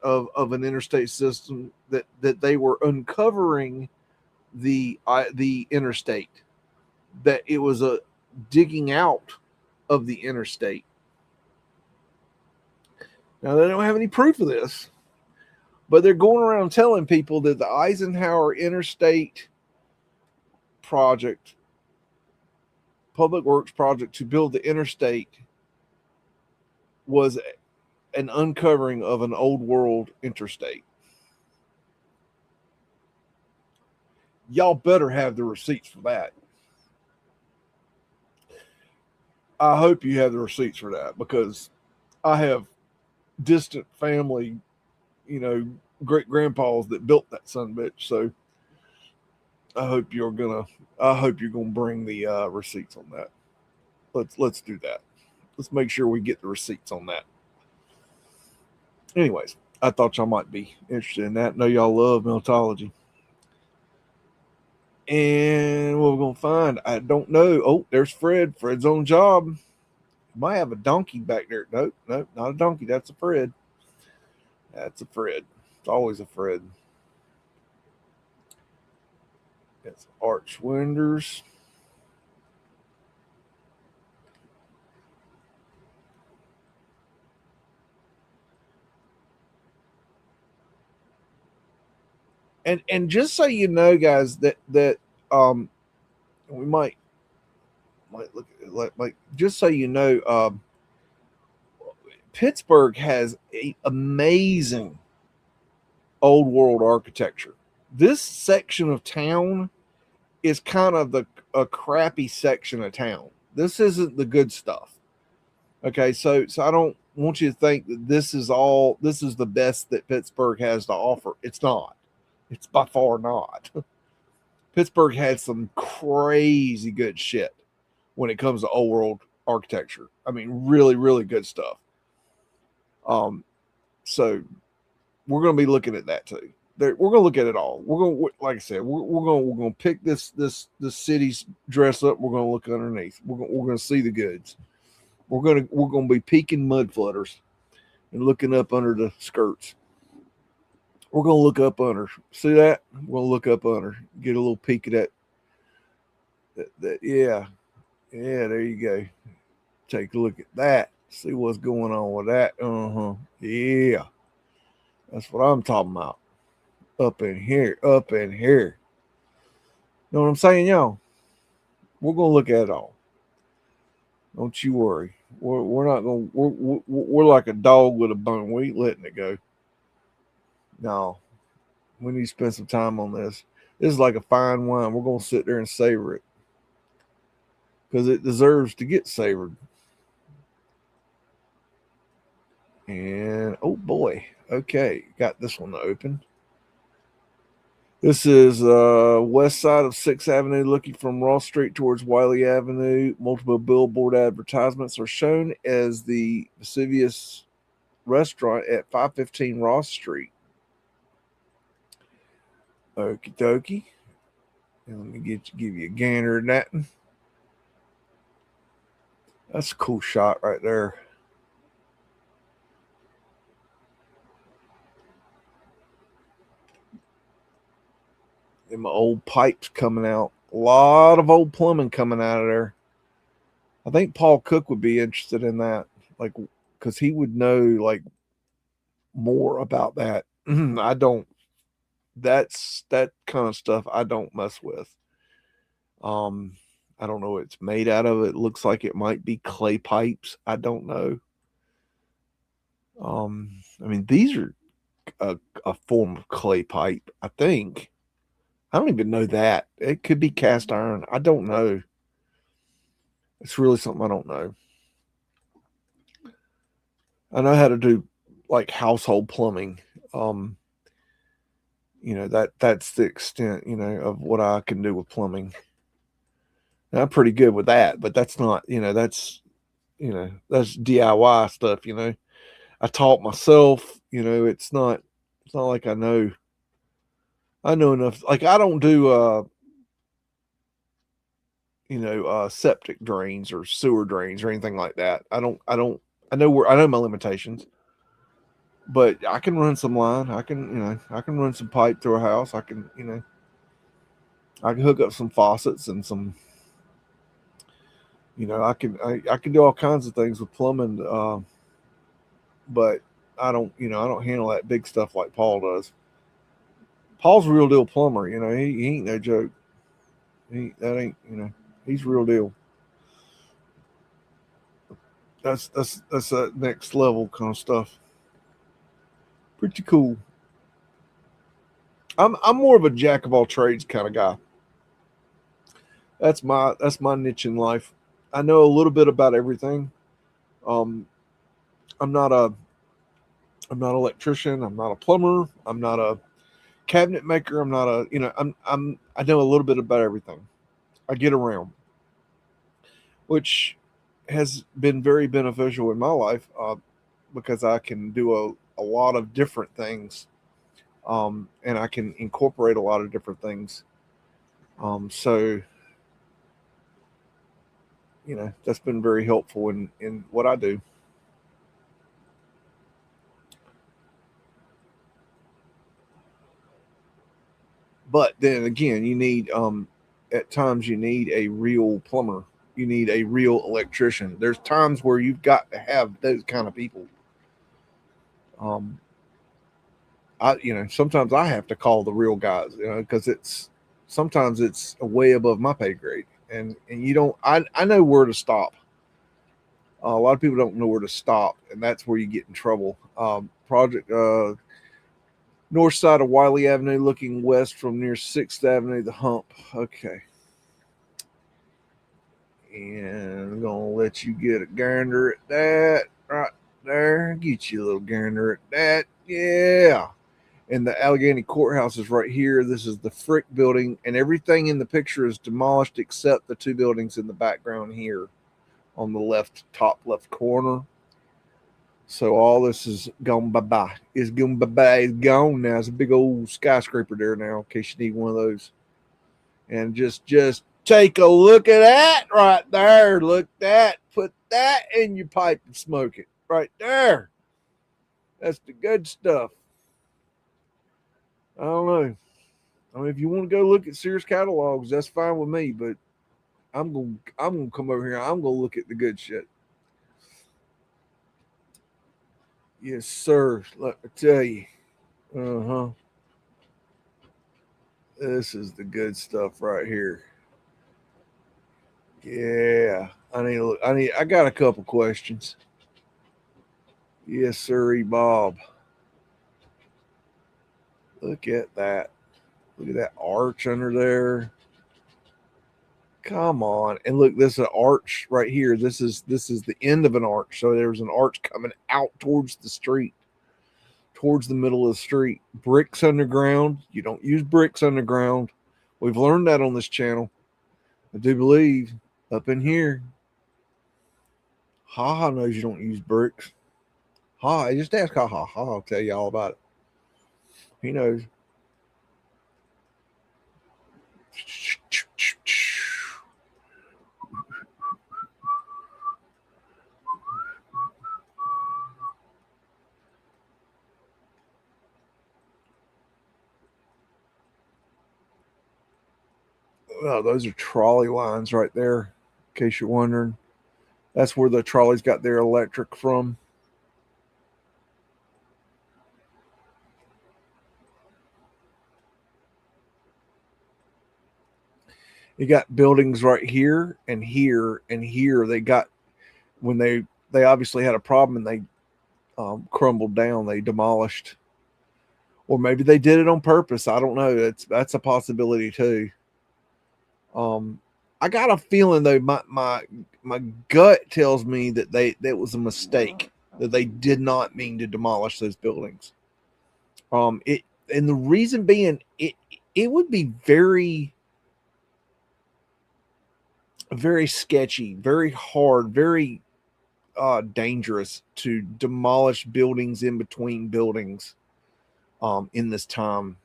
[SPEAKER 3] of an interstate system, that they were uncovering the interstate, that it was a digging out of the interstate. Now they don't have any proof of this, but they're going around telling people that the Eisenhower interstate project, public works project to build the interstate, was an uncovering of an old world interstate. Y'all better have the receipts for that. I hope you have the receipts for that, because I have distant family, great grandpas that built that son of a bitch. So I hope you're gonna bring the receipts on that. Let's do that. Let's make sure we get the receipts on that. Anyways, I thought y'all might be interested in that. I know y'all love Meltology. And what we're gonna find, I don't know. Oh, there's Fred. Fred's on job. Might have a donkey back there. Nope, not a donkey. That's a Fred. That's a Fred. It's always a Fred. It's arch windows. And just so you know, guys, that we might look at like just so you know, Pittsburgh has an amazing old world architecture. This section of town is kind of a crappy section of town. This isn't the good stuff. Okay, so I don't want you to think that this is the best that Pittsburgh has to offer. It's not. It's by far not. Pittsburgh had some crazy good shit when it comes to old world architecture. I mean, really, really good stuff. So we're going to be looking at that too. We're going to look at it all. We're going to, like I said, we're going to pick this city's dress up. We're going to look underneath. We're going to see the goods. We're going to be peeking mud flooders and looking up under the skirts. We're going to look up under. See that? We're going to look up under. Get a little peek at that. Yeah. Yeah, there you go. Take a look at that. See what's going on with that. Yeah. That's what I'm talking about. Up in here. Up in here. Know what I'm saying, y'all? We're going to look at it all. Don't you worry. We're not going to, we're like a dog with a bone. We ain't letting it go. No, we need to spend some time on this. This is like a fine wine. We're going to sit there and savor it because it deserves to get savored. And oh boy, okay, got this one open. This is west side of 6th Avenue, looking from Ross Street towards Wiley Avenue. Multiple billboard advertisements are shown as the Vesuvius restaurant at 515 Ross Street. Okie dokie. And let me give you a gander at that. That's a cool shot right there. And my old pipes coming out. A lot of old plumbing coming out of there. I think Paul Cook would be interested in that. Like, because he would know like more about that. I don't. That's that kind of stuff I don't mess with. I don't know what it's made out of. It looks like it might be clay pipes. I don't know. I mean, these are a form of clay pipe, I think. I don't even know that. It could be cast iron. I don't know. It's really something I don't know. I know how to do like household plumbing. You know, that's the extent, you know, of what I can do with plumbing. And I'm pretty good with that, but that's not, that's DIY stuff, I taught myself, it's not like I know enough. Like I don't do, septic drains or sewer drains or anything like that. I know my limitations, but I can run some line. I can run some pipe through a house. I can hook up some faucets and some, I can do all kinds of things with plumbing. But I don't handle that big stuff like Paul does. Paul's a real deal plumber, he ain't no joke. He's real deal. That's that next level kind of stuff. Pretty cool. I'm more of a jack of all trades kind of guy. That's my niche in life. I know a little bit about everything. I'm not an electrician. I'm not a plumber. I'm not a cabinet maker. I'm not a, you know, I know a little bit about everything. I get around, which has been very beneficial in my life because I can do a lot of different things, and I can incorporate a lot of different things. So, you know, that's been very helpful in what I do. But then again, you need at times you need a real plumber. You need a real electrician. There's times where you've got to have those kind of people. Um, you know, sometimes I have to call the real guys, you know, because sometimes it's way above my pay grade, and you don't. I know where to stop. A lot of people don't know where to stop, and that's where you get in trouble. Project north side of Wiley Avenue, looking west from near 6th Avenue, the Hump. Okay. And I'm going to let you get a gander at that right there. Get you a little gander at that. Yeah. And the Allegheny Courthouse is right here. This is the Frick building, and everything in the picture is demolished except the two buildings in the background here on the top left corner. So all this is gone bye-bye. It's gone bye-bye. It's gone now. It's a big old skyscraper there now, in case you need one of those. And just take a look at that right there. Look at that. Put that in your pipe and smoke it right there. That's the good stuff. I don't know. I mean, if you want to go look at Sears catalogs, that's fine with me. But I'm gonna come over here. I'm gonna look at the good shit. Yes, sir. Let me tell you. Uh-huh. This is the good stuff right here. Yeah. I got a couple questions. Yes, sir, Bob. Look at that. Look at that arch under there. Come on. And look, this is an arch right here. This is the end of an arch. So there's an arch coming out towards the street, towards the middle of the street. Bricks underground. You don't use bricks underground. We've learned that on this channel. I do believe up in here. Haha knows you don't use bricks. Ha, just ask Haha. Ha, I'll tell you all about it. He knows. Oh, those are trolley lines right there, in case you're wondering. That's where the trolleys got their electric from. You got buildings right here and here and here. They got, when they obviously had a problem and they crumbled down, they demolished. Or maybe they did it on purpose. I don't know. That's a possibility too. I got a feeling though, my gut tells me that was a mistake, that they did not mean to demolish those buildings. And the reason being, it would be very sketchy, very hard, very dangerous to demolish buildings in between buildings in this time.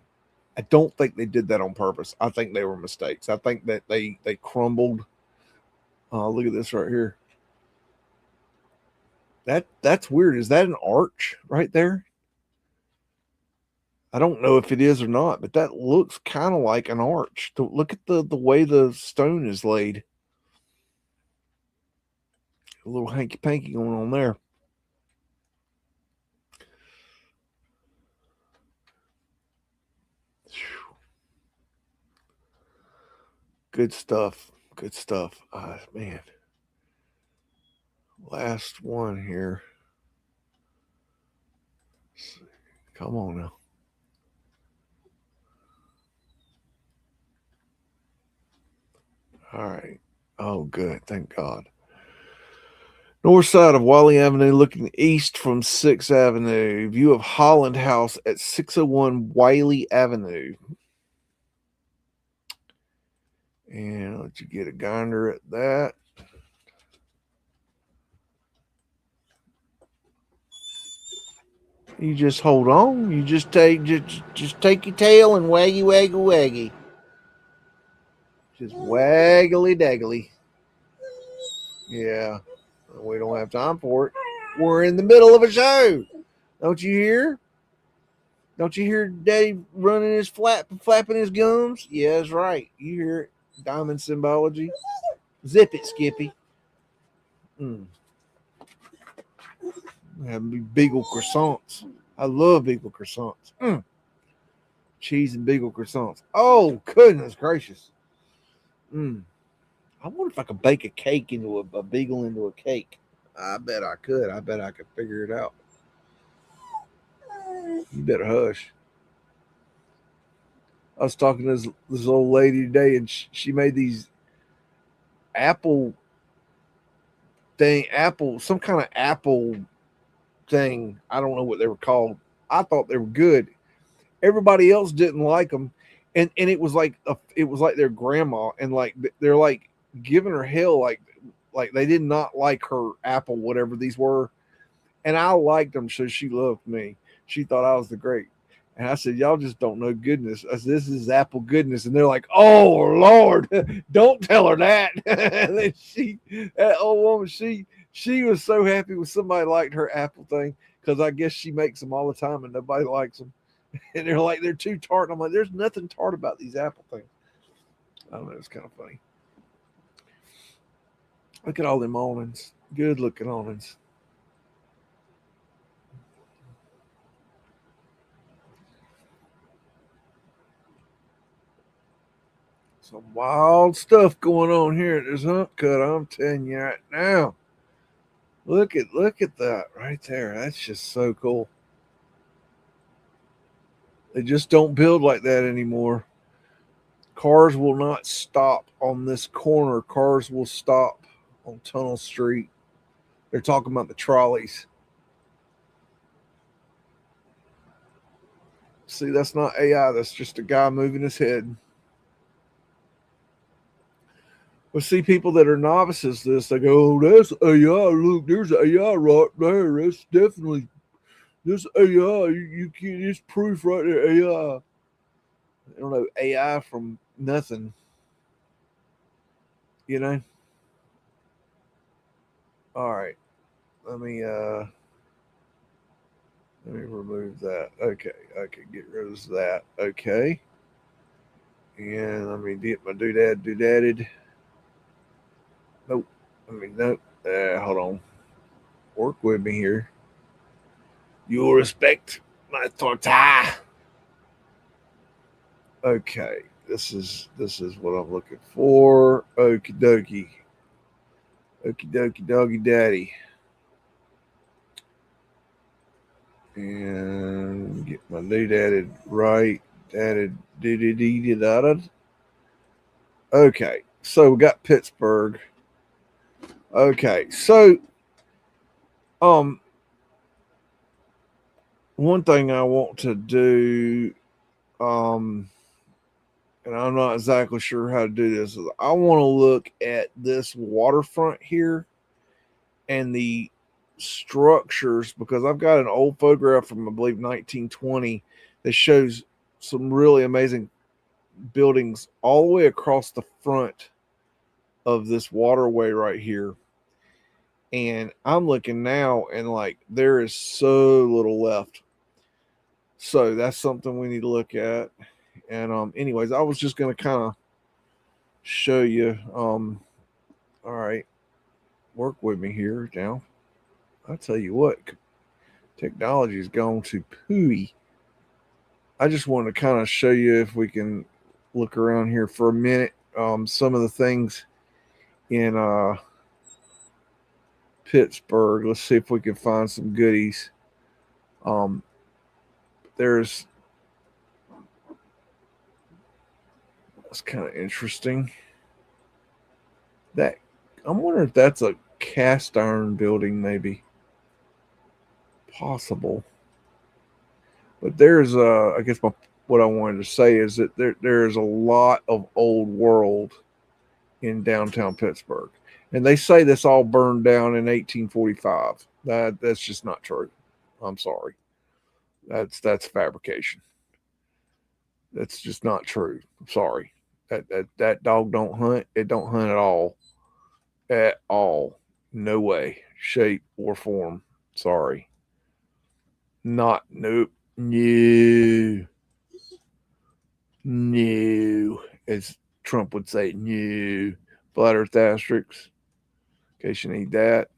[SPEAKER 3] I don't think they did that on purpose. I think they were mistakes. I think that they crumbled. Look at this right here. That's weird. Is that an arch right there? I don't know if it is or not, but that looks kind of like an arch. Look at the way the stone is laid. A little hanky panky going on there. Good stuff. Good stuff. Man. Last one here. Come on now. All right. Oh, good. Thank God. North side of Wally Avenue, looking east from 6th Avenue. View of Holland House at 601 Wiley Avenue. And I'll let you get a gander at that. You just hold on. You just take your tail and waggy, waggy, waggy. Just waggly daggly. Yeah. We don't have time for it. We're in the middle of a show. Don't you hear? Don't you hear Daddy running his flapping his gums? Yeah, that's right. You hear it. Diamond symbology. Zip it, Skippy. Have beagle croissants. I love beagle croissants. Cheese and beagle croissants. Oh, goodness gracious. I wonder if I could bake a cake into a beagle into a cake. I bet I could. I bet I could figure it out. You better hush. I was talking to this old lady today, and she made these some kind of apple thing. I don't know what they were called. I thought they were good. Everybody else didn't like them, and it was like their grandma, and like they're like giving her hell, like they did not like her apple, whatever these were, and I liked them, so she loved me. She thought I was the great. And I said, y'all just don't know goodness. I said, this is apple goodness. And they're like, oh, Lord, don't tell her that. And then that old woman, she was so happy when somebody liked her apple thing, because I guess she makes them all the time and nobody likes them. And they're like, they're too tart. And I'm like, there's nothing tart about these apple things. I don't know. It's kind of funny. Look at all them almonds. Good looking almonds. Some wild stuff going on here at this hump cut. I'm telling you right now. Look at that right there. That's just so cool. They just don't build like that anymore. Cars will not stop on this corner. Cars will stop on Tunnel Street. They're talking about the trolleys. See, that's not AI. That's just a guy moving his head. We'll see people that are novices to this. They go, oh, that's AI. Look, there's AI right there. That's definitely this AI. You can't, it's proof right there. AI. I don't know, AI from nothing. You know? All right. Let me remove that. Okay. I can get rid of that. Okay. And let me get my doodadded. Nope. Nope. Hold on. Work with me here. You'll respect my Tartary. Okay. This is what I'm looking for. Okie dokie. Okie dokie doggy daddy. And get my doodadded right. Added. Okay. So we got Pittsburgh. Okay, so one thing I want to do, and I'm not exactly sure how to do this, is I want to look at this waterfront here and the structures, because I've got an old photograph from, I believe, 1920 that shows some really amazing buildings all the way across the front of this waterway right here. And I'm looking now, and like there is so little left. So that's something we need to look at. And anyways, I was just going to kind of show you. All right, work with me here now. I'll tell you what, technology is going to pooey. I just wanted to kind of show you, if we can look around here for a minute, some of the things in Pittsburgh. Let's see if we can find some goodies. That's kind of interesting. That, I'm wondering if that's a cast iron building, maybe. Possible. But there's I guess what I wanted to say is that there's a lot of old world in downtown Pittsburgh. And they say this all burned down in 1845. That's just not true. I'm sorry. That's fabrication. That's just not true. I'm sorry. That dog don't hunt. It don't hunt at all. At all. No way, shape, or form. Sorry. Nope. No. No. As Trump would say, no. Flat Earth asterisks. In case you need that.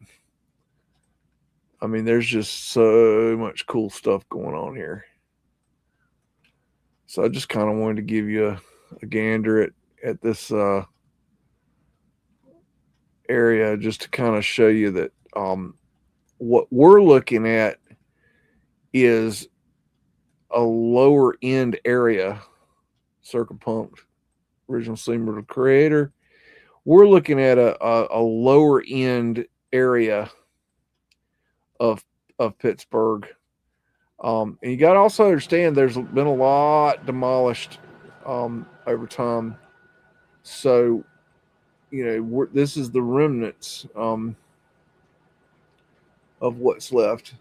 [SPEAKER 3] I mean, there's just so much cool stuff going on here. So I just kind of wanted to give you a gander at this area just to kind of show you that what we're looking at is a lower end area. Circumpunked, original Seamer the creator. We're looking at a lower end area of Pittsburgh. And you got to also understand there's been a lot demolished over time. So, this is the remnants of what's left.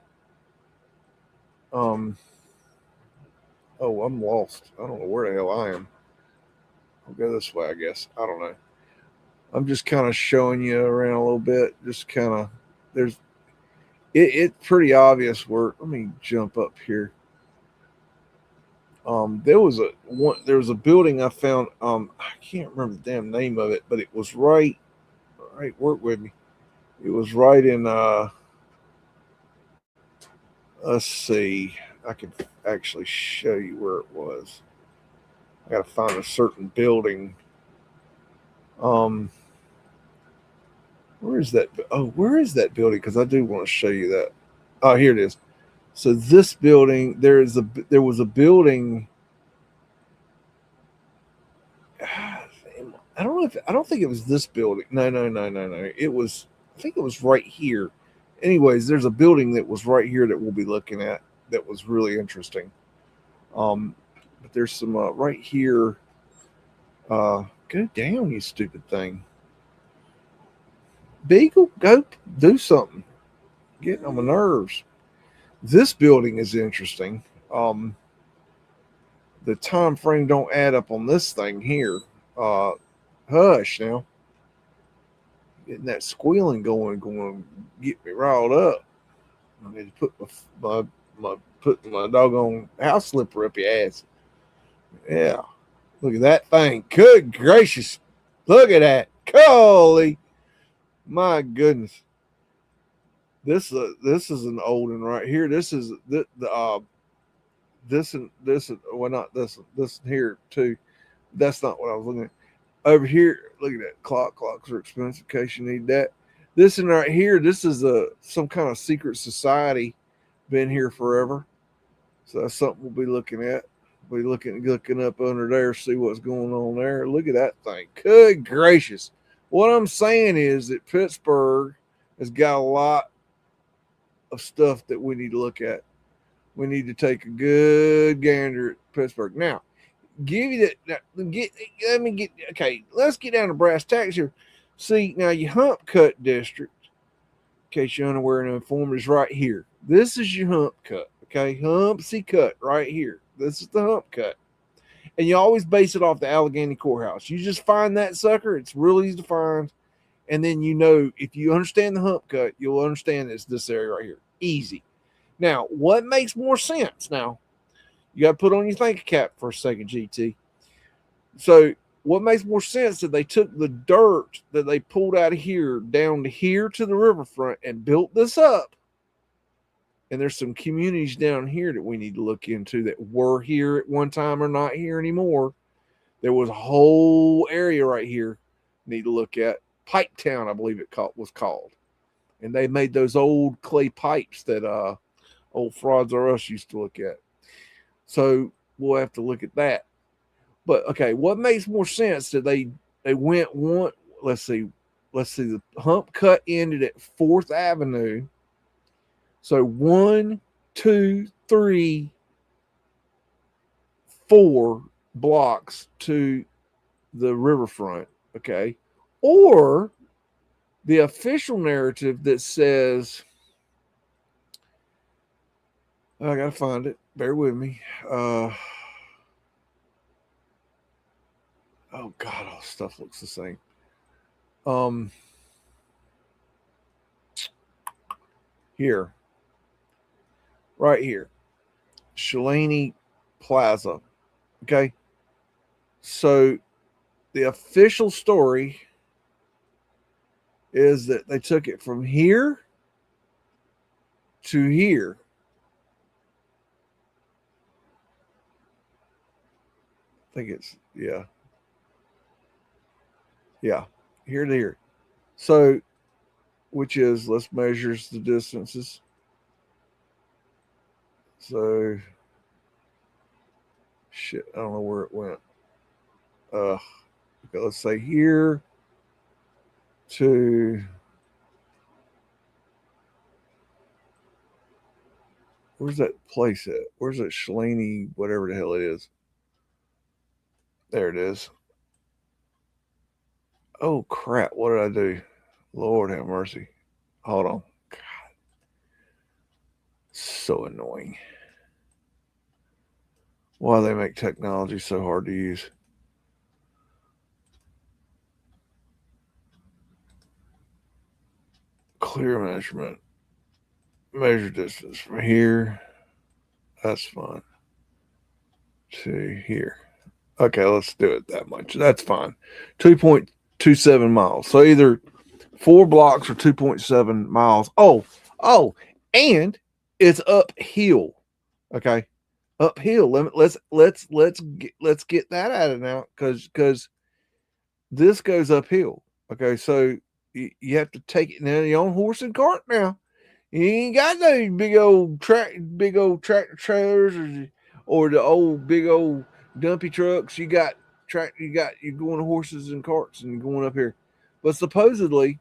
[SPEAKER 3] Oh, I'm lost. I don't know where the hell I am. I'll go this way, I guess. I don't know. I'm just kind of showing you around a little bit. Just kind of, it's pretty obvious where, let me jump up here. There was a building I found. I can't remember the damn name of it, but it was right, work with me. It was right in, let's see. I can actually show you where it was. I got to find a certain building. Where is that? Oh, where is that building? Because I do want to show you that. Oh, here it is. So this building, there was a building. I don't think it was this building. No. It was, I think it was right here. Anyways, there's a building that was right here that we'll be looking at that was really interesting. But there's some right here. Go down, you stupid thing. Beagle, go do something. Getting on my nerves. This building is interesting. The time frame don't add up on this thing here. Hush now. Getting that squealing going to get me riled up. I need to put my doggone house slipper up your ass. Yeah. Look at that thing. Good gracious. Look at that. Holy. My goodness. This is an old one right here. This is well, not this one. This here too. That's not what I was looking at. Over here, look at that clock. Clocks are expensive in case you need that. This one right here, this is some kind of secret society. Been here forever. So that's something we'll be looking at. We'll be looking up under there, see what's going on there. Look at that thing. Good gracious. What I'm saying is that Pittsburgh has got a lot of stuff that we need to look at. We need to take a good gander at Pittsburgh. Now, let's get down to brass tacks here. See, now your Hump Cut district, in case you're unaware and uninformed, is right here. This is your Hump Cut, okay? Humpsy Cut right here. This is the Hump Cut. And you always base it off the Allegheny Courthouse. You just find that sucker. It's real easy to find. And then if you understand the Hump Cut, you'll understand it's this area right here. Easy. Now, what makes more sense? Now, you got to put on your thinking cap for a second, GT. So, what makes more sense that they took the dirt that they pulled out of here down to here to the riverfront and built this up. And there's some communities down here that we need to look into that were here at one time or not here anymore. There was a whole area right here need to look at. Pipe Town, I believe it was called. And they made those old clay pipes that old Frauds R Us used to look at. So we'll have to look at that. But okay, what makes more sense that they went one? Let's let's see, the hump cut ended at 4th Avenue. So 1, 2, 3, 4 blocks to the riverfront. Okay. Or the official narrative that says, I gotta find it. Bear with me. Oh God, all stuff looks the same. Here, right here, Shalani Plaza. Okay, so the official story is that they took it from here to here. I think it's, yeah, here to here. So, which is, let's measure the distances. So, shit, I don't know where it went. Okay, let's say here to, where's that place at? Where's that Shalani, whatever the hell it is? There it is. Oh crap, what did I do? Lord have mercy. Hold on. God. So annoying. Why they make technology so hard to use? Clear measurement. Measure distance from here. That's fine. To here. Okay, let's do it that much. That's fine. 2.27 miles. So either 4 blocks or 2.7 miles. Oh, and it's uphill. Okay, uphill. Let's get that out of now, because this goes uphill. Okay, so you have to take it now. You're on horse and cart now. You ain't got no big old tractor trailers or the old big old dumpy trucks. You're going horses and carts and you're going up here. But supposedly,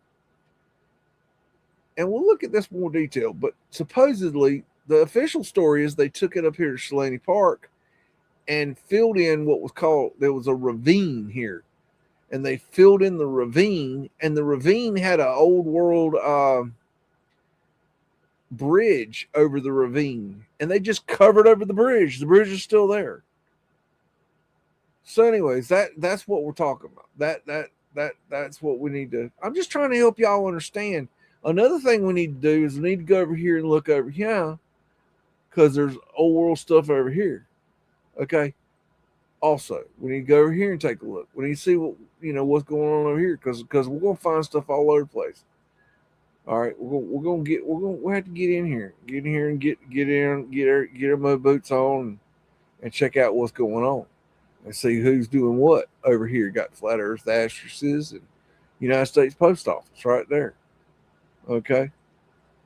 [SPEAKER 3] and we'll look at this more detail, but supposedly the official story is they took it up here to Shalani Park and filled in what was called, there was a ravine here. And they filled in the ravine, and the ravine had an old world bridge over the ravine, and they just covered over the bridge. The bridge is still there. So anyways, that's what we're talking about. That's what we need to, I'm just trying to help y'all understand. Another thing we need to do is we need to go over here and look over here, because there's old world stuff over here. Okay. Also, we need to go over here and take a look. We need to see what's going on over here, because we're gonna find stuff all over the place. All right, we'll have to get in here and get our mud boots on and check out what's going on and see who's doing what over here. Got Flat Earth Asterisks and United States Post Office right there. Okay,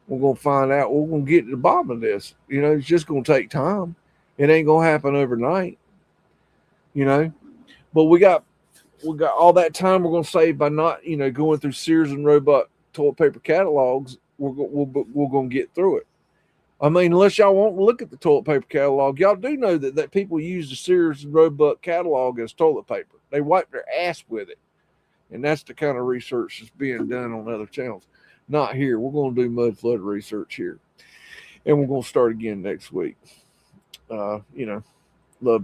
[SPEAKER 3] we're gonna find out. We're gonna get to the bottom of this. It's just gonna take time. It ain't gonna happen overnight. But we got all that time we're gonna save by not going through Sears and Roebuck toilet paper catalogs. We're gonna get through it. I mean, unless y'all won't look at the toilet paper catalog, y'all do know that people use the Sears and Roebuck catalog as toilet paper. They wipe their ass with it, and that's the kind of research that's being done on other channels. Not here. We're gonna do Mudflood research here, and we're gonna start again next week. Love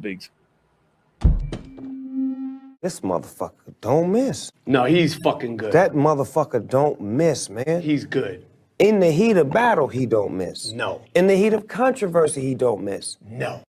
[SPEAKER 3] BEAGS.
[SPEAKER 2] This motherfucker don't miss.
[SPEAKER 6] No, he's fucking good.
[SPEAKER 2] That motherfucker don't miss, man.
[SPEAKER 6] He's good.
[SPEAKER 2] In the heat of battle, he don't miss.
[SPEAKER 6] No.
[SPEAKER 2] In the heat of controversy, he don't miss.
[SPEAKER 6] No.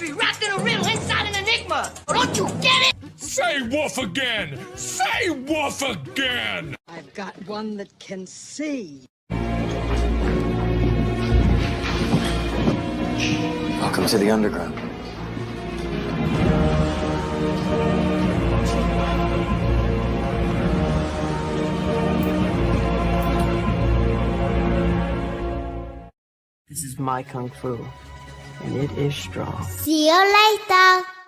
[SPEAKER 6] mystery wrapped in a riddle inside an enigma. Don't you get it?
[SPEAKER 7] Say woof again! Say woof again!
[SPEAKER 8] I've got one that can see.
[SPEAKER 9] Welcome to the underground.
[SPEAKER 8] This is my kung fu, and it is strong.
[SPEAKER 10] See you later.